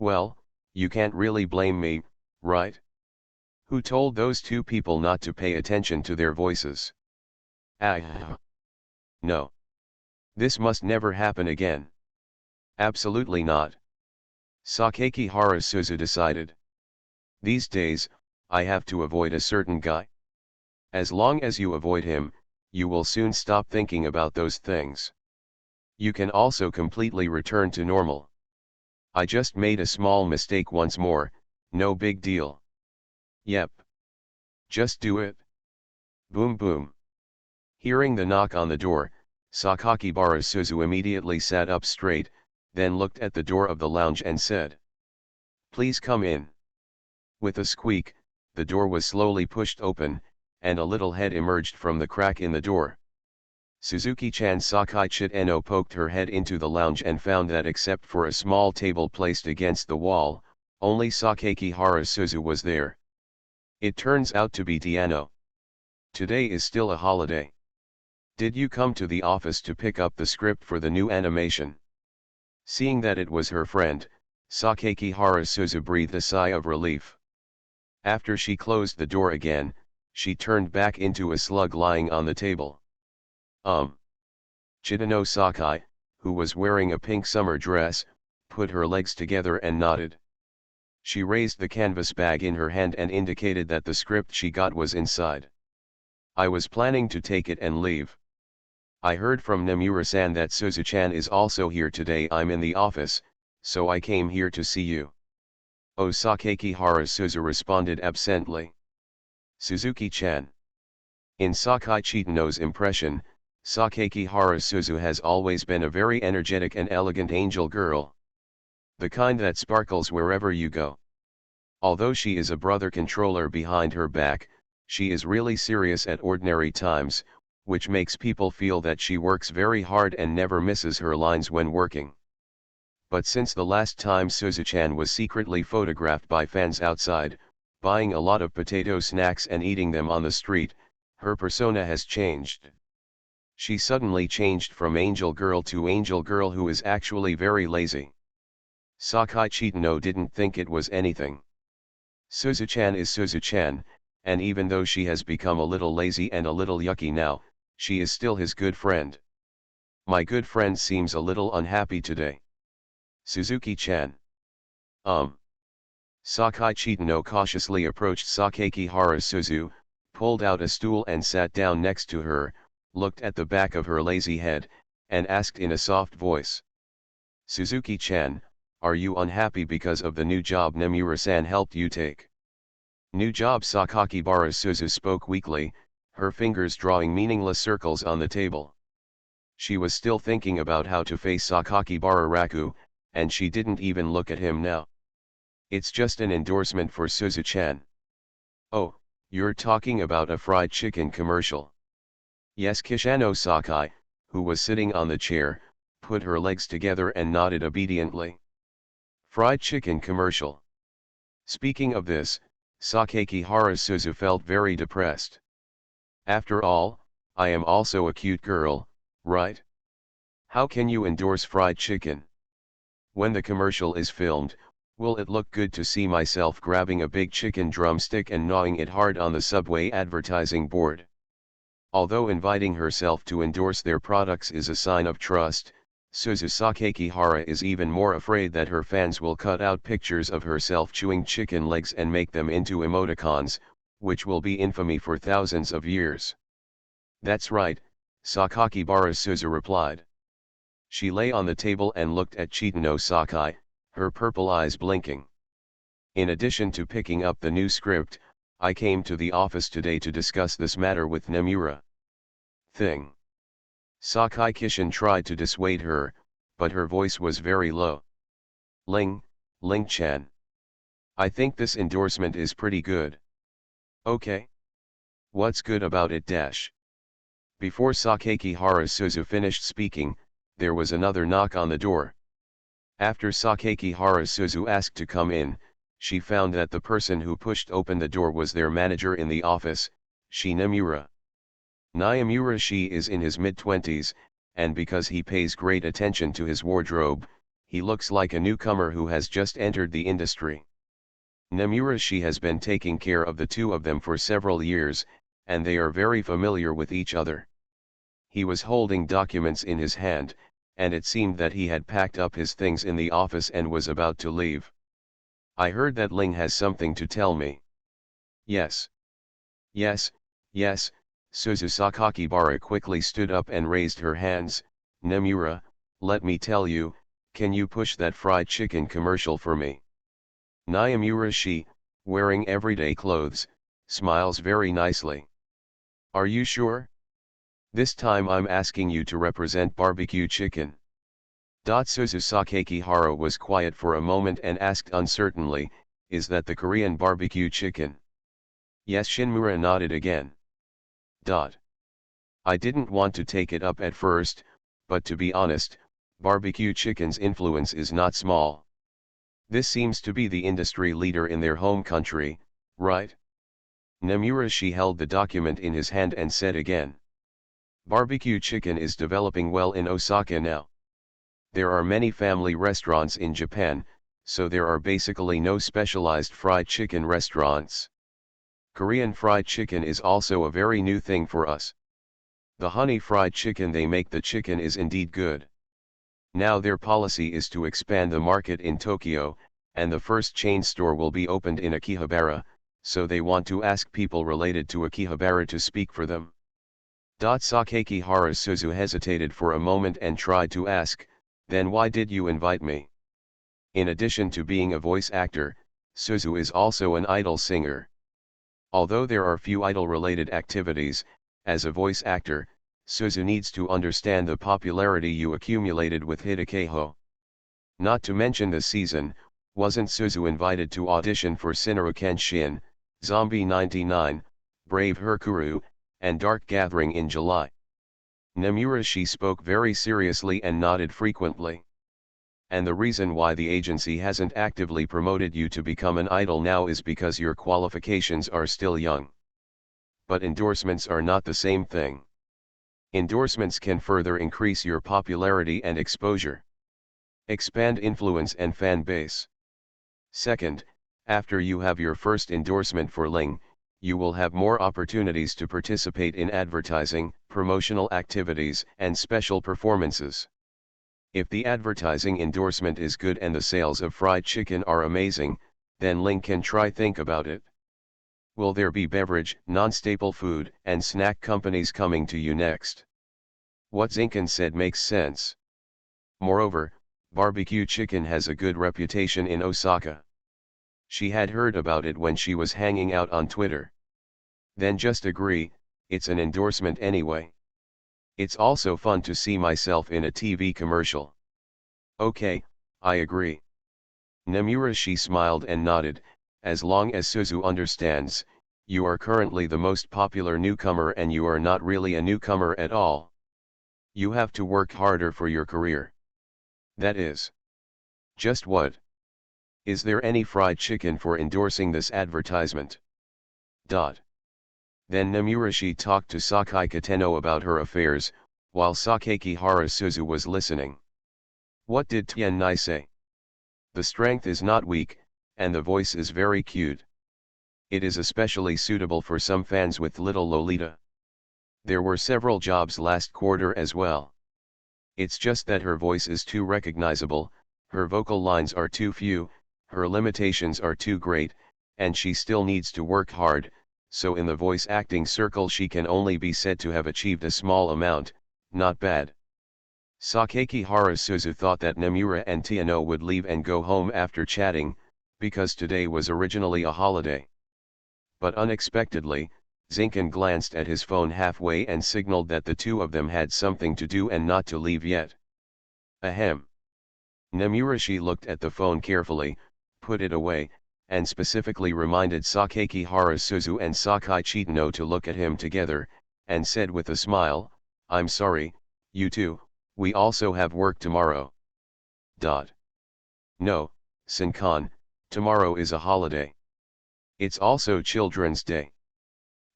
Well, you can't really blame me, right? Who told those two people not to pay attention to their voices? No. This must never happen again. Absolutely not. Sakakihara Suzu decided. These days, I have to avoid a certain guy. As long as you avoid him, you will soon stop thinking about those things. You can also completely return to normal. I just made a small mistake once more, no big deal. Yep. Just do it. Boom boom. Hearing the knock on the door, Sakakibara Suzu immediately sat up straight, then looked at the door of the lounge and said, "Please come in." With a squeak, the door was slowly pushed open, and a little head emerged from the crack in the door. Suzuki-chan Sakai Chiteno poked her head into the lounge and found that except for a small table placed against the wall, only Sakakihara Suzu was there. It turns out to be Tiano. Today is still a holiday. Did you come to the office to pick up the script for the new animation? Seeing that it was her friend, Sakakihara Suzu breathed a sigh of relief. After she closed the door again, she turned back into a slug lying on the table. Chitano Sakai, who was wearing a pink summer dress, put her legs together and nodded. She raised the canvas bag in her hand and indicated that the script she got was inside. I was planning to take it and leave. I heard from Nemura-san that Suzu-chan is also here today. I'm in the office, so I came here to see you. Oh, Sakakihara Suzu responded absently. Suzuki-chan. In Sakai Chitano's impression, Sakakihara Suzu has always been a very energetic and elegant angel girl. The kind that sparkles wherever you go. Although she is a brother controller behind her back, she is really serious at ordinary times, which makes people feel that she works very hard and never misses her lines when working. But since the last time Suzu-chan was secretly photographed by fans outside, Buying a lot of potato snacks and eating them on the street, her persona has changed. She suddenly changed from angel girl to angel girl who is actually very lazy. Sakai Chitano didn't think it was anything. Suzu-chan is Suzu-chan, and even though she has become a little lazy and a little yucky now, she is still his good friend. My good friend seems a little unhappy today. Suzuki-chan. Sakai Chitano cautiously approached Sakakihara Suzu, pulled out a stool and sat down next to her, looked at the back of her lazy head, and asked in a soft voice. Suzuki-chan, are you unhappy because of the new job Nemura-san helped you take? New job? Sakakibara Suzu spoke weakly, her fingers drawing meaningless circles on the table. She was still thinking about how to face Sakakibara Raku, and she didn't even look at him now. It's just an endorsement for Suzu-chan. Oh, you're talking about a fried chicken commercial. Yes, Kishano Sakai, who was sitting on the chair, put her legs together and nodded obediently. Fried chicken commercial. Speaking of this, Sakakihara Suzu felt very depressed. After all, I am also a cute girl, right? How can you endorse fried chicken? When the commercial is filmed, will it look good to see myself grabbing a big chicken drumstick and gnawing it hard on the subway advertising board? Although inviting herself to endorse their products is a sign of trust, Suzu Sakakihara is even more afraid that her fans will cut out pictures of herself chewing chicken legs and make them into emoticons, which will be infamy for thousands of years. That's right, Sakakibara Suzu replied. She lay on the table and looked at Chitano Sakai, her purple eyes blinking. In addition to picking up the new script, I came to the office today to discuss this matter with Nemura. Thing. Sakai Kishin tried to dissuade her, but her voice was very low. Ling-chan. I think this endorsement is pretty good. Okay. What's good about it? Before Sakakihara Suzu finished speaking, there was another knock on the door. After Sakakihara Suzu asked to come in, she found that the person who pushed open the door was their manager in the office, Nemura. Naimura is in his mid-20s, and because he pays great attention to his wardrobe, he looks like a newcomer who has just entered the industry. Nemura has been taking care of the two of them for several years, and they are very familiar with each other. He was holding documents in his hand, and it seemed that he had packed up his things in the office and was about to leave. I heard that Ling has something to tell me. Yes. Yes, Suzu Sakakibara quickly stood up and raised her hands. Nemura, let me tell you, can you push that fried chicken commercial for me? Naimura, wearing everyday clothes, smiles very nicely. Are you sure? This time I'm asking you to represent barbecue chicken. Suzu Sakakihara was quiet for a moment and asked uncertainly, is that the Korean barbecue chicken? Yes, Shinmura nodded again. I didn't want to take it up at first, but to be honest, barbecue chicken's influence is not small. This seems to be the industry leader in their home country, right? Nemura held the document in his hand and said again. Barbecue chicken is developing well in Osaka now. There are many family restaurants in Japan, so there are basically no specialized fried chicken restaurants. Korean fried chicken is also a very new thing for us. The honey fried chicken they make, the chicken is indeed good. Now their policy is to expand the market in Tokyo, and the first chain store will be opened in Akihabara, so they want to ask people related to Akihabara to speak for them. Sakakihara Suzu hesitated for a moment and tried to ask, then why did you invite me? In addition to being a voice actor, Suzu is also an idol singer. Although there are few idol-related activities, as a voice actor, Suzu needs to understand the popularity you accumulated with Hidakeiho. Not to mention this season, wasn't Suzu invited to audition for Shinaru Kenshin, Zombie 99, Brave Herkuru, and Dark Gathering in July? Nemura spoke very seriously and nodded frequently. and the reason why the agency hasn't actively promoted you to become an idol now is because your qualifications are still young. But endorsements are not the same thing. Endorsements can further increase your popularity and exposure. Expand influence and fan base. Second, after you have your first endorsement for Ling, you will have more opportunities to participate in advertising, promotional activities, and special performances. If the advertising endorsement is good and the sales of fried chicken are amazing, then Ling can think about it. Will there be beverage, non-staple food, and snack companies coming to you next? What Zinken said makes sense. Moreover, barbecue chicken has a good reputation in Osaka. She had heard about it when she was hanging out on Twitter. Then just agree, it's an endorsement anyway. It's also fun to see myself in a TV commercial. Okay, I agree. Nomura. She smiled and nodded, as long as Suzu understands, you are currently the most popular newcomer and you are not really a newcomer at all. You have to work harder for your career. That is. Just what? Is there any fried chicken for endorsing this advertisement? Then Nomura talked to Sakai Kateno about her affairs, while Sakakihara Suzu was listening. What did Tian say? The strength is not weak, and the voice is very cute. It is especially suitable for some fans with little Lolita. There were several jobs last quarter as well. It's just that her voice is too recognizable, her vocal lines are too few, her limitations are too great, and she still needs to work hard, so in the voice acting circle she can only be said to have achieved a small amount, not bad. Sakakihara Suzu thought that Nomura and Tiano would leave and go home after chatting, because today was originally a holiday. But unexpectedly, Zinken glanced at his phone halfway and signaled that the two of them had something to do and not to leave yet. Ahem. Nomura looked at the phone carefully, put it away, and specifically reminded Sakakihara Suzu and Sakai Chitano to look at him together, and said with a smile, I'm sorry, you two, we also have work tomorrow. No, Senkan, tomorrow is a holiday. It's also Children's Day.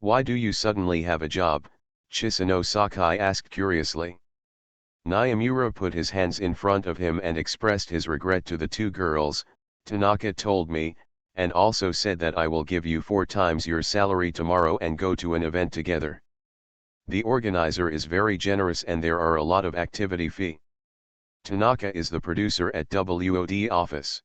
Why do you suddenly have a job? Chisano Sakai asked curiously. Naimura put his hands in front of him and expressed his regret to the two girls. Tanaka told me, and also said that I will give you 4 times your salary tomorrow and go to an event together. The organizer is very generous and there are a lot of activity fee. Tanaka is the producer at WOD office.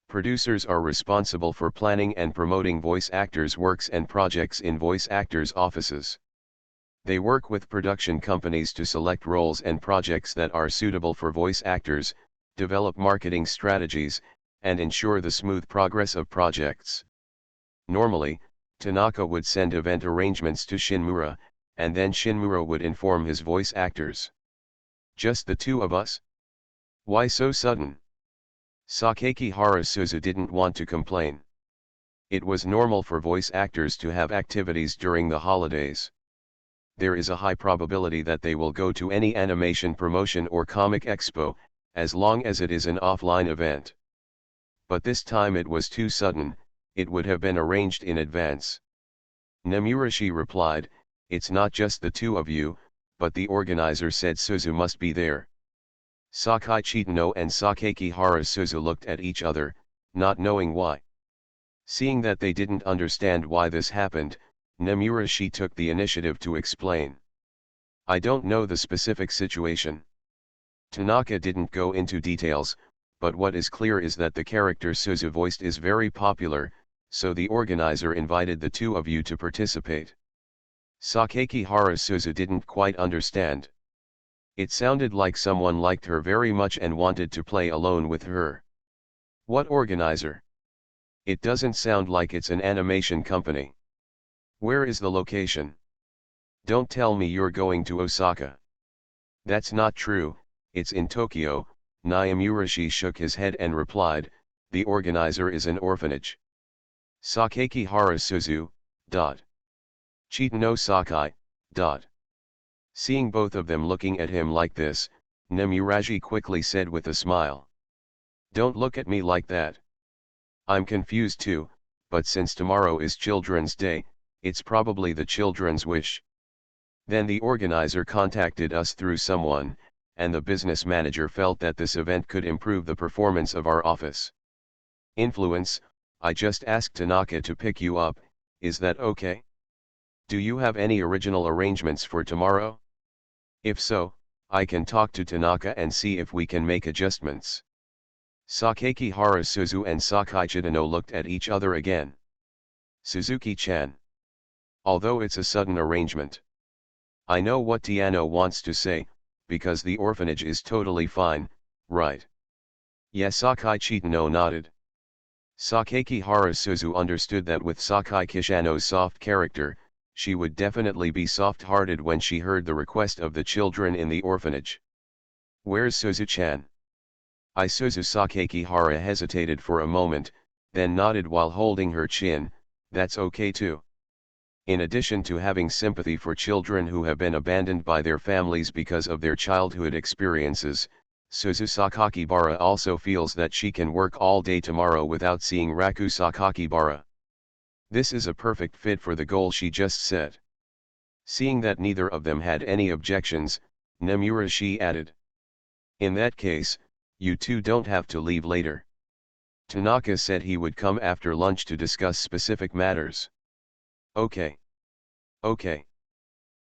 Producers are responsible for planning and promoting voice actors' works and projects in voice actors' offices. They work with production companies to select roles and projects that are suitable for voice actors, develop marketing strategies, and ensure the smooth progress of projects. Normally, Tanaka would send event arrangements to Shinmura, and then Shinmura would inform his voice actors. Just the two of us? Why so sudden? Sakakihara Suzu didn't want to complain. It was normal for voice actors to have activities during the holidays. There is a high probability that they will go to any animation promotion or comic expo, as long as it is an offline event. But this time it was too sudden, it would have been arranged in advance. Nomura replied, it's not just the two of you, but the organizer said Suzu must be there. Sakai Chitano and Sakakihara Suzu looked at each other, not knowing why. Seeing that they didn't understand why this happened, Nomura took the initiative to explain. I don't know the specific situation. Tanaka didn't go into details, but what is clear is that the character Suzu voiced is very popular, so the organizer invited the two of you to participate. Sakakihara Suzu didn't quite understand. It sounded like someone liked her very much and wanted to play alone with her. What organizer? It doesn't sound like it's an animation company. Where is the location? Don't tell me you're going to Osaka. That's not true, it's in Tokyo. Naimura shook his head and replied, the organizer is an orphanage. Sakakihara Suzu. Chitano Sakai. Seeing both of them looking at him like this, Nomura quickly said with a smile. Don't look at me like that. I'm confused too, but since tomorrow is Children's Day, it's probably the children's wish. Then the organizer contacted us through someone, and the business manager felt that this event could improve the performance of our office. Influence, I just asked Tanaka to pick you up, is that okay? Do you have any original arrangements for tomorrow? If so, I can talk to Tanaka and see if we can make adjustments. Sakakihara Suzu and Sakai Chitano looked at each other again. Suzuki-chan. Although it's a sudden arrangement. I know what Tiano wants to say, because the orphanage is totally fine, right? Yes, Sakai Chitano nodded. Sakakihara Suzu understood that with Sakai Kishano's soft character, she would definitely be soft-hearted when she heard the request of the children in the orphanage. Where's Suzu-chan? Suzu Sakakihara hesitated for a moment, then nodded while holding her chin. That's okay too. In addition to having sympathy for children who have been abandoned by their families because of their childhood experiences, Suzu Sakakibara also feels that she can work all day tomorrow without seeing Raku Sakakibara. This is a perfect fit for the goal she just set. Seeing that neither of them had any objections, Nemura she added. In that case, you two don't have to leave later. Tanaka said he would come after lunch to discuss specific matters. Okay. Okay.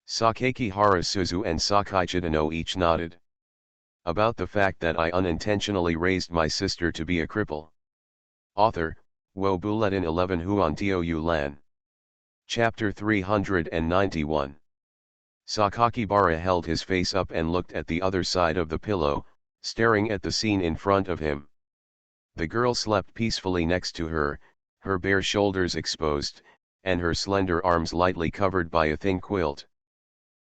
Sakakihara Suzu and Sakai Chitano each nodded. About the fact that I unintentionally raised my sister to be a cripple. Author, Wo Bulletin 11 Huan Tou Lan. Chapter 391. Sakakibara held his face up and looked at the other side of the pillow, staring at the scene in front of him. The girl slept peacefully next to her, her bare shoulders exposed, and her slender arms lightly covered by a thin quilt.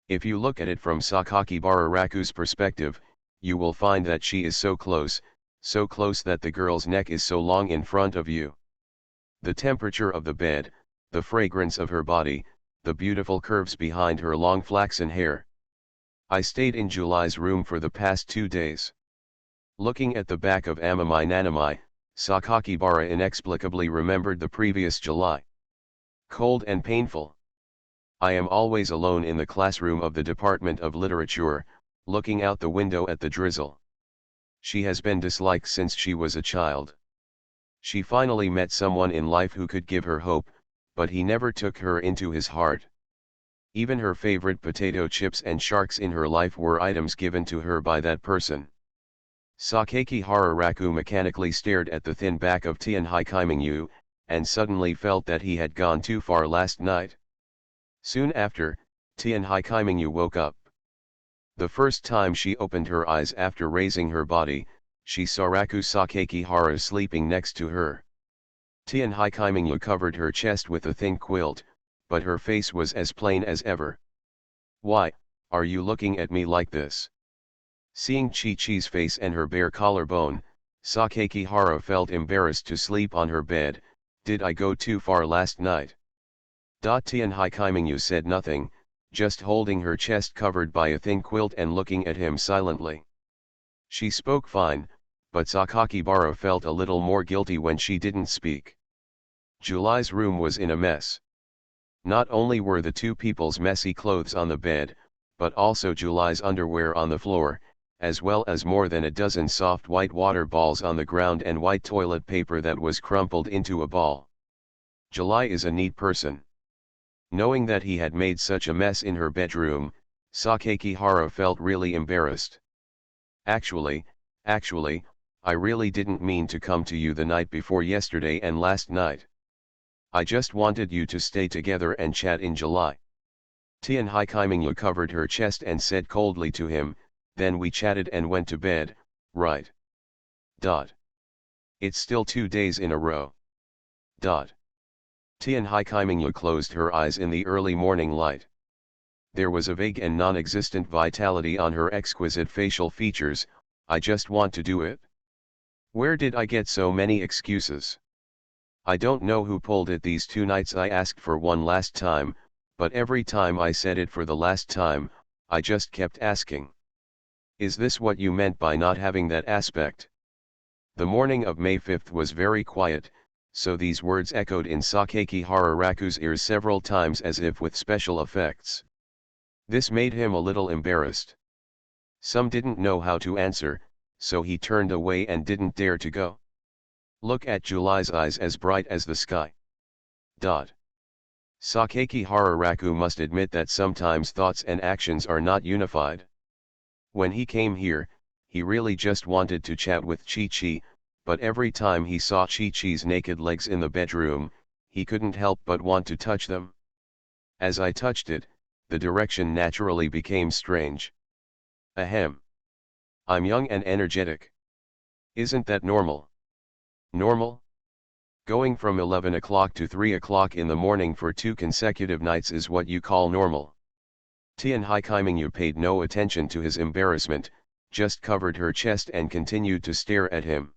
If you look at it from Sakakibara Raku's perspective, you will find that she is so close that the girl's neck is so long in front of you. The temperature of the bed, the fragrance of her body, the beautiful curves behind her long flaxen hair. I stayed in July's room for the past 2 days. Looking at the back of Amami Nanami, Sakakibara inexplicably remembered the previous July. Cold and painful. I am always alone in the classroom of the Department of Literature, looking out the window at the drizzle. She has been disliked since she was a child. She finally met someone in life who could give her hope, but he never took her into his heart. Even her favorite potato chips and sharks in her life were items given to her by that person. Sakakihara Raku mechanically stared at the thin back of Tian Haikimingyu, and suddenly felt that he had gone too far last night. Soon after, Tian Haikimingyu woke up. The first time she opened her eyes after raising her body, she saw Raku Sakakihara sleeping next to her. Tian Haikimingyu covered her chest with a thin quilt, but her face was as plain as ever. Why, are you looking at me like this? Seeing Chi-Chi's face and her bare collarbone, Sakakihara felt embarrassed to sleep on her bed. Did I go too far last night? Tian Haikimingyu said nothing, just holding her chest covered by a thin quilt and looking at him silently. She spoke fine, but Sakakibara felt a little more guilty when she didn't speak. July's room was in a mess. Not only were the two people's messy clothes on the bed, but also July's underwear on the floor, as well as more than a dozen soft white water balls on the ground and white toilet paper that was crumpled into a ball. July is a neat person. Knowing that he had made such a mess in her bedroom, Sakakihara felt really embarrassed. Actually, I really didn't mean to come to you the night before yesterday and last night. I just wanted you to stay together and chat in July. Tian Haikimingyu covered her chest and said coldly to him, then we chatted and went to bed, right? It's still 2 days in a row. Tian Haikimingyu closed her eyes in the early morning light. There was a vague and non-existent vitality on her exquisite facial features. I just want to do it. Where did I get so many excuses? I don't know who pulled it these 2 nights. I asked for one last time, but every time I said it for the last time, I just kept asking. Is this what you meant by not having that aspect? The morning of May 5th was very quiet, so these words echoed in Sakaki Hararaku's ears several times as if with special effects. This made him a little embarrassed. Some didn't know how to answer, so he turned away and didn't dare to go. Look at July's eyes as bright as the sky. Sakaki Hararaku must admit that sometimes thoughts and actions are not unified. When he came here, he really just wanted to chat with Chi-Chi, but every time he saw Chi-Chi's naked legs in the bedroom, he couldn't help but want to touch them. As I touched it, the direction naturally became strange. Ahem. I'm young and energetic. Isn't that normal? Normal? Going from 11 o'clock to 3 o'clock in the morning for 2 consecutive nights is what you call normal. Tian Haikimingyu paid no attention to his embarrassment, just covered her chest and continued to stare at him.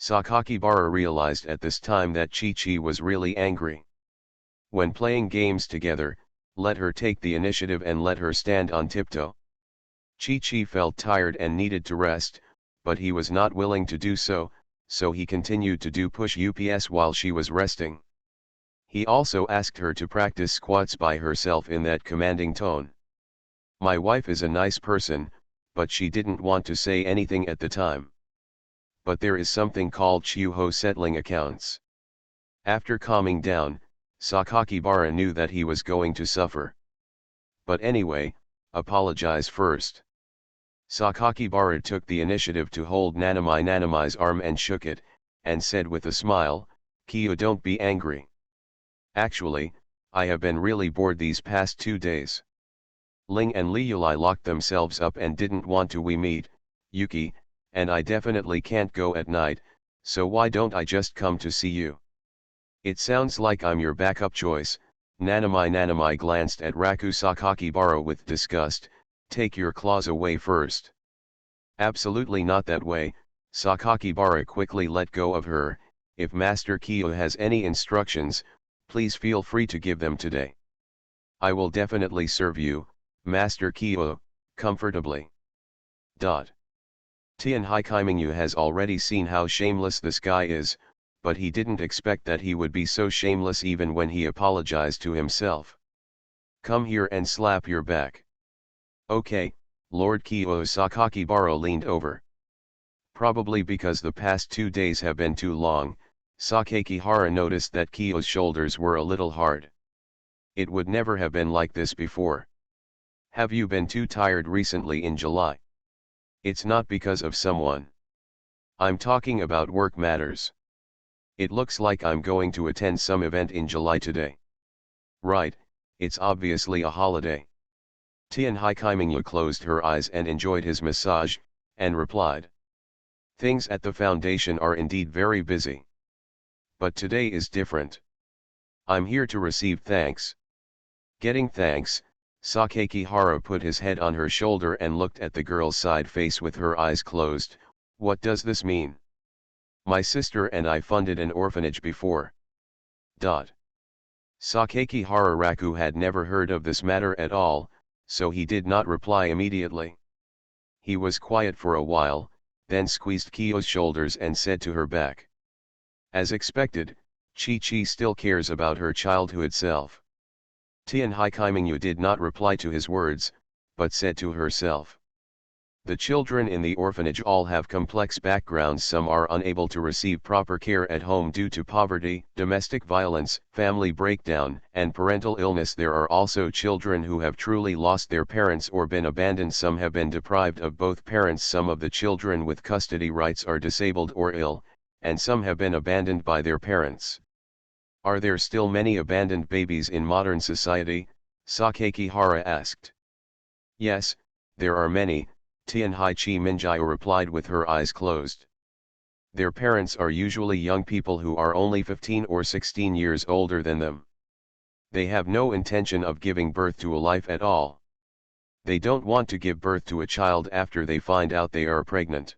Sakakibara realized at this time that Chi-Chi was really angry. When playing games together, let her take the initiative and let her stand on tiptoe. Chi-Chi felt tired and needed to rest, but he was not willing to do so, so he continued to do push-ups while she was resting. He also asked her to practice squats by herself in that commanding tone. My wife is a nice person, but she didn't want to say anything at the time. But there is something called Chiuho settling accounts. After calming down, Sakakibara knew that he was going to suffer. But anyway, apologize first. Sakakibara took the initiative to hold Nanami's arm and shook it, and said with a smile, Kyo, don't be angry. Actually, I have been really bored these past 2 days. Ling and Liulai locked themselves up and didn't want to we meet, Yuki, and I definitely can't go at night, so why don't I just come to see you? It sounds like I'm your backup choice. Nanami glanced at Raku Sakakibara with disgust. Take your claws away first. Absolutely not that way. Sakakibara quickly let go of her. If Master Kyo has any instructions, please feel free to give them today. I will definitely serve you, Master Kyo, comfortably. Tian Haikimingyu has already seen how shameless this guy is, but he didn't expect that he would be so shameless even when he apologized to himself. Come here and slap your back. Okay, Lord Kyo. Sakakibara leaned over. Probably because the past 2 days have been too long, Sakakihara noticed that Kyo's shoulders were a little hard. It would never have been like this before. Have you been too tired recently in July? It's not because of someone. I'm talking about work matters. It looks like I'm going to attend some event in July today. Right, it's obviously a holiday. Tian Haikimingyu closed her eyes and enjoyed his massage, and replied. Things at the foundation are indeed very busy. But today is different. I'm here to receive thanks. Getting thanks, Sakakihara put his head on her shoulder and looked at the girl's side face with her eyes closed. What does this mean? My sister and I funded an orphanage before. Sakakihara Raku had never heard of this matter at all, so he did not reply immediately. He was quiet for a while, then squeezed Kyo's shoulders and said to her back. As expected, Chi-Chi still cares about her childhood self. Tian Haikimingyu did not reply to his words, but said to herself. The children in the orphanage all have complex backgrounds. Some are unable to receive proper care at home due to poverty, domestic violence, family breakdown, and parental illness. There are also children who have truly lost their parents or been abandoned. Some have been deprived of both parents. Some of the children with custody rights are disabled or ill, and some have been abandoned by their parents. Are there still many abandoned babies in modern society? Sakakihara asked. Yes, there are many, Tian Haikimingyu replied with her eyes closed. Their parents are usually young people who are only 15 or 16 years older than them. They have no intention of giving birth to a life at all. They don't want to give birth to a child after they find out they are pregnant.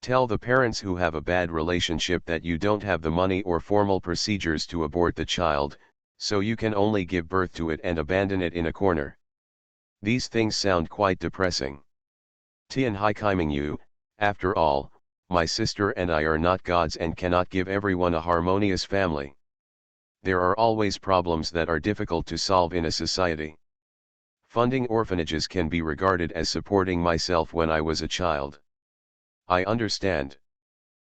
Tell the parents who have a bad relationship that you don't have the money or formal procedures to abort the child, so you can only give birth to it and abandon it in a corner. These things sound quite depressing. Tian Haikimingyu, after all, my sister and I are not gods and cannot give everyone a harmonious family. There are always problems that are difficult to solve in a society. Funding orphanages can be regarded as supporting myself when I was a child. I understand.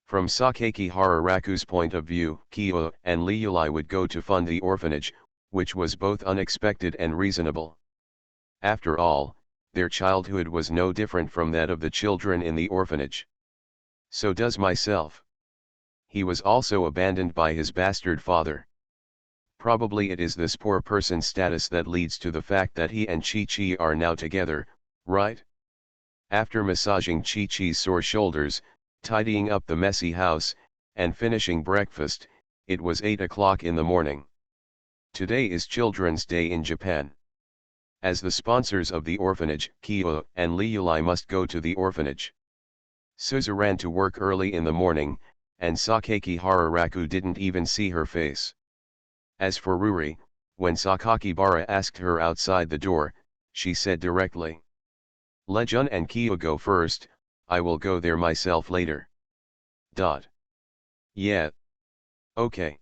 From Sakaki Hararaku's point of view, Kyo and Liulai would go to fund the orphanage, which was both unexpected and reasonable. After all, their childhood was no different from that of the children in the orphanage. So does myself. He was also abandoned by his bastard father. Probably it is this poor person's status that leads to the fact that he and Chi-Chi are now together, right? After massaging Chi-Chi's sore shoulders, tidying up the messy house, and finishing breakfast, it was 8 o'clock in the morning. Today is Children's Day in Japan. As the sponsors of the orphanage, Kyo and Liulai must go to the orphanage. Suzu ran to work early in the morning, and Sakaki Hararaku didn't even see her face. As for Ruri, when Sakakibara asked her outside the door, she said directly, "Lejun and Kyo go first, I will go there myself later." Yeah. Okay.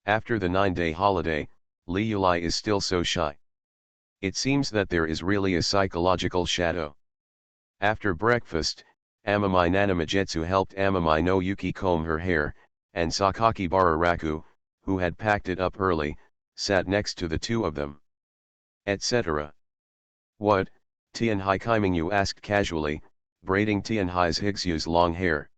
After the 9-day holiday, Liulai is still so shy. It seems that there is really a psychological shadow. After breakfast, Amami Nanamajetsu helped Amami no Yuki comb her hair, and Sakakibara Raku, who had packed it up early, sat next to the two of them. Etc. "What, Tianhai Kaiming?" you asked casually, braiding Tianhai's Higsyu's long hair.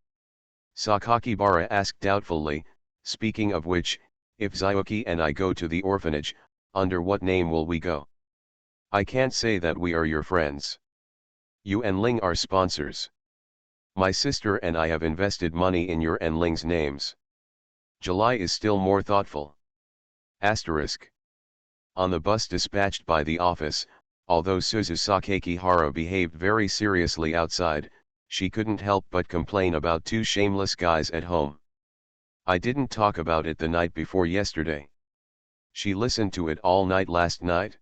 Sakakibara asked doubtfully, "Speaking of which, if Zyuki and I go to the orphanage, under what name will we go? I can't say that we are your friends. You and Ling are sponsors. My sister and I have invested money in your and Ling's names." July is still more thoughtful. Asterisk. On the bus dispatched by the office, although Suzu Sakakihara behaved very seriously outside, she couldn't help but complain about two shameless guys at home. "I didn't talk about it the night before yesterday. She listened to it all night last night.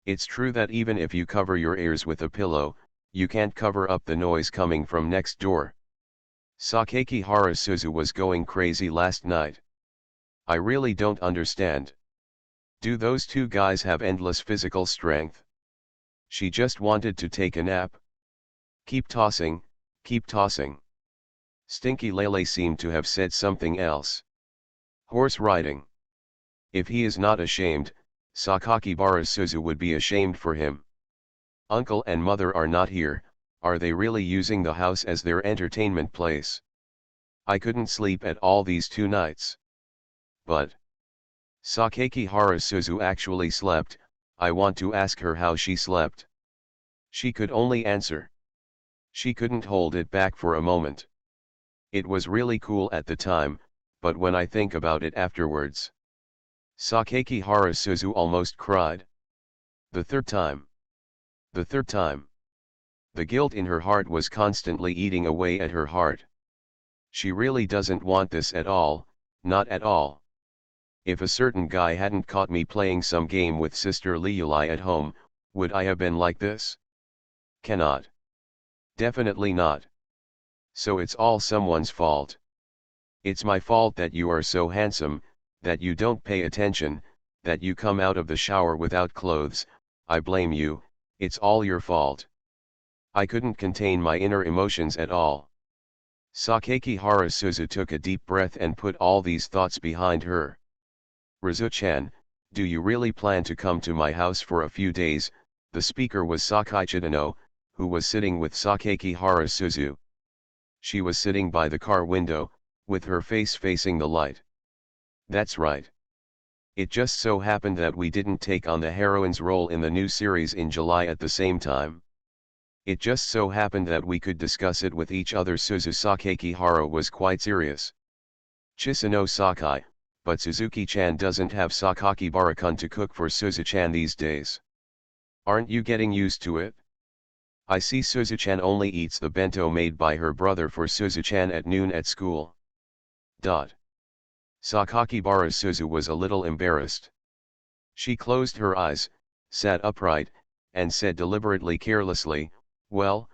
It's true that even if you cover your ears with a pillow, you can't cover up the noise coming from next door. Sakakihara Suzu was going crazy last night. I really don't understand. Do those two guys have endless physical strength? She just wanted to take a nap. Keep tossing, keep tossing." Stinky Lele seemed to have said something else. Horse riding. If he is not ashamed, Sakakibara Suzu would be ashamed for him. Uncle and mother are not here. Are they really using the house as their entertainment place? I couldn't sleep at all these 2 nights. But Sakakihara Suzu actually slept. I want to ask her how she slept. She could only answer. She couldn't hold it back for a moment. It was really cool at the time, but when I think about it afterwards. Sakakihara Suzu almost cried. The third time. The third time. The guilt in her heart was constantly eating away at her heart. She really doesn't want this at all, not at all. If a certain guy hadn't caught me playing some game with Sister Liulai at home, would I have been like this? Cannot. Definitely not. So it's all someone's fault. It's my fault that you are so handsome, that you don't pay attention, that you come out of the shower without clothes. I blame you, it's all your fault. I couldn't contain my inner emotions at all. Sakakihara Suzu took a deep breath and put all these thoughts behind her. Rizu-chan, do you really plan to come to my house for a few days? The speaker was Sakai Chidano, who was sitting with Sakakihara Suzu. She was sitting by the car window, with her face facing the light. That's right. It just so happened that we didn't take on the heroine's role in the new series in July at the same time. It just so happened that we could discuss it with each other. Suzu Sakakihara was quite serious. Chisano Sakai, but Suzuki-chan doesn't have Sakakibara-kun to cook for Suzu-chan these days. Aren't you getting used to it? I see Suzu-chan only eats the bento made by her brother for Suzu-chan at noon at school. Sakakibara Suzu was a little embarrassed. She closed her eyes, sat upright, and said deliberately carelessly, well,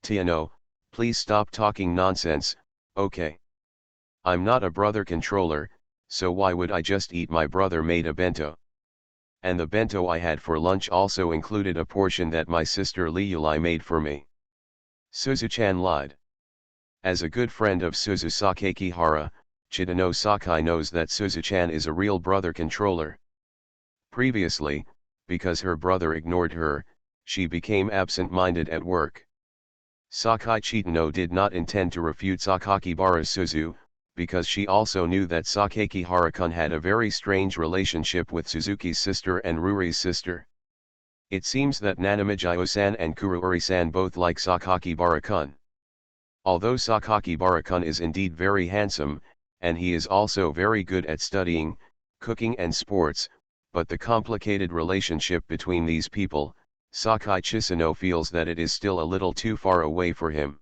Tiano, Please stop talking nonsense, okay? I'm not a brother controller, so why would I just eat my brother made a bento? And the bento I had for lunch also included a portion that my sister Liuli made for me. Suzu-chan lied. As a good friend of Suzu Sakakihara, Chidano Sakai knows that Suzu-chan is a real brother controller. Previously, because her brother ignored her, she became absent-minded at work. Sakai Chitano did not intend to refute Sakakibara Suzu, because she also knew that Sakakihara-kun had a very strange relationship with Suzuki's sister and Ruri's sister. It seems that Nanamijiyo-san and Kuruori-san both like Sakakibara-kun. Although Sakakibara-kun is indeed very handsome, and he is also very good at studying, cooking and sports, but the complicated relationship between these people, Sakai Chisano feels that it is still a little too far away for him.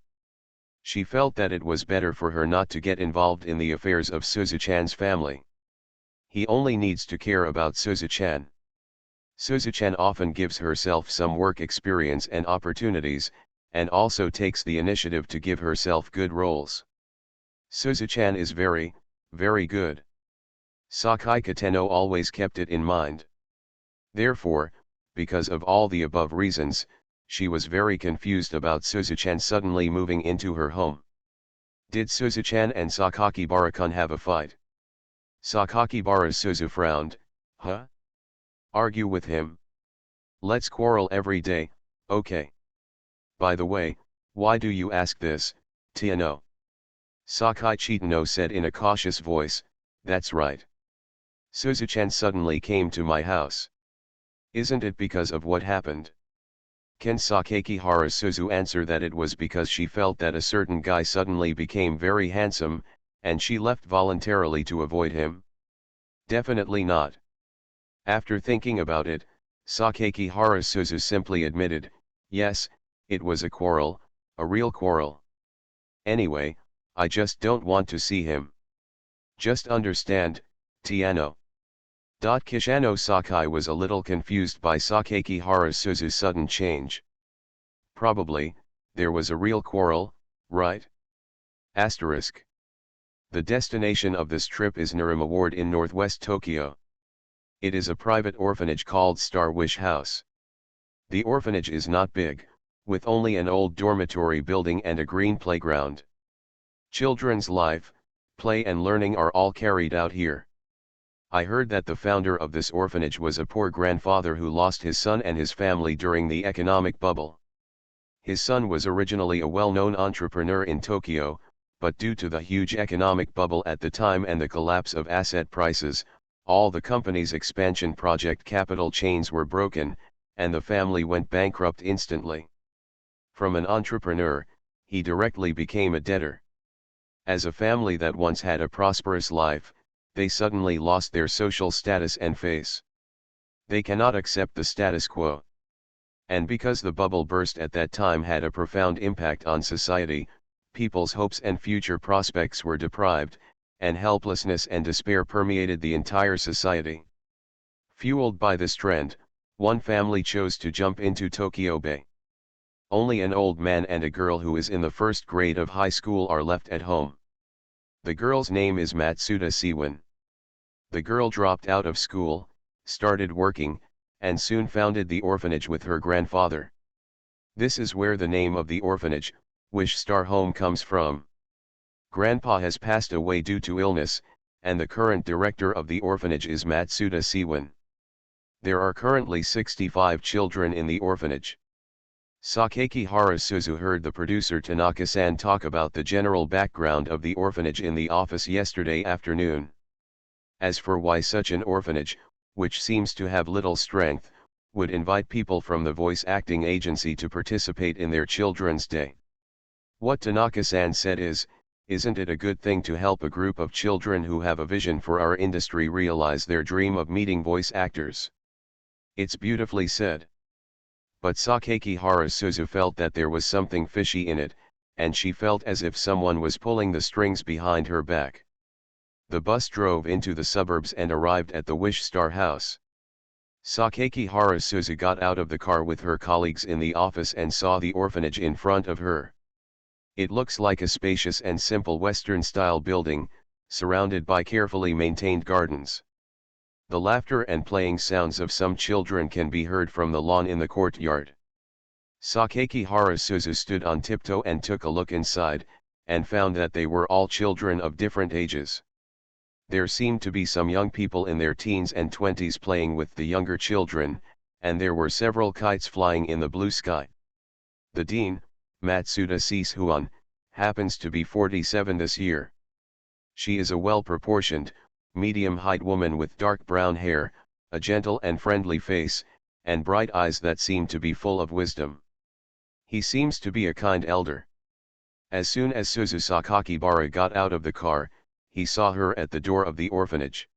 She felt that it was better for her not to get involved in the affairs of Suzu-chan's family. He only needs to care about Suzu-chan. Suzu-chan often gives herself some work experience and opportunities, and also takes the initiative to give herself good roles. Suzu-chan is very, very good. Sakai Kateno always kept it in mind. Therefore, because of all the above reasons, she was very confused about Suzu-chan suddenly moving into her home. Did Suzu-chan and Sakakibara-kun have a fight? Sakakibara Suzu frowned. Huh? Argue with him? Let's quarrel every day, okay? By the way, why do you ask this, Tiano? Sakai Chitano said in a cautious voice, that's right. Suzu-chan suddenly came to my house. Isn't it because of what happened? Can Sakakihara Suzu answer that it was because she felt that a certain guy suddenly became very handsome, and she left voluntarily to avoid him? Definitely not. After thinking about it, Sakakihara Suzu simply admitted, yes, it was a quarrel, a real quarrel. Anyway, I just don't want to see him. Just understand, Tiano. Kishano Sakai was a little confused by Sakakihara Suzu's sudden change. Probably, there was a real quarrel, right? Asterisk. The destination of this trip is Nerima Ward in northwest Tokyo. It is a private orphanage called Star Wish House. The orphanage is not big, with only an old dormitory building and a green playground. Children's life, play and learning are all carried out here. I heard that the founder of this orphanage was a poor grandfather who lost his son and his family during the economic bubble. His son was originally a well-known entrepreneur in Tokyo, but due to the huge economic bubble at the time and the collapse of asset prices, all the company's expansion project capital chains were broken, and the family went bankrupt instantly. From an entrepreneur, he directly became a debtor. As a family that once had a prosperous life, they suddenly lost their social status and face. They cannot accept the status quo. And because the bubble burst at that time had a profound impact on society, people's hopes and future prospects were deprived, and helplessness and despair permeated the entire society. Fueled by this trend, one family chose to jump into Tokyo Bay. Only an old man and a girl who is in the first grade of high school are left at home. The girl's name is Matsuda Siwin. The girl dropped out of school, started working, and soon founded the orphanage with her grandfather. This is where the name of the orphanage, Wish Star Home, comes from. Grandpa has passed away due to illness, and the current director of the orphanage is Matsuda Siwin. There are currently 65 children in the orphanage. Sakakihara Suzu heard the producer Tanaka-san talk about the general background of the orphanage in the office yesterday afternoon. As for why such an orphanage, which seems to have little strength, would invite people from the voice acting agency to participate in their children's day. What Tanaka-san said is, isn't it a good thing to help a group of children who have a vision for our industry realize their dream of meeting voice actors? It's beautifully said. But Sakakihara Suzu felt that there was something fishy in it, and she felt as if someone was pulling the strings behind her back. The bus drove into the suburbs and arrived at the Wish Star House. Sakakihara Suzu got out of the car with her colleagues in the office and saw the orphanage in front of her. It looks like a spacious and simple Western-style building, surrounded by carefully maintained gardens. The laughter and playing sounds of some children can be heard from the lawn in the courtyard. Sakakihara Suzu stood on tiptoe and took a look inside, and found that they were all children of different ages. There seemed to be some young people in their teens and 20s playing with the younger children, and there were several kites flying in the blue sky. The dean, Matsuda Sisuan, happens to be 47 this year. She is a well-proportioned, medium-height woman with dark brown hair, a gentle and friendly face, and bright eyes that seem to be full of wisdom. He seems to be a kind elder. As soon as Suzu Sakakibara got out of the car, he saw her at the door of the orphanage.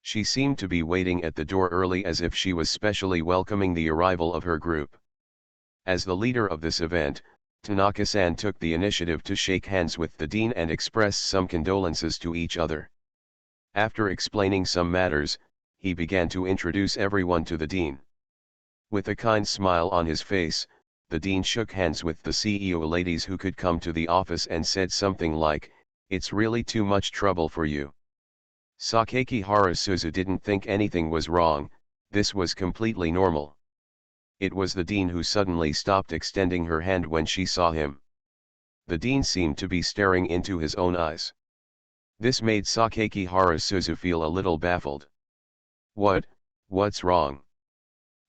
She seemed to be waiting at the door early as if she was specially welcoming the arrival of her group. As the leader of this event, Tanaka-san took the initiative to shake hands with the dean and express some condolences to each other. After explaining some matters, he began to introduce everyone to the dean. With a kind smile on his face, the dean shook hands with the CEO ladies who could come to the office and said something like, "It's really too much trouble for you." Sakakihara Suzu didn't think anything was wrong, this was completely normal. It was the dean who suddenly stopped extending her hand when she saw him. The dean seemed to be staring into his own eyes. This made Sakakihara Suzu feel a little baffled. What's wrong?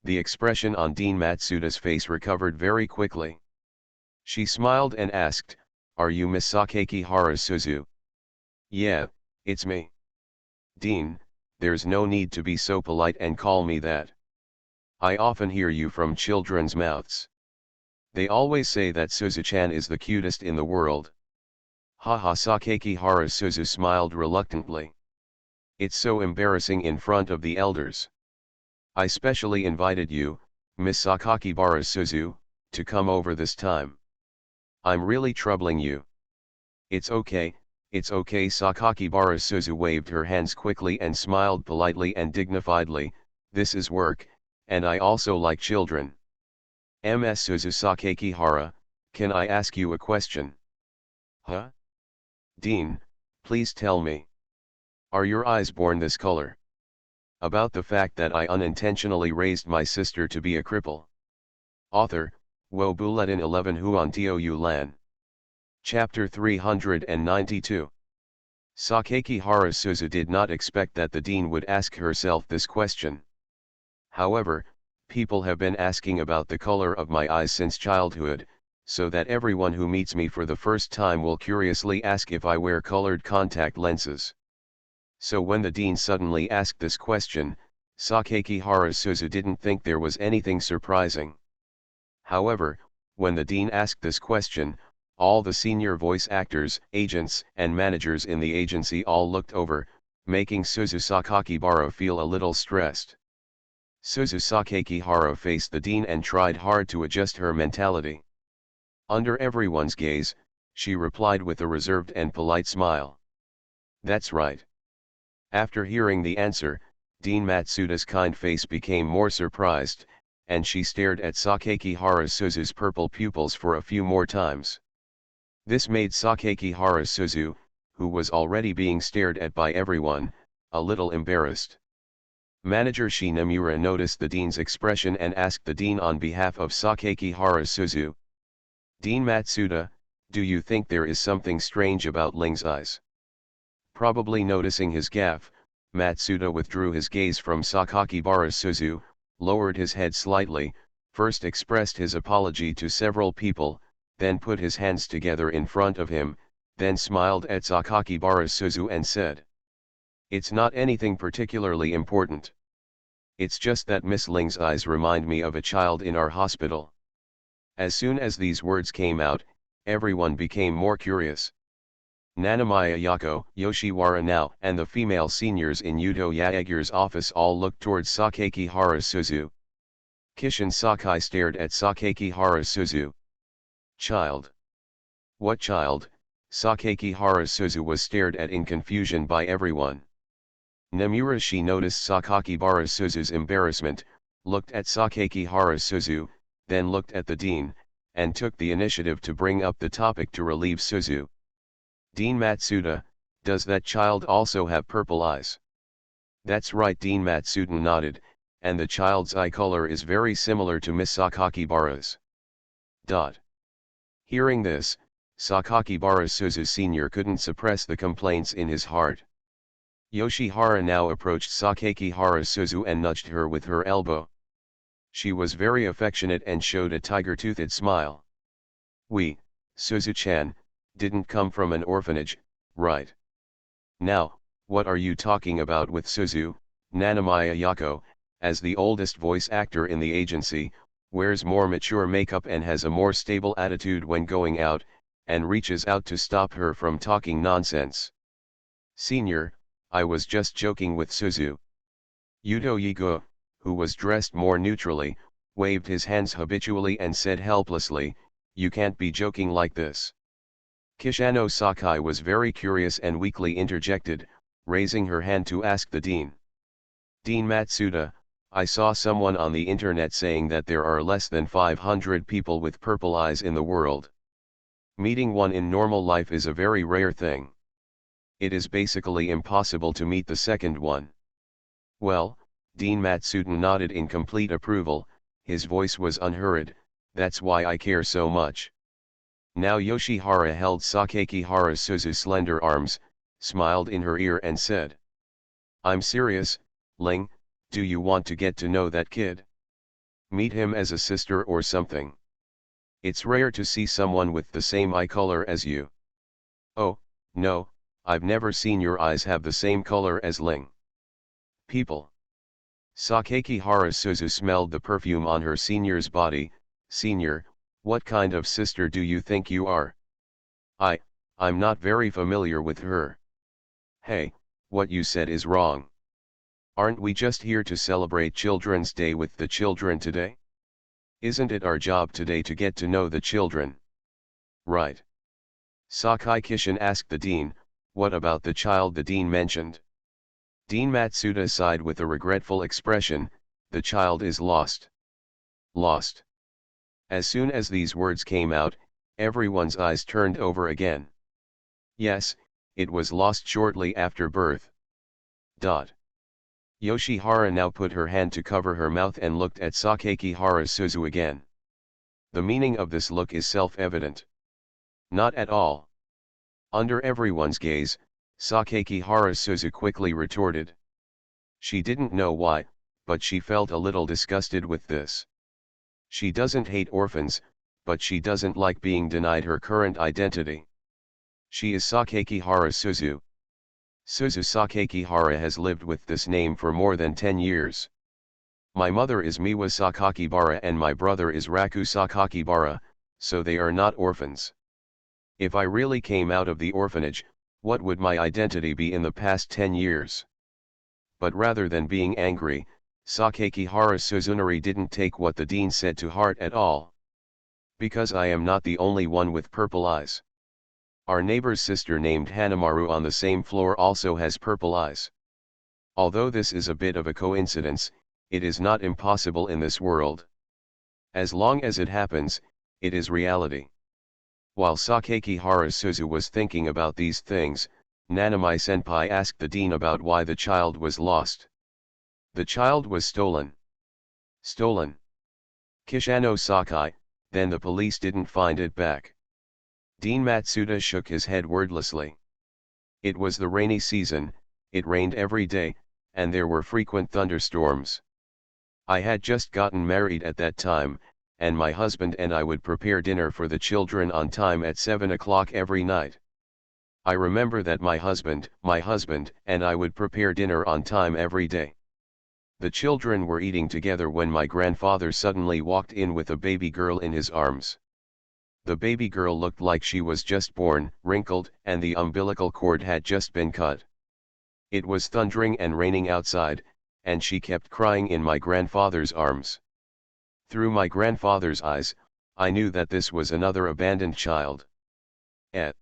The expression on Dean Matsuda's face recovered very quickly. She smiled and asked, "Are you Miss Sakakihara Suzu?" "Yeah, it's me." "Dean, there's no need to be so polite and call me that. I often hear you from children's mouths. They always say that Suzu-chan is the cutest in the world." Haha, Sakakihara Suzu smiled reluctantly. "It's so embarrassing in front of the elders. I specially invited you, Miss Sakakibara Suzu, to come over this time. I'm really troubling you." It's okay, Sakakibara Suzu waved her hands quickly and smiled politely and dignifiedly, "This is work, and I also like children. Ms. Suzu Sakakihara, can I ask you a question?" "Huh? Dean, please tell me. Are your eyes born this color?" "About the fact that I unintentionally raised my sister to be a cripple." Author, Wo Bulletin 11 Huan Tou Lan. Chapter 392. Sakakihara Suzu did not expect that the dean would ask herself this question. "However, people have been asking about the color of my eyes since childhood, so that everyone who meets me for the first time will curiously ask if I wear colored contact lenses." So when the dean suddenly asked this question, Sakakihara Suzu didn't think there was anything surprising. However, when the dean asked this question, all the senior voice actors, agents, and managers in the agency all looked over, making Suzu Sakakibara feel a little stressed. Suzu Sakakihara faced the dean and tried hard to adjust her mentality. Under everyone's gaze, she replied with a reserved and polite smile. "That's right." After hearing the answer, Dean Matsuda's kind face became more surprised, and she stared at Sakakihara Suzu's purple pupils for a few more times. This made Sakakihara Suzu, who was already being stared at by everyone, a little embarrassed. Manager Shinomura noticed the dean's expression and asked the dean on behalf of Sakakihara Suzu, "Dean Matsuda, do you think there is something strange about Ling's eyes?" Probably noticing his gaffe, Matsuda withdrew his gaze from Sakakibara Suzu, lowered his head slightly, first expressed his apology to several people, then put his hands together in front of him, then smiled at Sakakibara Suzu and said, "It's not anything particularly important. It's just that Miss Ling's eyes remind me of a child in our hospital." As soon as these words came out, everyone became more curious. Nanamiya Yako, Yoshiwara Nao, and the female seniors in Yuto Yaegir's office all looked towards Sakakihara Suzu. Kishin Sakai stared at Sakakihara Suzu. "Child? What child?" Sakakihara Suzu was stared at in confusion by everyone. Nomura Shi noticed Sakakibara Suzu's embarrassment, looked at Sakakihara Suzu, then looked at the dean, and took the initiative to bring up the topic to relieve Suzu. Dean Matsuda, does that child also have purple eyes? That's right, Dean Matsuda nodded, and the child's eye color is very similar to Miss Sakakibara's. Hearing this, Sakakibara Suzu Sr. couldn't suppress the complaints in his heart. Yoshihara now approached Sakakibara Suzu and nudged her with her elbow. She was very affectionate and showed a tiger-toothed smile. We, Suzu-chan, didn't come from an orphanage, right? Now, what are you talking about with Suzu? Nanamiya Yako, as the oldest voice actor in the agency, wears more mature makeup and has a more stable attitude when going out, and reaches out to stop her from talking nonsense. Senior, I was just joking with Suzu. Yuto Yigo, who was dressed more neutrally, waved his hands habitually and said helplessly, you can't be joking like this. Kishano Sakai was very curious and weakly interjected, raising her hand to ask the dean. Dean Matsuda, I saw someone on the internet saying that there are less than 500 people with purple eyes in the world. Meeting one in normal life is a very rare thing. It is basically impossible to meet the second one. Well, Dean Matsuda nodded in complete approval, his voice was unhurried, that's why I care so much. Now Yoshihara held Sakakibara Suzu's slender arms, smiled in her ear and said. I'm serious, Ling, do you want to get to know that kid? Meet him as a sister or something. It's rare to see someone with the same eye color as you. Oh, no, I've never seen your eyes have the same color as Ling. People. Sakakibara Suzu smelled the perfume on her senior's body. Senior, what kind of sister do you think you are? I'm not very familiar with her. Hey, what you said is wrong. Aren't we just here to celebrate Children's Day with the children today? Isn't it our job today to get to know the children? Right. Sakai Kishin asked the dean, what about the child the dean mentioned? Dean Matsuda sighed with a regretful expression, the child is lost. Lost. As soon as these words came out, everyone's eyes turned over again. Yes, it was lost shortly after birth. Yoshihara now put her hand to cover her mouth and looked at Sakakibara Suzu again. The meaning of this look is self-evident. Not at all. Under everyone's gaze, Sakakibara Suzu quickly retorted. She didn't know why, but she felt a little disgusted with this. She doesn't hate orphans, but she doesn't like being denied her current identity. She is Sakakibara Suzu. Suzu Sakakibara has lived with this name for more than 10 years. My mother is Miwa Sakakibara and my brother is Raku Sakakibara, so they are not orphans. If I really came out of the orphanage, what would my identity be in the past 10 years? But rather than being angry, Sakakibara Suzunari didn't take what the dean said to heart at all. Because I am not the only one with purple eyes. Our neighbor's sister named Hanamaru on the same floor also has purple eyes. Although this is a bit of a coincidence, it is not impossible in this world. As long as it happens, it is reality. While Sakakibara Suzu was thinking about these things, Nanami-senpai asked the dean about why the child was lost. The child was stolen. Stolen. Kishano Sakai, then the police didn't find it back. Dean Matsuda shook his head wordlessly. It was the rainy season, it rained every day, and there were frequent thunderstorms. I had just gotten married at that time, and my husband and I would prepare dinner for the children on time at 7 o'clock every night. I remember that my husband and I would prepare dinner on time every day. The children were eating together when my grandfather suddenly walked in with a baby girl in his arms. The baby girl looked like she was just born, wrinkled, and the umbilical cord had just been cut. It was thundering and raining outside, and she kept crying in my grandfather's arms. Through my grandfather's eyes, I knew that this was another abandoned child. Dean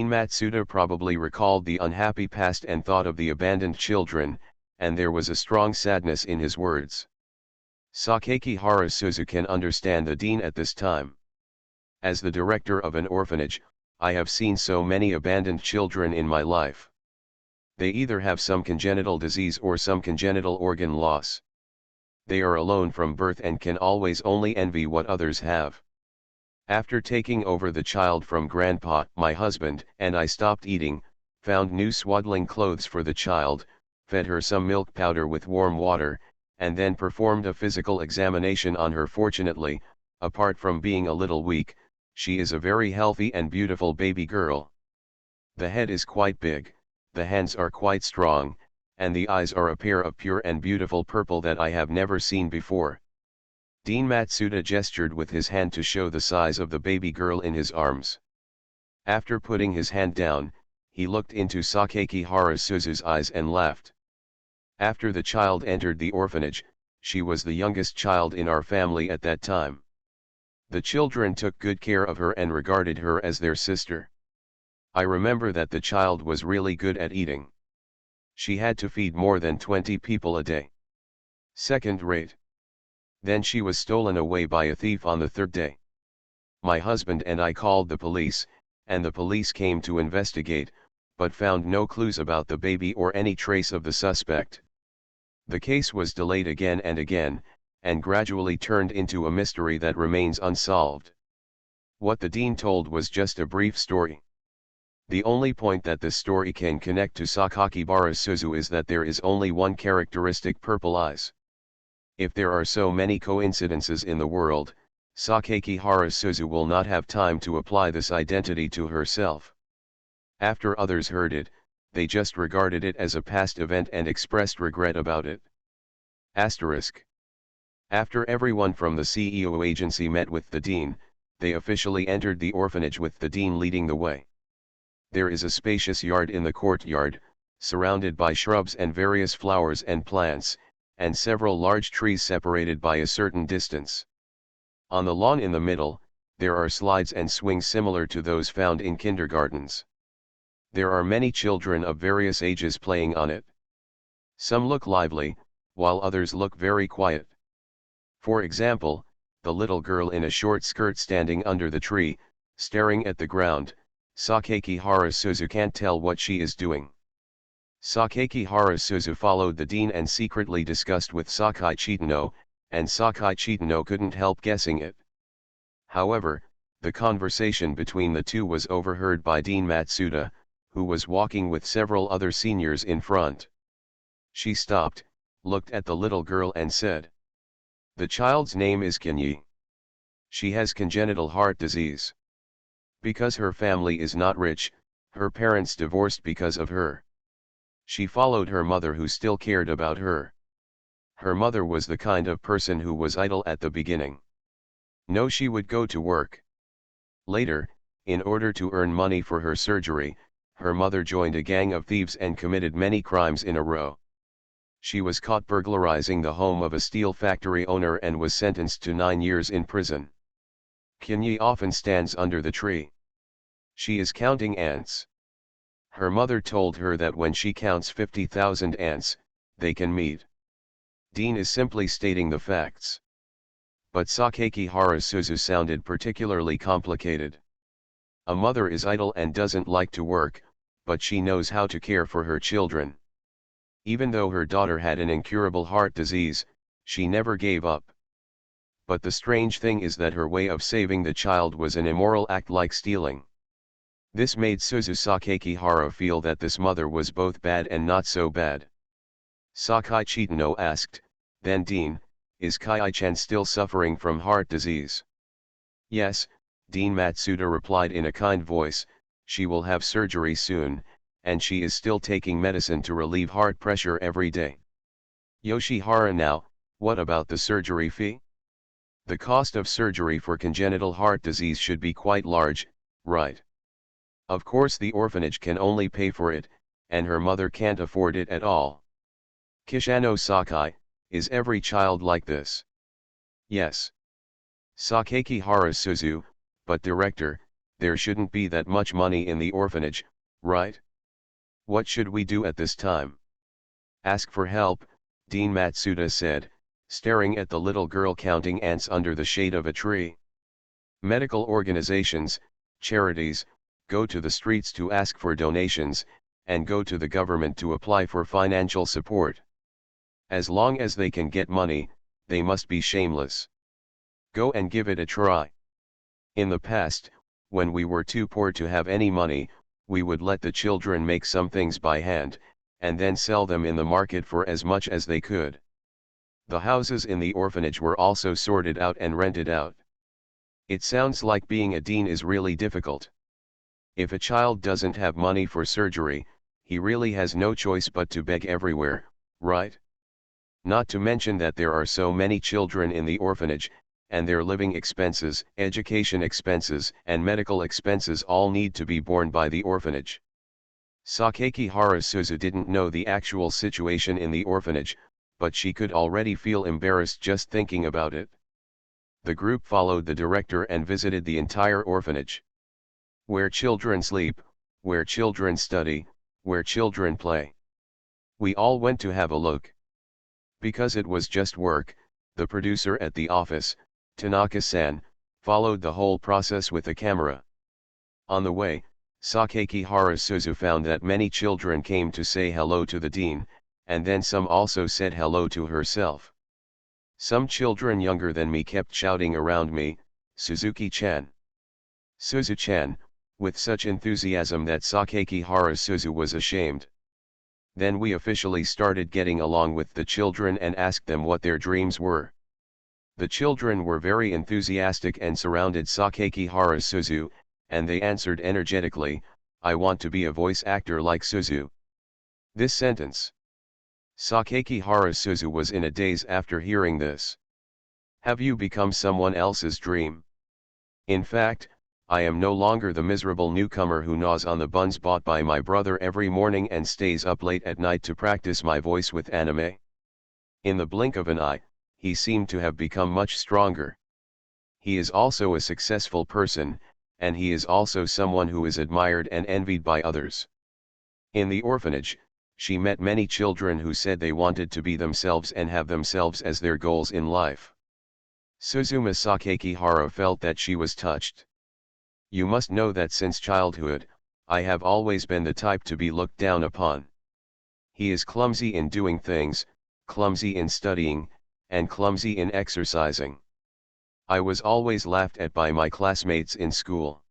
Matsuda probably recalled the unhappy past and thought of the abandoned children, and there was a strong sadness in his words. Sakakibara Suzu can understand the dean at this time. As the director of an orphanage, I have seen so many abandoned children in my life. They either have some congenital disease or some congenital organ loss. They are alone from birth and can always only envy what others have. After taking over the child from Grandpa, my husband and I stopped eating, found new swaddling clothes for the child, fed her some milk powder with warm water, and then performed a physical examination on her. Fortunately, apart from being a little weak, she is a very healthy and beautiful baby girl. The head is quite big, the hands are quite strong, and the eyes are a pair of pure and beautiful purple that I have never seen before. Dean Matsuda gestured with his hand to show the size of the baby girl in his arms. After putting his hand down, he looked into Sakakihara Suzu's eyes and laughed. After the child entered the orphanage, she was the youngest child in our family at that time. The children took good care of her and regarded her as their sister. I remember that the child was really good at eating. She had to feed more than 20 people a day. Second rate. Then she was stolen away by a thief on the third day. My husband and I called the police, and the police came to investigate, but found no clues about the baby or any trace of the suspect. The case was delayed again and again, and gradually turned into a mystery that remains unsolved. What the dean told was just a brief story. The only point that this story can connect to Sakakibara Suzu is that there is only one characteristic: purple eyes. If there are so many coincidences in the world, Sakakihara Suzu will not have time to apply this identity to herself. After others heard it, they just regarded it as a past event and expressed regret about it. Asterisk. After everyone from the CEO agency met with the dean, they officially entered the orphanage with the dean leading the way. There is a spacious yard in the courtyard, surrounded by shrubs and various flowers and plants, and several large trees separated by a certain distance. On the lawn in the middle, there are slides and swings similar to those found in kindergartens. There are many children of various ages playing on it. Some look lively, while others look very quiet. For example, the little girl in a short skirt standing under the tree, staring at the ground, Sakakihara Suzu can't tell what she is doing. Sakakihara Suzu followed the dean and secretly discussed with Sakai Chitano, and Sakai Chitano couldn't help guessing it. However, the conversation between the two was overheard by Dean Matsuda, who was walking with several other seniors in front. She stopped, looked at the little girl and said, "The child's name is Kinyi. She has congenital heart disease. Because her family is not rich, her parents divorced because of her. She followed her mother who still cared about her. Her mother was the kind of person who was idle at the beginning. No, she would go to work. Later, in order to earn money for her surgery, her mother joined a gang of thieves and committed many crimes in a row. She was caught burglarizing the home of a steel factory owner and was sentenced to 9 years in prison. Kinyi often stands under the tree. She is counting ants. Her mother told her that when she counts 50,000 ants, they can meet." Dean is simply stating the facts. But Sakakihara Suzu sounded particularly complicated. A mother is idle and doesn't like to work, but she knows how to care for her children. Even though her daughter had an incurable heart disease, she never gave up. But the strange thing is that her way of saving the child was an immoral act like stealing. This made Suzu Sakakihara feel that this mother was both bad and not so bad. Sakai Chitano asked, "Then Dean, is Kai-chan still suffering from heart disease?" "Yes," Dean Matsuda replied in a kind voice, "she will have surgery soon, and she is still taking medicine to relieve heart pressure every day." "Yoshihara, now, what about the surgery fee? The cost of surgery for congenital heart disease should be quite large, right? Of course the orphanage can only pay for it, and her mother can't afford it at all." "Kishano Sakai, is every child like this?" "Yes." Sakakihara Suzu, "But director, there shouldn't be that much money in the orphanage, right? What should we do at this time?" "Ask for help," Dean Matsuda said, staring at the little girl counting ants under the shade of a tree. Medical organizations, charities, go to the streets to ask for donations, and go to the government to apply for financial support. As long as they can get money, they must be shameless. Go and give it a try. In the past, when we were too poor to have any money, we would let the children make some things by hand, and then sell them in the market for as much as they could. The houses in the orphanage were also sorted out and rented out. It sounds like being a dean is really difficult. If a child doesn't have money for surgery, he really has no choice but to beg everywhere, right? Not to mention that there are so many children in the orphanage, and their living expenses, education expenses, and medical expenses all need to be borne by the orphanage. Sakakihara Suzu didn't know the actual situation in the orphanage, but she could already feel embarrassed just thinking about it. The group followed the director and visited the entire orphanage. Where children sleep, where children study, where children play. We all went to have a look. Because it was just work, the producer at the office, Tanaka-san, followed the whole process with a camera. On the way, Sakakihara Suzu found that many children came to say hello to the dean, and then some also said hello to herself. Some children younger than me kept shouting around me, "Suzuki-chan! Suzu-chan," with such enthusiasm that Sakakihara Suzu was ashamed. Then we officially started getting along with the children and asked them what their dreams were. The children were very enthusiastic and surrounded Sakakihara Suzu, and they answered energetically, "I want to be a voice actor like Suzu." This sentence. Sakakihara Suzu was in a daze after hearing this. Have you become someone else's dream? In fact, I am no longer the miserable newcomer who gnaws on the buns bought by my brother every morning and stays up late at night to practice my voice with anime. In the blink of an eye, he seemed to have become much stronger. He is also a successful person, and he is also someone who is admired and envied by others. In the orphanage, she met many children who said they wanted to be themselves and have themselves as their goals in life. Suzuma Sakakihara felt that she was touched. You must know that since childhood, I have always been the type to be looked down upon. He is clumsy in doing things, clumsy in studying, and clumsy in exercising. I was always laughed at by my classmates in school.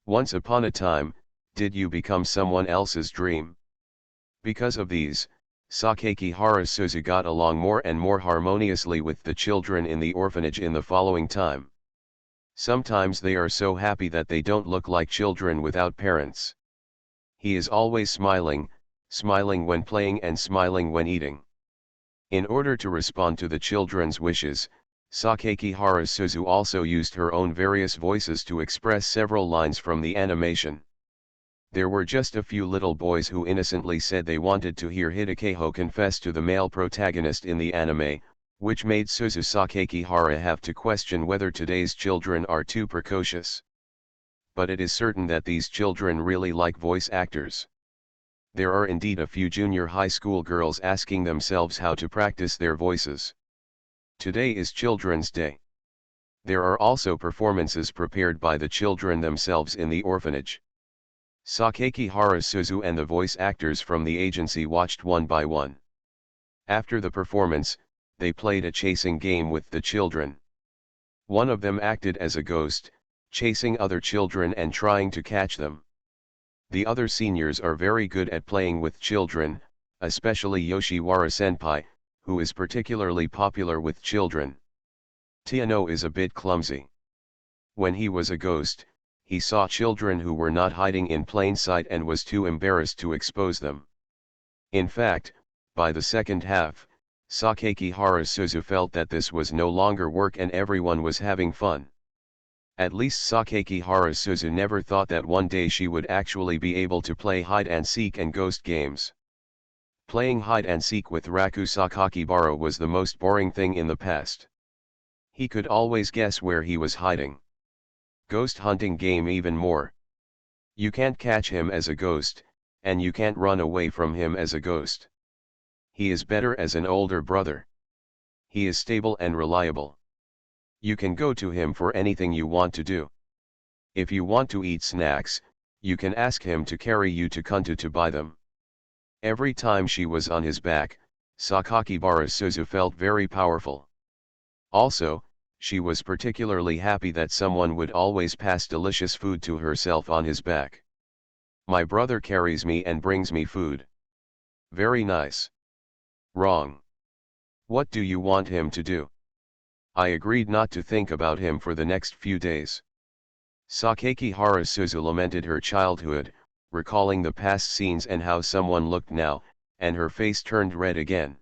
Once upon a time, did you become someone else's dream? Because of these, Sakakihara Suzu got along more and more harmoniously with the children in the orphanage in the following time. Sometimes they are so happy that they don't look like children without parents. He is always smiling, smiling when playing and smiling when eating. In order to respond to the children's wishes, Sakakihara Suzu also used her own various voices to express several lines from the animation. There were just a few little boys who innocently said they wanted to hear Hidekaho confess to the male protagonist in the anime, which made Suzu Sakakihara have to question whether today's children are too precocious. But it is certain that these children really like voice actors. There are indeed a few junior high school girls asking themselves how to practice their voices. Today is Children's Day. There are also performances prepared by the children themselves in the orphanage. Sakakihara Suzu and the voice actors from the agency watched one by one. After the performance, they played a chasing game with the children. One of them acted as a ghost, chasing other children and trying to catch them. The other seniors are very good at playing with children, especially Yoshiwara Senpai, who is particularly popular with children. Tiano is a bit clumsy. When he was a ghost, he saw children who were not hiding in plain sight and was too embarrassed to expose them. In fact, by the second half, Sakakihara Suzu felt that this was no longer work and everyone was having fun. At least Sakakihara Suzu never thought that one day she would actually be able to play hide-and-seek and ghost games. Playing hide-and-seek with Raku Sakakibara was the most boring thing in the past. He could always guess where he was hiding. Ghost hunting game even more. You can't catch him as a ghost, and you can't run away from him as a ghost. He is better as an older brother. He is stable and reliable. You can go to him for anything you want to do. If you want to eat snacks, you can ask him to carry you to Kunta to buy them. Every time she was on his back, Sakakibara Suzu felt very powerful. Also, she was particularly happy that someone would always pass delicious food to herself on his back. My brother carries me and brings me food. Very nice. Wrong. What do you want him to do? I agreed not to think about him for the next few days. Sakakihara Suzu lamented her childhood, recalling the past scenes and how someone looked now, and her face turned red again.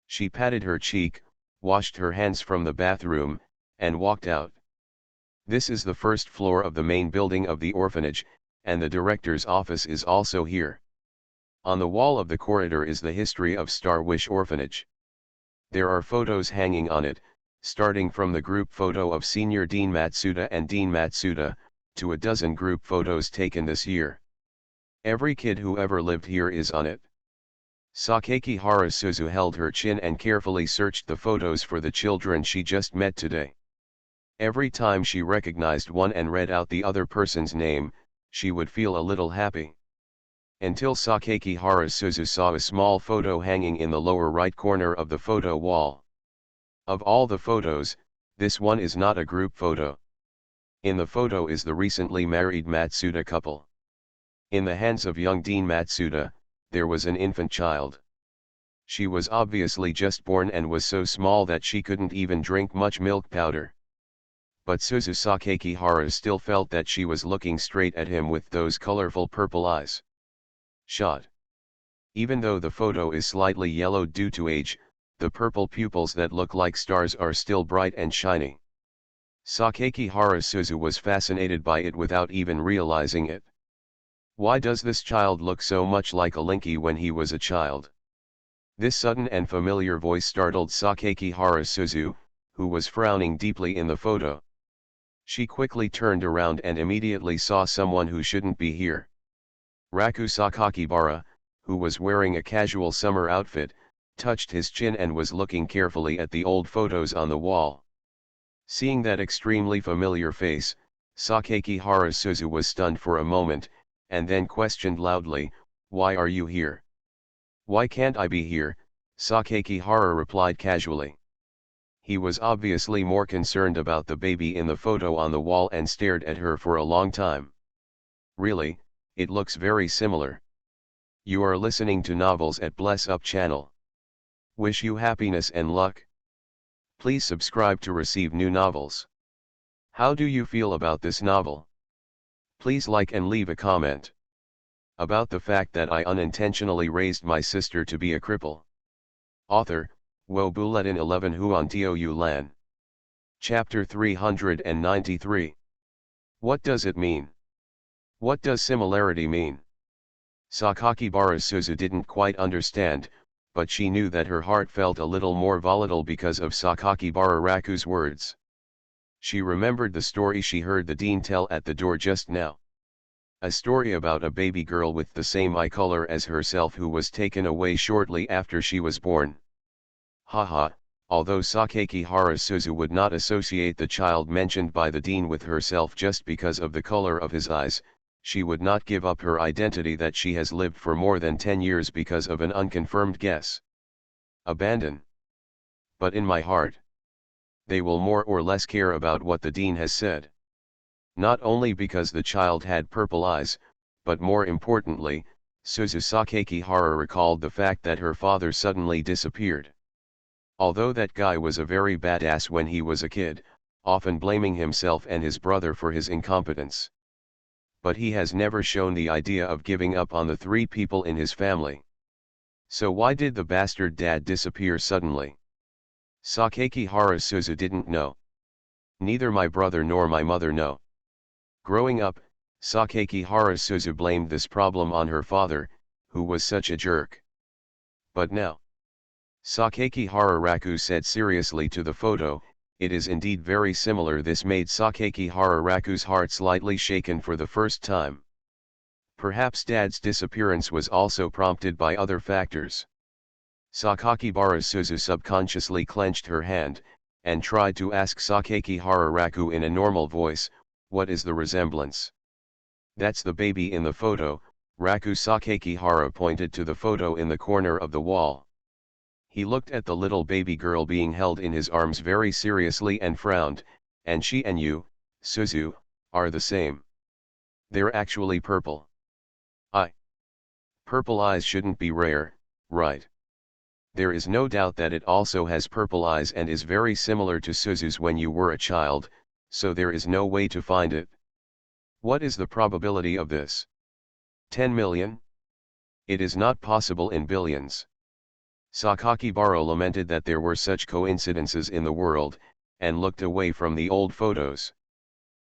She patted her cheek, washed her hands from the bathroom, and walked out. This is the first floor of the main building of the orphanage, and the director's office is also here. On the wall of the corridor is the history of Star Wish Orphanage. There are photos hanging on it, starting from the group photo of Senior Dean Matsuda and Dean Matsuda, to a dozen group photos taken this year. Every kid who ever lived here is on it. Sakakihara Suzu held her chin and carefully searched the photos for the children she just met today. Every time she recognized one and read out the other person's name, she would feel a little happy. Until Sakakihara Suzu saw a small photo hanging in the lower right corner of the photo wall. Of all the photos, this one is not a group photo. In the photo is the recently married Matsuda couple. In the hands of young Dean Matsuda, there was an infant child. She was obviously just born and was so small that she couldn't even drink much milk powder. But Suzu Sakakihara still felt that she was looking straight at him with those colorful purple eyes. Shot. Even though the photo is slightly yellowed due to age, the purple pupils that look like stars are still bright and shiny. Sakakihara Suzu was fascinated by it without even realizing it. Why does this child look so much like a Linky when he was a child? This sudden and familiar voice startled Sakakihara Suzu, who was frowning deeply in the photo. She quickly turned around and immediately saw someone who shouldn't be here. Raku Sakakibara, who was wearing a casual summer outfit, touched his chin and was looking carefully at the old photos on the wall. Seeing that extremely familiar face, Sakakihara Suzu was stunned for a moment, and then questioned loudly, "Why are you here?" "Why can't I be here?" Sakakihara replied casually. He was obviously more concerned about the baby in the photo on the wall and stared at her for a long time. "Really, it looks very similar." You are listening to Novels at Bless Up channel. Wish you happiness and luck. Please subscribe to receive new novels. How do you feel about this novel? Please like and leave a comment. About the fact that I unintentionally raised my sister to be a cripple. Author, Wo Buletin 11 Huan Tou Lan. Chapter 393. What does it mean? What does similarity mean? Sakakibara Suzu didn't quite understand, but she knew that her heart felt a little more volatile because of Sakakibara Raku's words. She remembered the story she heard the dean tell at the door just now. A story about a baby girl with the same eye color as herself who was taken away shortly after she was born. Haha, although Sakakihara Suzu would not associate the child mentioned by the dean with herself just because of the color of his eyes, she would not give up her identity that she has lived for more than 10 years because of an unconfirmed guess. Abandon. But in my heart, they will more or less care about what the dean has said. Not only because the child had purple eyes, but more importantly, Suzu Sakakihara recalled the fact that her father suddenly disappeared. Although that guy was a very badass when he was a kid, often blaming himself and his brother for his incompetence. But he has never shown the idea of giving up on the 3 people in his family. So why did the bastard dad disappear suddenly? Sakakihara Suzu didn't know. Neither my brother nor my mother know. Growing up, Sakakihara Suzu blamed this problem on her father, who was such a jerk. But now, Sakakihara Raku said seriously to the photo, "It is indeed very similar." This made Sakakihara Raku's heart slightly shaken for the first time. Perhaps dad's disappearance was also prompted by other factors. Sakakibara Suzu subconsciously clenched her hand, and tried to ask Sakakihara Raku in a normal voice, what is the resemblance? That's the baby in the photo. Raku Sakakihara pointed to the photo in the corner of the wall. He looked at the little baby girl being held in his arms very seriously and frowned, and she and you, Suzu, are the same. They're actually purple. Purple eyes shouldn't be rare, right? There is no doubt that it also has purple eyes and is very similar to Suzu's when you were a child, so there is no way to find it. What is the probability of this? 10 million? It is not possible in billions. Sakakibara lamented that there were such coincidences in the world, and looked away from the old photos.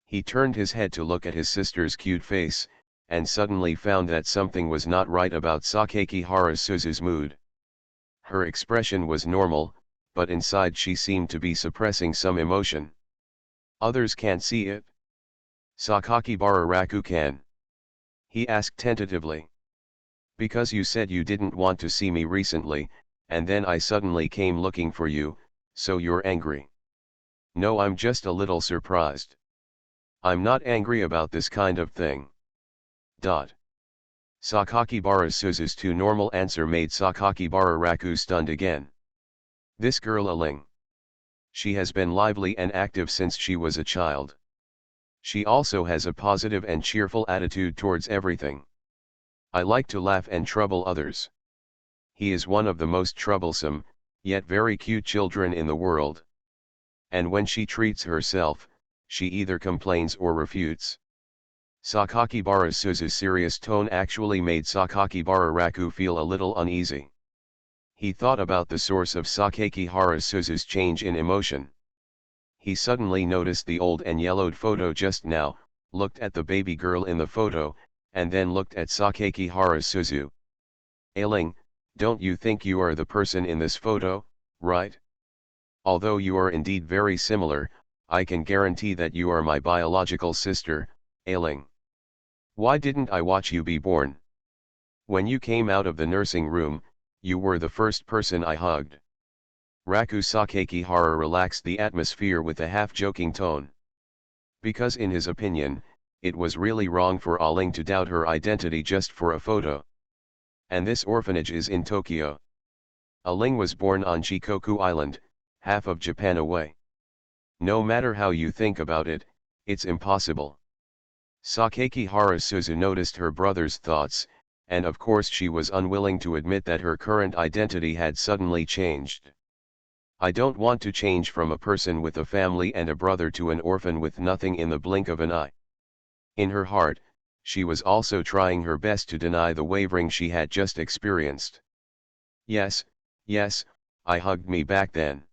He turned his head to look at his sister's cute face, and suddenly found that something was not right about Sakakihara Suzu's mood. Her expression was normal, but inside she seemed to be suppressing some emotion. Others can't see it. Sakakibara Raku can. He asked tentatively. Because you said you didn't want to see me recently, and then I suddenly came looking for you, so you're angry. No, I'm just a little surprised. I'm not angry about this kind of thing. Sakakibara Suzu's too normal answer made Sakakibara Raku stunned again. This girl Aling. She has been lively and active since she was a child. She also has a positive and cheerful attitude towards everything. I like to laugh and trouble others. He is one of the most troublesome, yet very cute children in the world. And when she treats herself, she either complains or refutes. Sakakibara Suzu's serious tone actually made Sakakibara Raku feel a little uneasy. He thought about the source of Sakakihara Suzu's change in emotion. He suddenly noticed the old and yellowed photo just now, looked at the baby girl in the photo, and then looked at Sakakihara Suzu. Ailing, don't you think you are the person in this photo, right? Although you are indeed very similar, I can guarantee that you are my biological sister, Ailing. Why didn't I watch you be born? When you came out of the nursing room, you were the first person I hugged. Raku Sakakihara relaxed the atmosphere with a half-joking tone. Because in his opinion, it was really wrong for Ailing to doubt her identity just for a photo. And this orphanage is in Tokyo. Ailing was born on Shikoku Island, half of Japan away. No matter how you think about it, it's impossible. Sakakihara Suzu noticed her brother's thoughts, and of course she was unwilling to admit that her current identity had suddenly changed. I don't want to change from a person with a family and a brother to an orphan with nothing in the blink of an eye. In her heart, she was also trying her best to deny the wavering she had just experienced. Yes, I hugged me back then.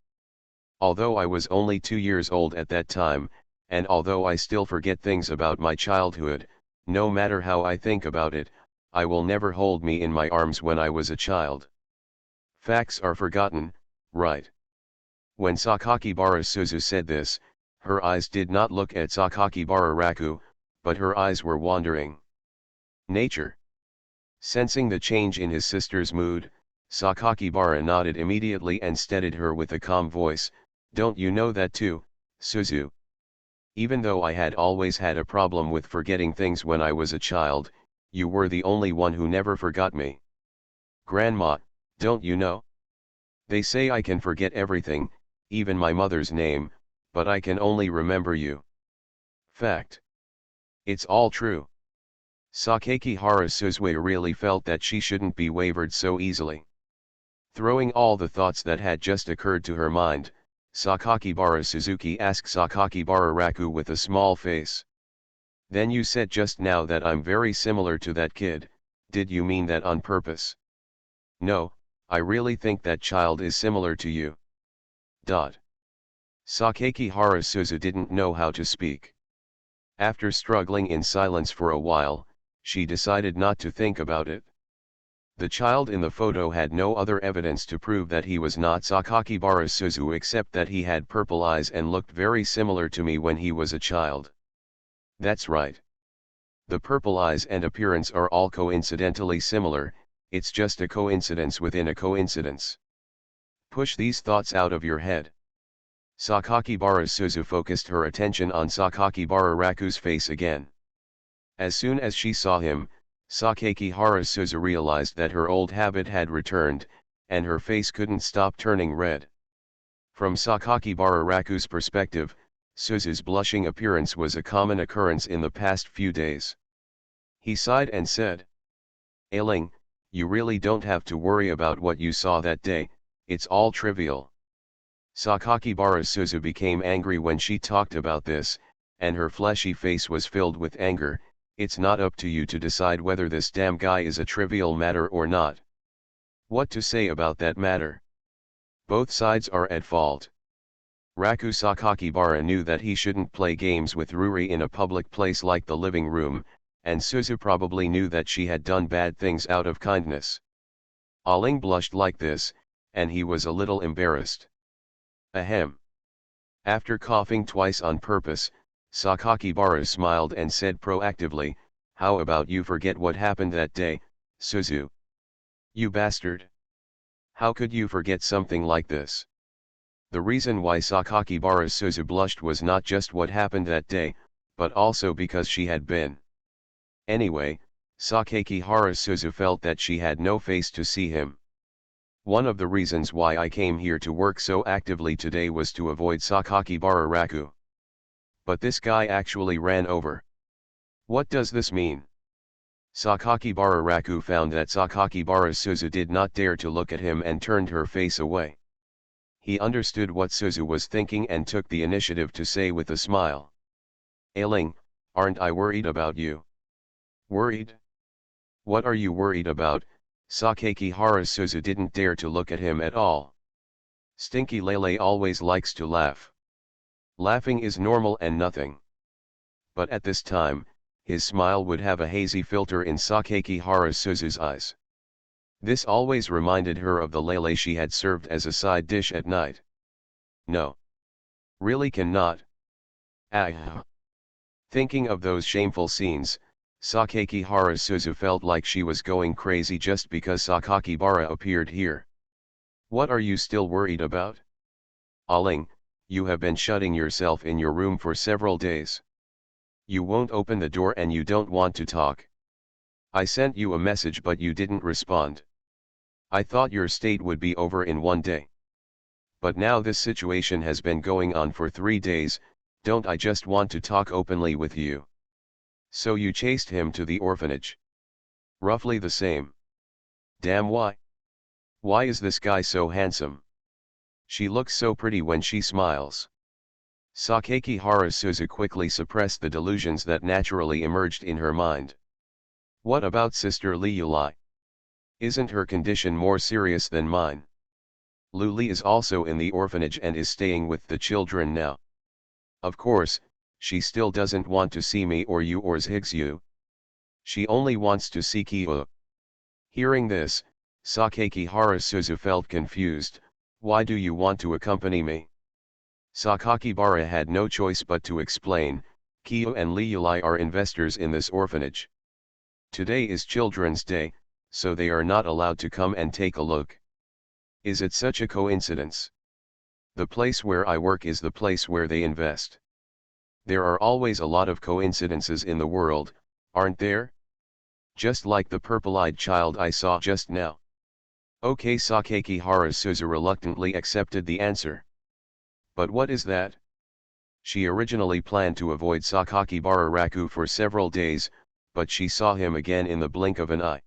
Although I was only 2 years old at that time, and although I still forget things about my childhood, no matter how I think about it, I will never hold me in my arms when I was a child. Facts are forgotten, right? When Sakakibara Suzu said this, her eyes did not look at Sakakibara Raku, but her eyes were wandering. Nature. Sensing the change in his sister's mood, Sakakibara nodded immediately and steadied her with a calm voice, don't you know that too, Suzu? Even though I had always had a problem with forgetting things when I was a child, you were the only one who never forgot me. Grandma, don't you know? They say I can forget everything, even my mother's name, but I can only remember you. Fact. It's all true. Sakakihara Suzu really felt that she shouldn't be wavered so easily. Throwing all the thoughts that had just occurred to her mind, Sakakibara Suzuki asked Sakakibara Raku with a small face. Then you said just now that I'm very similar to that kid, did you mean that on purpose? No, I really think that child is similar to you. Sakakihara Suzu didn't know how to speak. After struggling in silence for a while, she decided not to think about it. The child in the photo had no other evidence to prove that he was not Sakakibara Suzu except that he had purple eyes and looked very similar to me when he was a child. That's right. The purple eyes and appearance are all coincidentally similar, it's just a coincidence within a coincidence. Push these thoughts out of your head. Sakakibara Suzu focused her attention on Sakakibara Raku's face again. As soon as she saw him, Sakakibara Suzu realized that her old habit had returned, and her face couldn't stop turning red. From Sakakibara Raku's perspective, Suzu's blushing appearance was a common occurrence in the past few days. He sighed and said, "Ailing, you really don't have to worry about what you saw that day, it's all trivial." Sakakibara Suzu became angry when she talked about this, and her fleshy face was filled with anger. "It's not up to you to decide whether this damn guy is a trivial matter or not. What to say about that matter? Both sides are at fault." Raku Sakakibara knew that he shouldn't play games with Ruri in a public place like the living room, and Suzu probably knew that she had done bad things out of kindness. Aling blushed like this, and he was a little embarrassed. Ahem. After coughing twice on purpose, Sakakibara smiled and said proactively, "How about you forget what happened that day, Suzu? You bastard. How could you forget something like this?" The reason why Sakakibara Suzu blushed was not just what happened that day, but also because she had been. Anyway, Sakakibara Suzu felt that she had no face to see him. "One of the reasons why I came here to work so actively today was to avoid Sakakibara Raku. But this guy actually ran over. What does this mean?" Sakakibara Raku found that Sakakibara Suzu did not dare to look at him and turned her face away. He understood what Suzu was thinking and took the initiative to say with a smile, "Ailing, aren't I worried about you?" "Worried? What are you worried about?" Sakakibara Suzu didn't dare to look at him at all. Stinky Lele always likes to laugh. Laughing is normal and nothing. But at this time, his smile would have a hazy filter in Sakakibara Suzu's eyes. This always reminded her of the lele she had served as a side dish at night. "No. Really cannot. Ah." Thinking of those shameful scenes, Sakakibara Suzu felt like she was going crazy just because Sakakibara appeared here. "What are you still worried about? Aling, you have been shutting yourself in your room for several days. You won't open the door and you don't want to talk. I sent you a message but you didn't respond. I thought your state would be over in one day. But now this situation has been going on for 3 days, don't I just want to talk openly with you? So you chased him to the orphanage. Roughly the same. Damn, why? Why is this guy so handsome? She looks so pretty when she smiles." Sakakibara Suzu quickly suppressed the delusions that naturally emerged in her mind. "What about Sister Liuli? Isn't her condition more serious than mine? Luli is also in the orphanage and is staying with the children now. Of course, she still doesn't want to see me or you or Zhigzu. She only wants to see Kyo." Hearing this, Sakakibara Suzu felt confused. "Why do you want to accompany me?" Sakakibara had no choice but to explain, "Kyo and Liuli are investors in this orphanage. Today is Children's Day, so they are not allowed to come and take a look. Is it such a coincidence? The place where I work is the place where they invest. There are always a lot of coincidences in the world, aren't there? Just like the purple-eyed child I saw just now." Okay, Sakakibara Suzu reluctantly accepted the answer. "But what is that?" She originally planned to avoid Sakakibara Raku for several days, but she saw him again in the blink of an eye.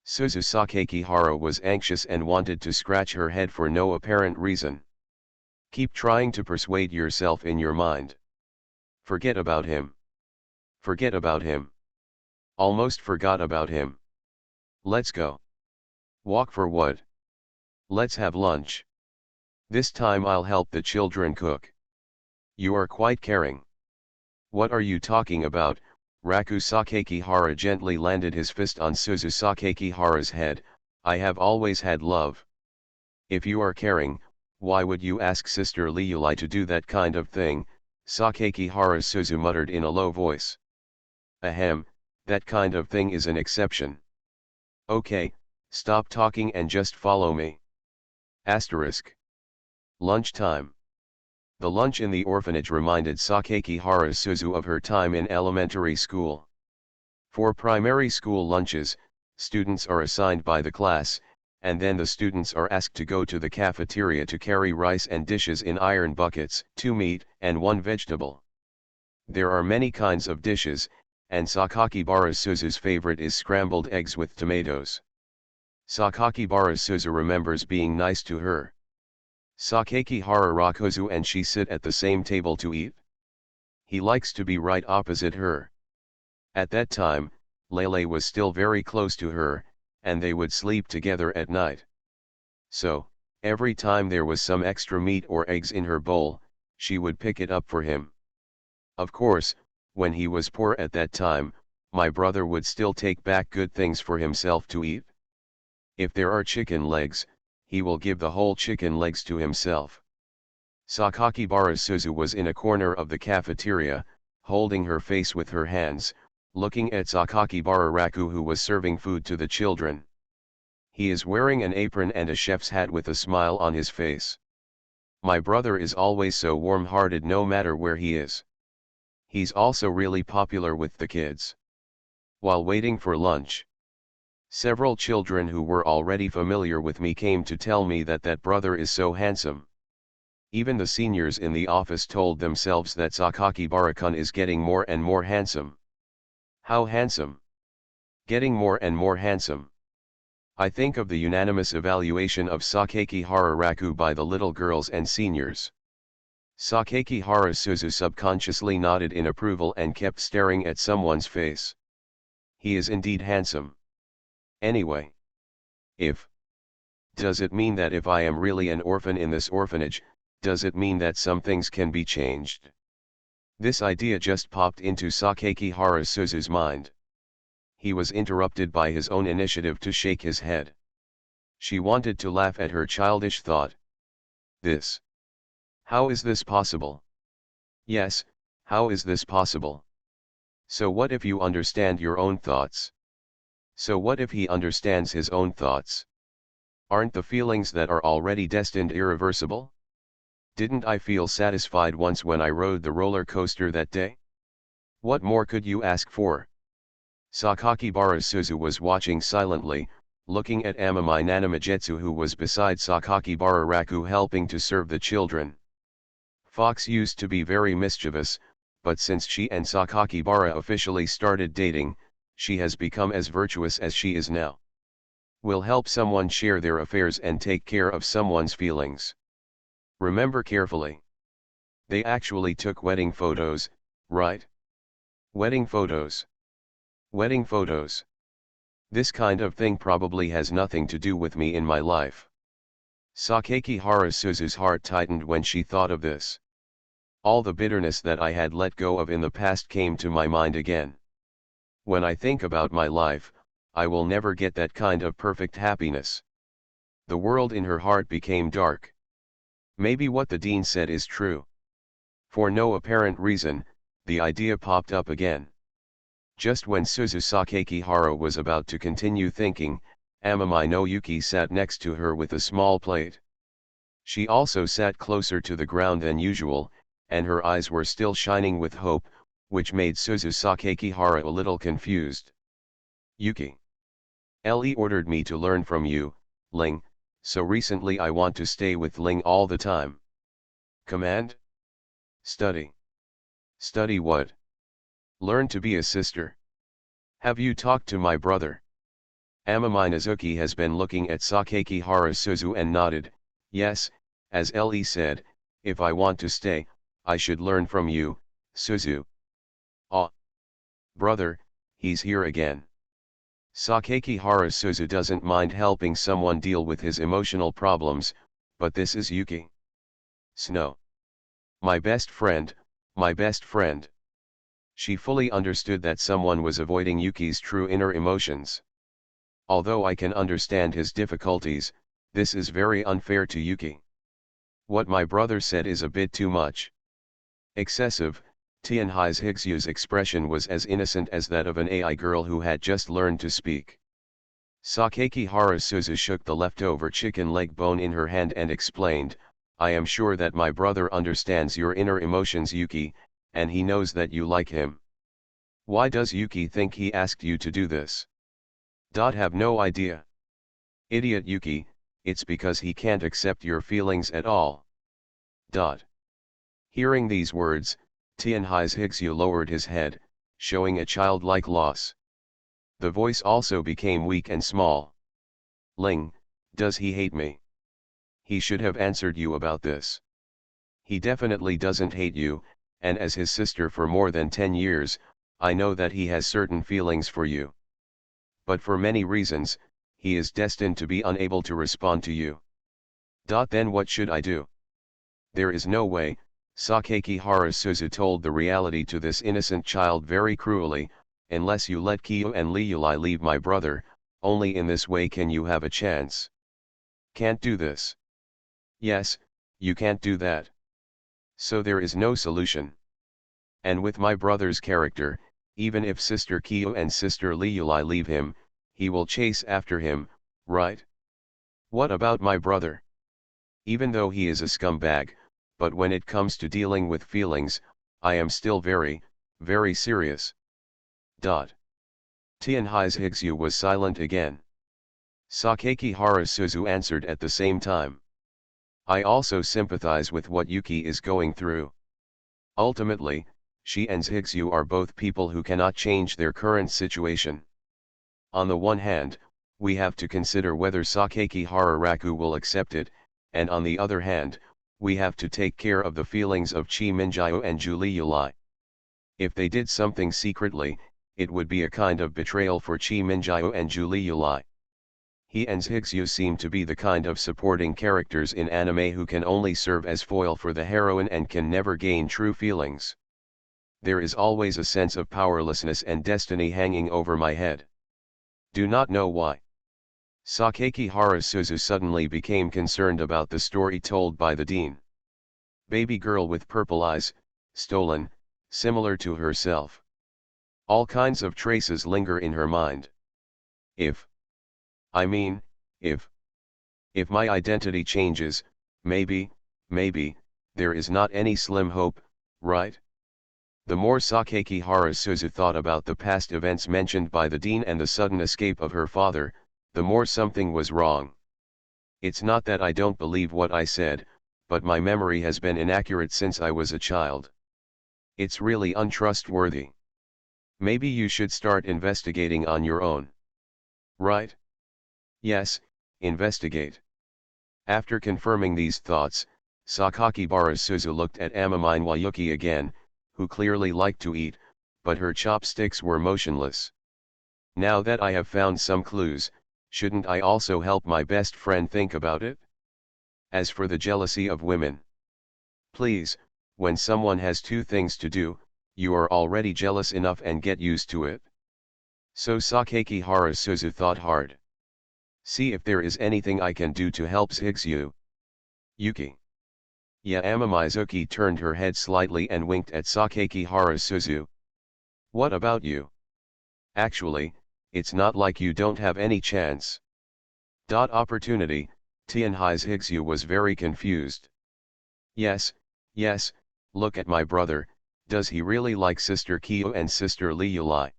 Suzu Sakakibara was anxious and wanted to scratch her head for no apparent reason. "Keep trying to persuade yourself in your mind. Forget about him. Forget about him. Almost forgot about him. Let's go." "Walk for what?" "Let's have lunch. This time I'll help the children cook." "You are quite caring." "What are you talking about?" Raku Sakakibara gently landed his fist on Suzu Sakakibara's head. "I have always had love. If you are caring, why would you ask Sister Liuli to do that kind of thing?" Sakakibara Suzu muttered in a low voice. "Ahem, that kind of thing is an exception. Okay, stop talking and just follow me. Asterisk. Lunchtime. The lunch in the orphanage reminded Sakakihara Suzu of her time in elementary school. For primary school lunches, students are assigned by the class, and then the students are asked to go to the cafeteria to carry rice and dishes in iron buckets, 2 meat and 1 vegetable. There are many kinds of dishes, and Sakakibara Suzu's favorite is scrambled eggs with tomatoes. Sakakibara Suzu remembers being nice to her. Sakakihara Rakuzu and she sit at the same table to eat. He likes to be right opposite her. At that time, Lele was still very close to her, and they would sleep together at night. So, every time there was some extra meat or eggs in her bowl, she would pick it up for him. Of course, when he was poor at that time, my brother would still take back good things for himself to eat. If there are chicken legs, he will give the whole chicken legs to himself. Sakakibara Suzu was in a corner of the cafeteria, holding her face with her hands, looking at Sakakibara Raku who was serving food to the children. He is wearing an apron and a chef's hat with a smile on his face. My brother is always so warm-hearted no matter where he is. He's also really popular with the kids. While waiting for lunch, several children who were already familiar with me came to tell me that brother is so handsome. Even the seniors in the office told themselves that Sakakibara-kun is getting more and more handsome. How handsome? Getting more and more handsome. I think of the unanimous evaluation of Sakakihara Raku by the little girls and seniors. Sakakihara Suzu subconsciously nodded in approval and kept staring at someone's face. He is indeed handsome. Anyway. Does it mean that if I am really an orphan in this orphanage, does it mean that some things can be changed? This idea just popped into Sakakihara Suzu's mind. He was interrupted by his own initiative to shake his head. She wanted to laugh at her childish thought. How is this possible? Yes, how is this possible? So what if you understand your own thoughts? So what if he understands his own thoughts? Aren't the feelings that are already destined irreversible? Didn't I feel satisfied once when I rode the roller coaster that day? What more could you ask for? Sakakibara Suzu was watching silently, looking at Amami Nanamajetsu who was beside Sakakibara Raku helping to serve the children. Fox used to be very mischievous, but since she and Sakakibara officially started dating, she has become as virtuous as she is now. Will help someone share their affairs and take care of someone's feelings. Remember carefully. They actually took wedding photos, right? Wedding photos. Wedding photos. This kind of thing probably has nothing to do with me in my life. Sakakihara Suzu's heart tightened when she thought of this. All the bitterness that I had let go of in the past came to my mind again. When I think about my life, I will never get that kind of perfect happiness. The world in her heart became dark. Maybe what the dean said is true. For no apparent reason, the idea popped up again. Just when Suzu Sakakihara was about to continue thinking, Amami no Yuki sat next to her with a small plate. She also sat closer to the ground than usual, and her eyes were still shining with hope, which made Suzu Sakakihara a little confused. Yuki. Le ordered me to learn from you, Ling, so recently I want to stay with Ling all the time. Command? Study. Study what? Learn to be a sister. Have you talked to my brother? Amami Nazuki has been looking at Sakakihara Suzu and nodded, yes, as Le said, if I want to stay, I should learn from you, Suzu. Ah. Brother, he's here again. Sakakihara Suzu doesn't mind helping someone deal with his emotional problems, but this is Yuki. Snow. My best friend, my best friend. She fully understood that someone was avoiding Yuki's true inner emotions. Although I can understand his difficulties, this is very unfair to Yuki. What my brother said is a bit too much. Excessive. Tianhai's Higsyu's expression was as innocent as that of an AI girl who had just learned to speak. Sakakihara Suzu shook the leftover chicken leg bone in her hand and explained, I am sure that my brother understands your inner emotions, Yuki, and he knows that you like him. Why does Yuki think he asked you to do this? Have no idea. Idiot Yuki, it's because he can't accept your feelings at all. Hearing these words, Tianhai's Higsu lowered his head, showing a childlike loss. The voice also became weak and small. Ling, does he hate me? He should have answered you about this. He definitely doesn't hate you, and as his sister for more than 10 years, I know that he has certain feelings for you. But for many reasons, he is destined to be unable to respond to you. Then what should I do? There is no way, Sakakihara Suzu told the reality to this innocent child very cruelly, unless you let Kyo and Liulai leave my brother, only in this way can you have a chance. Can't do this. Yes, you can't do that. So there is no solution. And with my brother's character, even if Sister Kyo and Sister Liulai leave him, he will chase after him, right? What about my brother? Even though he is a scumbag, but when it comes to dealing with feelings, I am still very, very serious. Tianhai's Higsu was silent again. Sakakihara Suzu answered at the same time. I also sympathize with what Yuki is going through. Ultimately, she and Higsu are both people who cannot change their current situation. On the one hand, we have to consider whether Sakakihara Raku will accept it, and on the other hand, we have to take care of the feelings of Chi Minjio and Julie Yulai. If they did something secretly, it would be a kind of betrayal for Chi Minjio and Julie Yulai. He and Higsu seem to be the kind of supporting characters in anime who can only serve as foil for the heroine and can never gain true feelings. There is always a sense of powerlessness and destiny hanging over my head. Do not know why. Sakakihara Suzu suddenly became concerned about the story told by the dean. Baby girl with purple eyes, stolen, similar to herself. All kinds of traces linger in her mind. If my identity changes, maybe, there is not any slim hope, right? The more Sakakihara Suzu thought about the past events mentioned by the dean and the sudden escape of her father, the more something was wrong. It's not that I don't believe what I said, but my memory has been inaccurate since I was a child. It's really untrustworthy. Maybe you should start investigating on your own. Right? Yes, investigate. After confirming these thoughts, Sakakibara Suzu looked at Amamine Wayuki again, who clearly liked to eat, but her chopsticks were motionless. Now that I have found some clues, shouldn't I also help my best friend think about it? As for the jealousy of women. Please, when someone has two things to do, you are already jealous enough and get used to it. So Sakakihara Suzu thought hard. See if there is anything I can do to help Higsu. Yuki. Yeah, Amamizuki turned her head slightly and winked at Sakakihara Suzu. What about you? Actually, it's not like you don't have any chance. Opportunity, Tianhai's Higsu was very confused. Yes, look at my brother, does he really like Sister Kyo and Sister Liulai?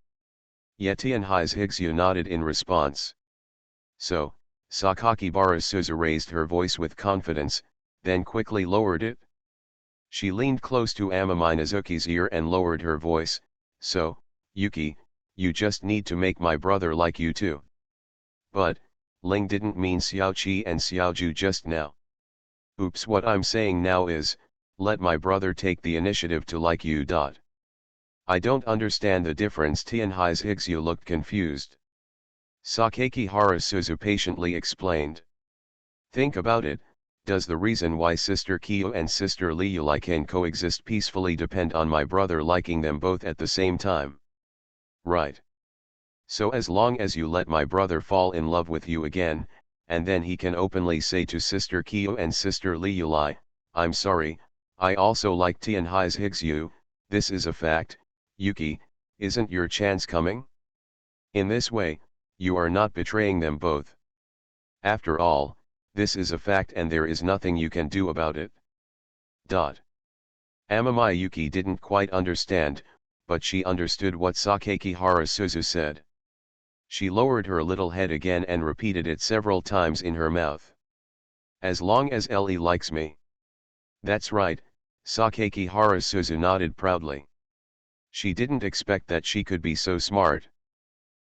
Yeah, Tianhai's Higsu nodded in response. So, Sakakibara Suzu raised her voice with confidence, then quickly lowered it. She leaned close to Amamizuki's ear and lowered her voice, so, Yuki, you just need to make my brother like you too. But, Ling didn't mean Xiaoqi and Xiaoju just now. Oops, what I'm saying now is, let my brother take the initiative to like you. I don't understand the difference. Tianhai's Higsu looked confused. Sakakihara Suzu patiently explained. Think about it, does the reason why Sister Kyo and Sister Liulai can coexist peacefully depend on my brother liking them both at the same time? Right. So as long as you let my brother fall in love with you again, and then he can openly say to Sister Kyo and Sister Liulai, I'm sorry, I also like Tianhai's Higsu, this is a fact, Yuki, isn't your chance coming? In this way, you are not betraying them both. After all, This is a fact and there is nothing you can do about it. Amami Yuki didn't quite understand, but she understood what Sakakihara Suzu said. She lowered her little head again and repeated it several times in her mouth. As long as Ellie likes me. That's right, Sakakihara Suzu nodded proudly. She didn't expect that she could be so smart.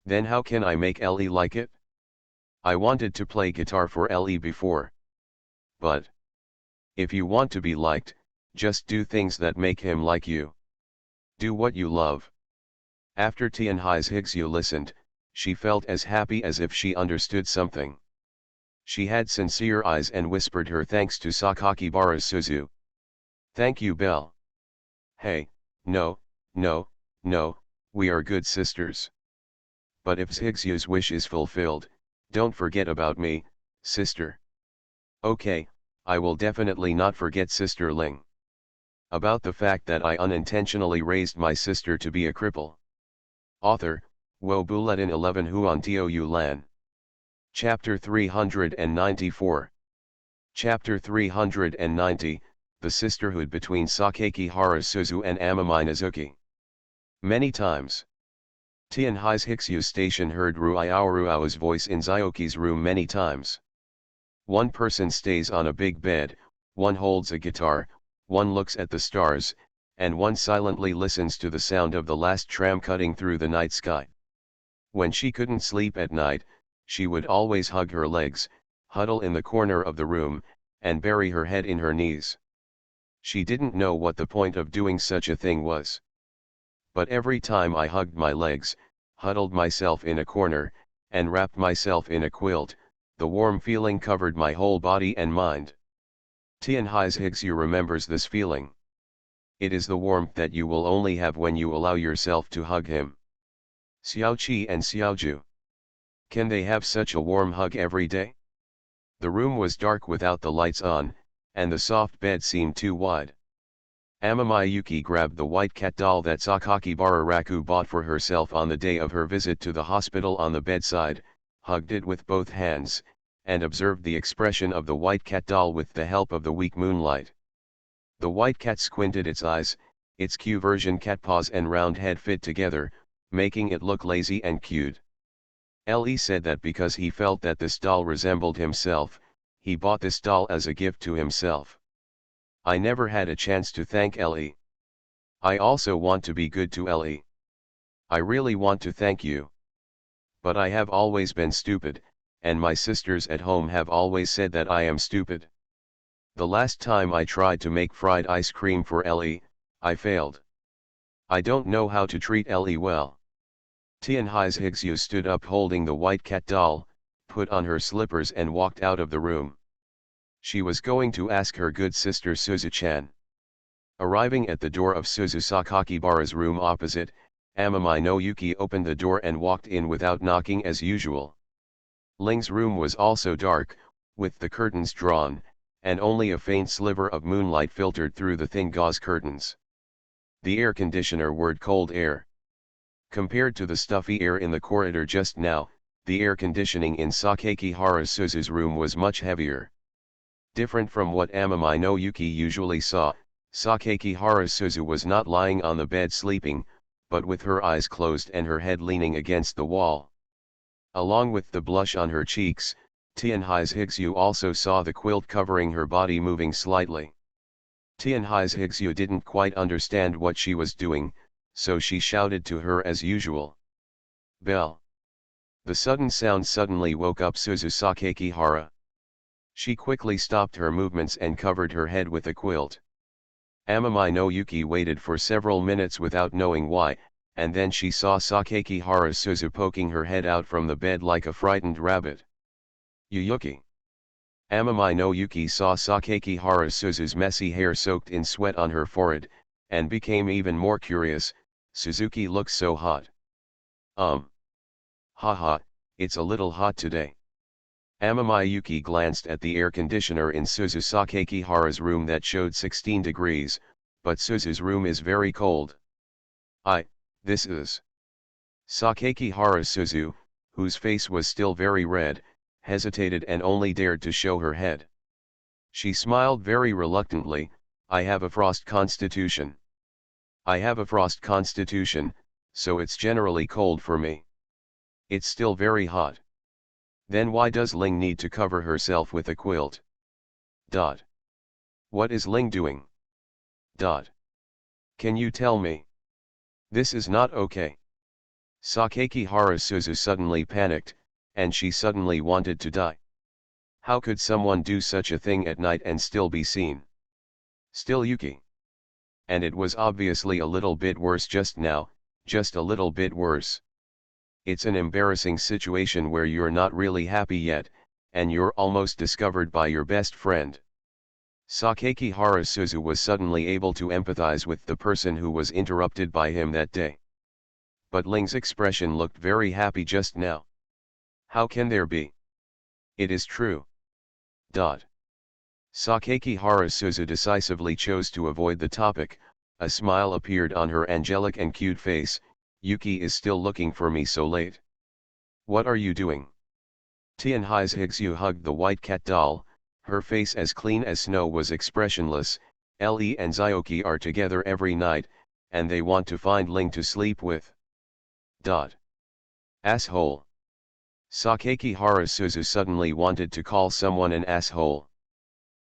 Then how can I make Ellie like it? I wanted to play guitar for Ellie before. But if you want to be liked, just do things that make him like you. Do what you love. After Tianhai's Higsu listened, she felt as happy as if she understood something. She had sincere eyes and whispered her thanks to Sakakibara Suzu. Thank you, Belle. Hey, no, we are good sisters. But if Higsu's wish is fulfilled, don't forget about me, sister. Okay, I will definitely not forget Sister Ling. About the fact that I unintentionally raised my sister to be a cripple. Author, Wo Bulletin 11 Huan Tou Lan. Chapter 394. Chapter 390, The Sisterhood Between Sakakihara Suzu and Amami Nazuki. Many times. Tianhai's Hiksu station heard Ruiaoruao's voice in Zioki's room many times. One person stays on a big bed, one holds a guitar, one looks at the stars, and one silently listens to the sound of the last tram cutting through the night sky. When she couldn't sleep at night, she would always hug her legs, huddle in the corner of the room, and bury her head in her knees. She didn't know what the point of doing such a thing was. But every time I hugged my legs, huddled myself in a corner, and wrapped myself in a quilt, the warm feeling covered my whole body and mind. Tianhai's Higsu remembers this feeling. It is the warmth that you will only have when you allow yourself to hug him. Xiaoqi and Xiaoju. Can they have such a warm hug every day? The room was dark without the lights on, and the soft bed seemed too wide. Amami Yuki grabbed the white cat doll that Sakakibara Raku bought for herself on the day of her visit to the hospital on the bedside, hugged it with both hands, and observed the expression of the white cat doll with the help of the weak moonlight. The white cat squinted its eyes, its Q-version cat paws and round head fit together, making it look lazy and cute. Ellie said that because he felt that this doll resembled himself, he bought this doll as a gift to himself. I never had a chance to thank Ellie. I also want to be good to Ellie. I really want to thank you. But I have always been stupid, and my sisters at home have always said that I am stupid. The last time I tried to make fried ice cream for Ellie, I failed. I don't know how to treat Ellie well. Tianhai's Higsu stood up holding the white cat doll, put on her slippers and walked out of the room. She was going to ask her good sister Suzu-chan. Arriving at the door of Suzu Sakakibara's room opposite, Amami no Yuki opened the door and walked in without knocking as usual. Ling's room was also dark, with the curtains drawn, and only a faint sliver of moonlight filtered through the thin gauze curtains. The air conditioner whirred cold air. Compared to the stuffy air in the corridor just now, the air conditioning in Sakakihara Suzu's room was much heavier. Different from what Amami no Yuki usually saw, Sakakihara Suzu was not lying on the bed sleeping, but with her eyes closed and her head leaning against the wall. Along with the blush on her cheeks, Tianhai's Higsu also saw the quilt covering her body moving slightly. Tianhai's Higsu didn't quite understand what she was doing, so she shouted to her as usual. Belle. The sudden sound suddenly woke up Suzu Sakakihara. She quickly stopped her movements and covered her head with a quilt. Amami no Yuki waited for several minutes without knowing why, and then she saw Sakakihara Suzu poking her head out from the bed like a frightened rabbit. Yuyuki. Amami no Yuki saw Sakakihara Suzu's messy hair soaked in sweat on her forehead, and became even more curious. Suzuki looks so hot. Haha, it's a little hot today. Amami Yuki glanced at the air conditioner in Suzu Sakakihara's room that showed 16 degrees, but Suzu's room is very cold. This is. Sakakihara Suzu, whose face was still very red, hesitated and only dared to show her head. She smiled very reluctantly. I have a frost constitution. I have a frost constitution, so it's generally cold for me. It's still very hot. Then why does Ling need to cover herself with a quilt? Dot. What is Ling doing? Dot. Can you tell me? This is not okay. Sakakihara Suzu suddenly panicked, and she suddenly wanted to die. How could someone do such a thing at night and still be seen? Still Yuki. And it was obviously a little bit worse just now, just a little bit worse. It's an embarrassing situation where you're not really happy yet, and you're almost discovered by your best friend. Sakakihara Suzu was suddenly able to empathize with the person who was interrupted by him that day. But Ling's expression looked very happy just now. How can there be? It is true. Dot. Sakakihara Suzu decisively chose to avoid the topic. A smile appeared on her angelic and cute face. Yuki is still looking for me so late. What are you doing? Tianhai's Higsu hugged the white cat doll. Her face as clean as snow was expressionless. Le and Zioki are together every night, and they want to find Ling to sleep with. Dot. Asshole. Sakakihara Suzu suddenly wanted to call someone an asshole.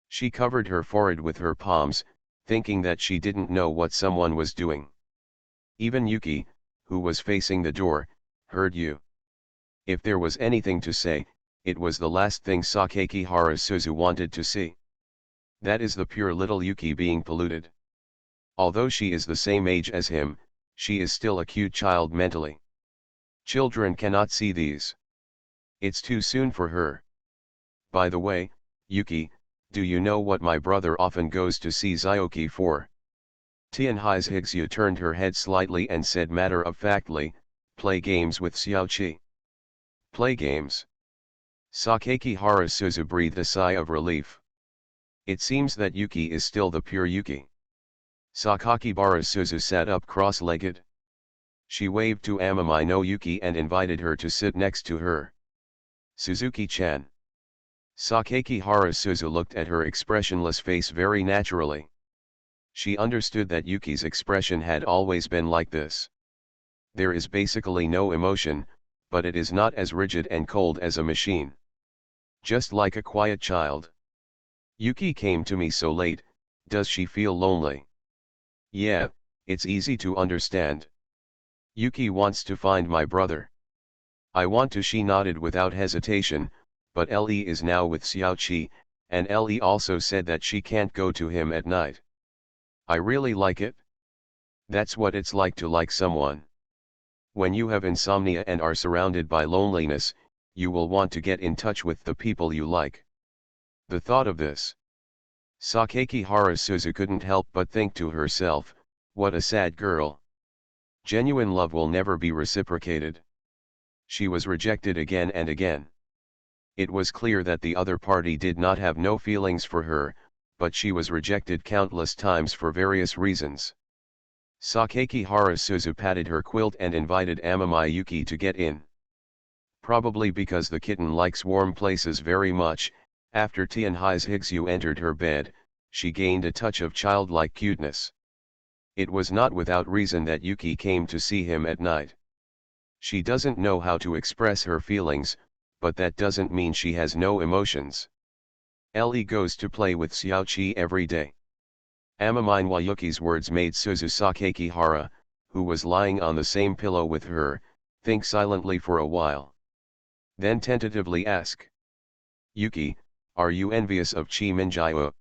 She covered her forehead with her palms, thinking that she didn't know what someone was doing. Even Yuki, who was facing the door, heard you. If there was anything to say, it was the last thing Sakakihara Suzu wanted to see. That is the pure little Yuki being polluted. Although she is the same age as him, she is still a cute child mentally. Children cannot see these. It's too soon for her. By the way, Yuki, do you know what my brother often goes to see Zioki for? Tianhai's Higsu turned her head slightly and said matter-of-factly, play games with Xiaoqi. Play games? Sakakihara Suzu breathed a sigh of relief. It seems that Yuki is still the pure Yuki. Sakakibara Suzu sat up cross-legged. She waved to Amami no Yuki and invited her to sit next to her. Suzuki-chan. Sakakihara Suzu looked at her expressionless face very naturally. She understood that Yuki's expression had always been like this. There is basically no emotion, but it is not as rigid and cold as a machine. Just like a quiet child. Yuki came to me so late. Does she feel lonely? Yeah, it's easy to understand. Yuki wants to find my brother. I want to. She nodded without hesitation, but Le is now with Xiaoqi, and Le also said that she can't go to him at night. I really like it. That's what it's like to like someone. When you have insomnia and are surrounded by loneliness, you will want to get in touch with the people you like. The thought of this. Sakakihara Suzu couldn't help but think to herself, what a sad girl. Genuine love will never be reciprocated. She was rejected again and again. It was clear that the other party did not have no feelings for her, but she was rejected countless times for various reasons. Sakakihara Suzu patted her quilt and invited Amami Yuki to get in. Probably because the kitten likes warm places very much, after Tianhai's Higsu entered her bed, she gained a touch of childlike cuteness. It was not without reason that Yuki came to see him at night. She doesn't know how to express her feelings, but that doesn't mean she has no emotions. Le goes to play with Xiaoqi every day. Amami wa Yuki's words made Suzu Sakakihara, who was lying on the same pillow with her, think silently for a while. Then tentatively ask. Yuki, are you envious of Chi Minjio?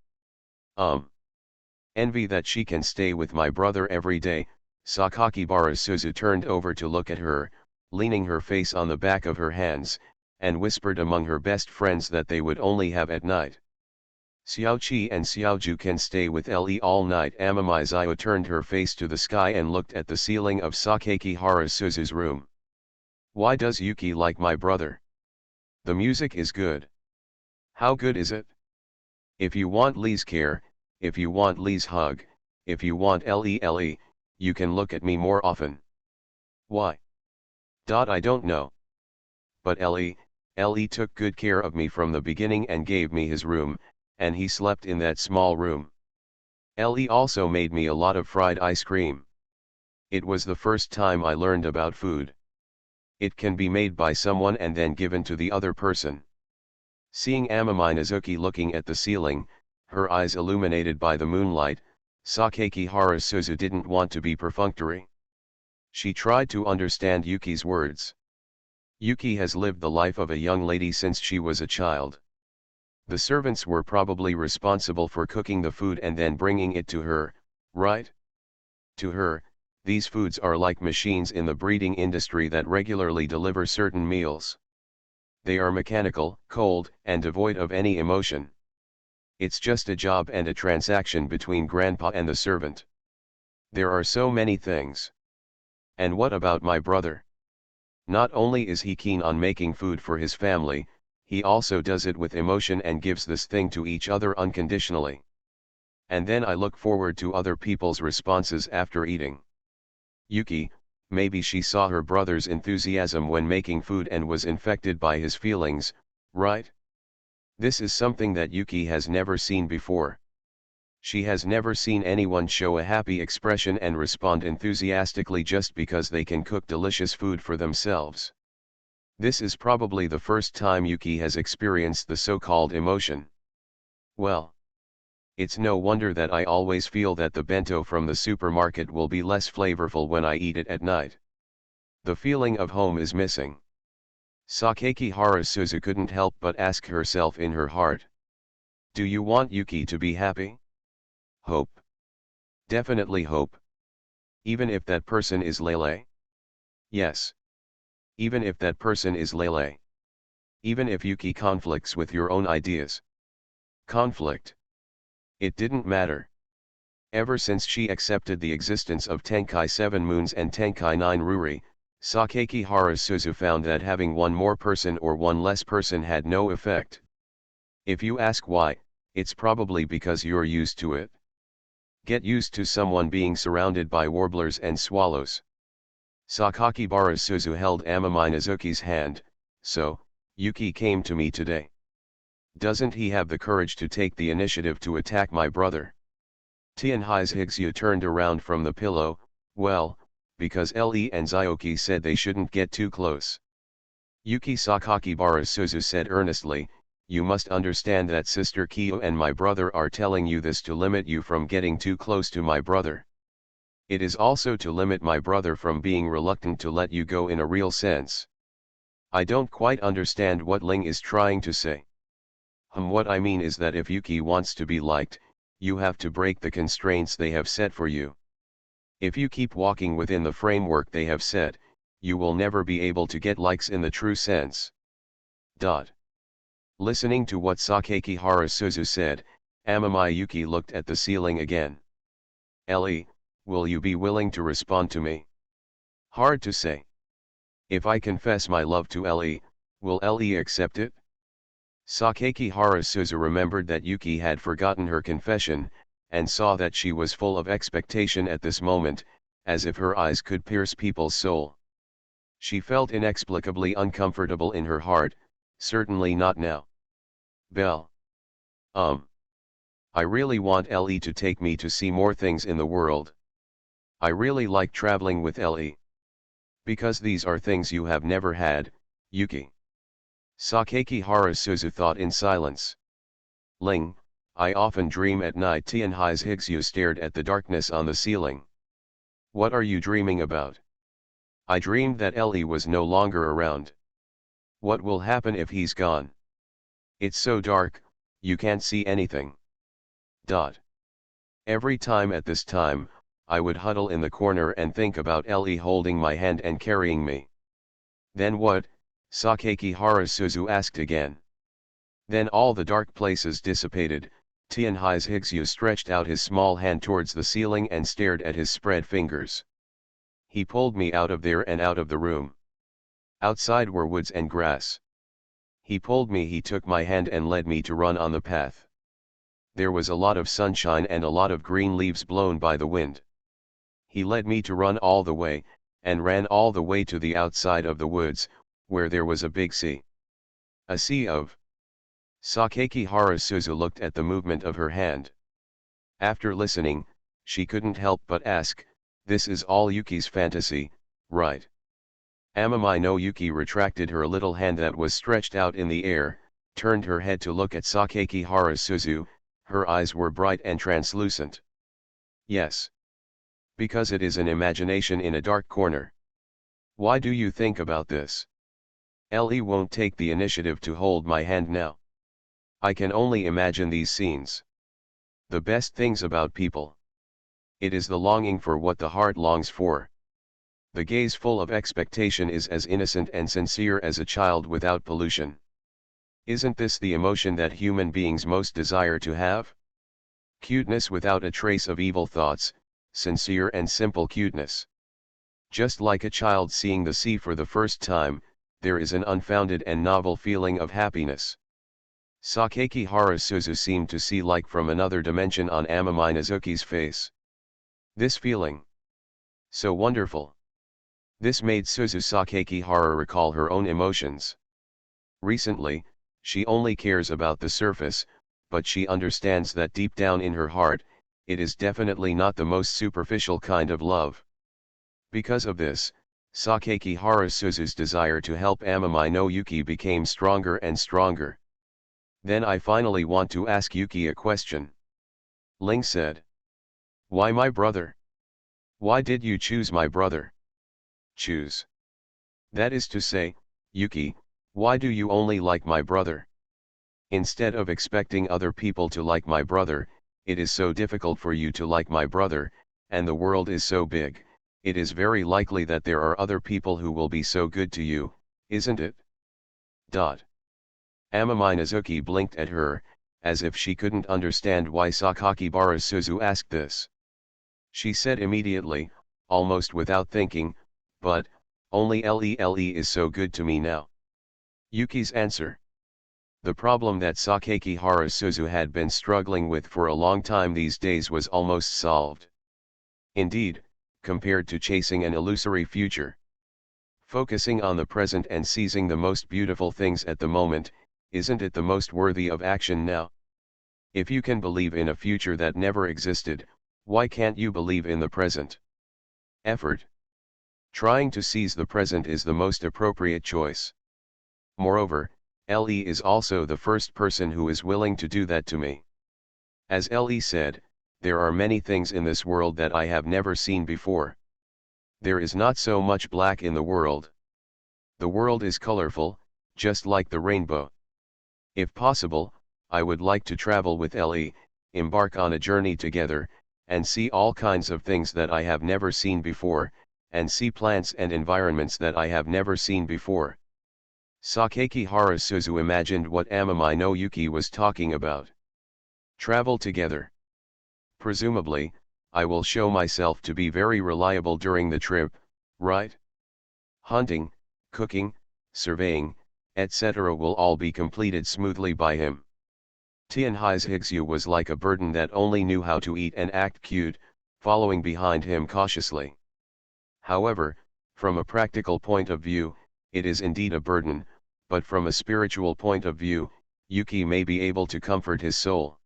Envy that she can stay with my brother every day. Sakakibara Suzu turned over to look at her, leaning her face on the back of her hands, and whispered among her best friends that they would only have at night. Xiaoqi and Xiaoju can stay with Le all night. Amami Zio turned her face to the sky and looked at the ceiling of Sakakihara Suzu's room. Why does Yuki like my brother? The music is good. How good is it? If you want Lee's care, if you want Lee's hug, if you want Le, you can look at me more often. Why? I don't know. But Le, Le took good care of me from the beginning and gave me his room, and he slept in that small room. Le also made me a lot of fried ice cream. It was the first time I learned about food. It can be made by someone and then given to the other person. Seeing Amami Nazuki looking at the ceiling, her eyes illuminated by the moonlight, Sakeki Harasuzu didn't want to be perfunctory. She tried to understand Yuki's words. Yuki has lived the life of a young lady since she was a child. The servants were probably responsible for cooking the food and then bringing it to her, right? To her, these foods are like machines in the breeding industry that regularly deliver certain meals. They are mechanical, cold, and devoid of any emotion. It's just a job and a transaction between grandpa and the servant. There are so many things. And what about my brother? Not only is he keen on making food for his family, he also does it with emotion and gives this thing to each other unconditionally. And then I look forward to other people's responses after eating. Yuki, maybe she saw her brother's enthusiasm when making food and was infected by his feelings, right? This is something that Yuki has never seen before. She has never seen anyone show a happy expression and respond enthusiastically just because they can cook delicious food for themselves. This is probably the first time Yuki has experienced the so-called emotion. Well, it's no wonder that I always feel that the bento from the supermarket will be less flavorful when I eat it at night. The feeling of home is missing. Sakeki Harasuzu couldn't help but ask herself in her heart. Do you want Yuki to be happy? Hope. Definitely hope. Even if that person is Lele? Yes. Even if that person is Lele. Even if Yuki conflicts with your own ideas. Conflict. It didn't matter. Ever since she accepted the existence of Tenkai 7 Moons and Tenkai 9 Ruri, Sakeki Harasuzu found that having one more person or one less person had no effect. If you ask why, it's probably because you're used to it. Get used to someone being surrounded by warblers and swallows. Sakaki Harasuzu held Amami Nazuki's hand. So, Yuki came to me today. Doesn't he have the courage to take the initiative to attack my brother? Tianhai's Higsu turned around from the pillow. Well, because Le and Zyoki said they shouldn't get too close. Yuki Sakaki Harasuzu said earnestly, you must understand that Sister Kyo and my brother are telling you this to limit you from getting too close to my brother. It is also to limit my brother from being reluctant to let you go in a real sense. I don't quite understand what Ling is trying to say. What I mean is that if Yuki wants to be liked, you have to break the constraints they have set for you. If you keep walking within the framework they have set, you will never be able to get likes in the true sense. Listening to what Sakeki Harasuzu said, Amami Yuki looked at the ceiling again. Ellie, will you be willing to respond to me? Hard to say. If I confess my love to Ellie, will Ellie accept it? Sakeki Harasuzu remembered that Yuki had forgotten her confession, and saw that she was full of expectation at this moment, as if her eyes could pierce people's soul. She felt inexplicably uncomfortable in her heart, certainly not now. Belle. I really want Ellie to take me to see more things in the world. I really like traveling with Ellie. Because these are things you have never had, Yuki. Sakeki Harasuzu thought in silence. Ling, I often dream at night. Tianhai's Higsu stared at the darkness on the ceiling. What are you dreaming about? I dreamed that Ellie was no longer around. What will happen if he's gone? It's so dark, you can't see anything. Every time at this time, I would huddle in the corner and think about Ellie holding my hand and carrying me. Then what? Sakeki Harasuzu asked again. Then all the dark places dissipated. Tianhai's Higsu stretched out his small hand towards the ceiling and stared at his spread fingers. He pulled me out of there and out of the room. Outside were woods and grass. He pulled me, he took my hand and led me to run on the path. There was a lot of sunshine and a lot of green leaves blown by the wind. He led me to run all the way, and ran all the way to the outside of the woods, where there was a big sea. A sea of. Sakaki Harasuzu looked at the movement of her hand. After listening, she couldn't help but ask, this is all Yuki's fantasy, right? Amami no Yuki retracted her little hand that was stretched out in the air, turned her head to look at Sakaki Harasuzu, her eyes were bright and translucent. Yes. Because it is an imagination in a dark corner. Why do you think about this? Le won't take the initiative to hold my hand now. I can only imagine these scenes. The best things about people. It is the longing for what the heart longs for. The gaze full of expectation is as innocent and sincere as a child without pollution. Isn't this the emotion that human beings most desire to have? Cuteness without a trace of evil thoughts, sincere and simple cuteness. Just like a child seeing the sea for the first time, there is an unfounded and novel feeling of happiness. Sakaki Harasuzu seemed to see like from another dimension on Amami Nazuki's face. This feeling. So wonderful. This made Suzu Sakaki Hara recall her own emotions. Recently, she only cares about the surface, but she understands that deep down in her heart, it is definitely not the most superficial kind of love. Because of this, Sakaki Harasuzu's desire to help Amami no Yuki became stronger and stronger. Then I finally want to ask Yuki a question. Ling said. Why my brother? Why did you choose my brother? Choose. That is to say, Yuki, why do you only like my brother? Instead of expecting other people to like my brother, it is so difficult for you to like my brother, and the world is so big, it is very likely that there are other people who will be so good to you, isn't it? Amami Nazuki blinked at her, as if she couldn't understand why Sakaki Harasuzu asked this. She said immediately, almost without thinking, but, only Le is so good to me now. Yuki's answer. The problem that Sakaki Harasuzu had been struggling with for a long time these days was almost solved. Indeed, compared to chasing an illusory future, focusing on the present and seizing the most beautiful things at the moment, isn't it the most worthy of action now? If you can believe in a future that never existed, why can't you believe in the present? Effort. Trying to seize the present is the most appropriate choice. Moreover, Le is also the first person who is willing to do that to me. As Le said, there are many things in this world that I have never seen before. There is not so much black in the world. The world is colorful, just like the rainbow. If possible, I would like to travel with Le, embark on a journey together, and see all kinds of things that I have never seen before, and see plants and environments that I have never seen before. Sakaki Harasuzu imagined what Amami no Yuki was talking about. Travel together. Presumably, I will show myself to be very reliable during the trip, right? Hunting, cooking, surveying, etc. will all be completed smoothly by him. Tianhai's Higsu was like a burden that only knew how to eat and act cute, following behind him cautiously. However, from a practical point of view, it is indeed a burden, but from a spiritual point of view, Yuki may be able to comfort his soul.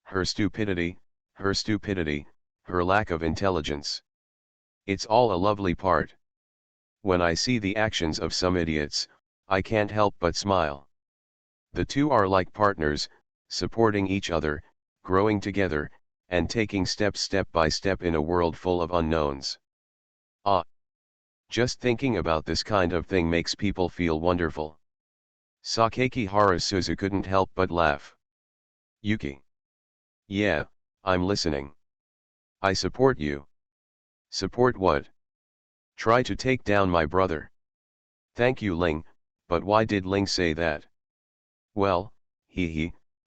Her stupidity, her lack of intelligence. It's all a lovely part. When I see the actions of some idiots, I can't help but smile. The two are like partners, supporting each other, growing together, and taking steps step by step in a world full of unknowns. Ah! Just thinking about this kind of thing makes people feel wonderful. Sakaki Harasuzu couldn't help but laugh. Yuki. Yeah, I'm listening. I support you. Support what? Try to take down my brother. Thank you Ling, but why did Ling say that? Well,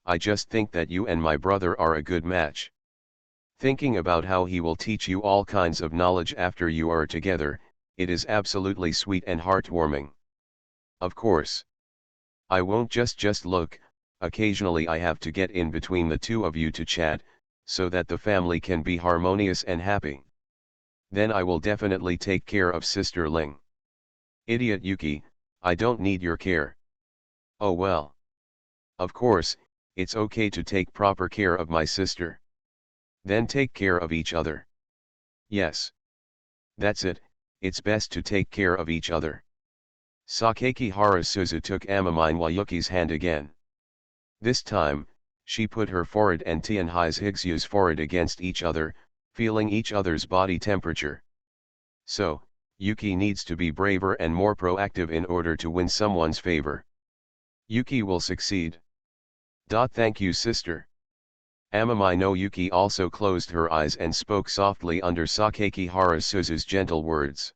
I just think that you and my brother are a good match. Thinking about how he will teach you all kinds of knowledge after you are together, it is absolutely sweet and heartwarming. Of course. I won't just look, occasionally I have to get in between the two of you to chat, so that the family can be harmonious and happy. Then I will definitely take care of Sister Ling. Idiot Yuki, I don't need your care. Oh well. Of course, it's okay to take proper care of my sister. Then take care of each other. Yes. That's it, it's best to take care of each other. Sakeki Harasuzu took Amamine Wayuki's hand again. This time, she put her forehead and Tianhai's Higsyu's forehead against each other, feeling each other's body temperature. So, Yuki needs to be braver and more proactive in order to win someone's favor. Yuki will succeed. Thank you, sister. Amamai no Yuki also closed her eyes and spoke softly under Sakeki Harasuzu's gentle words.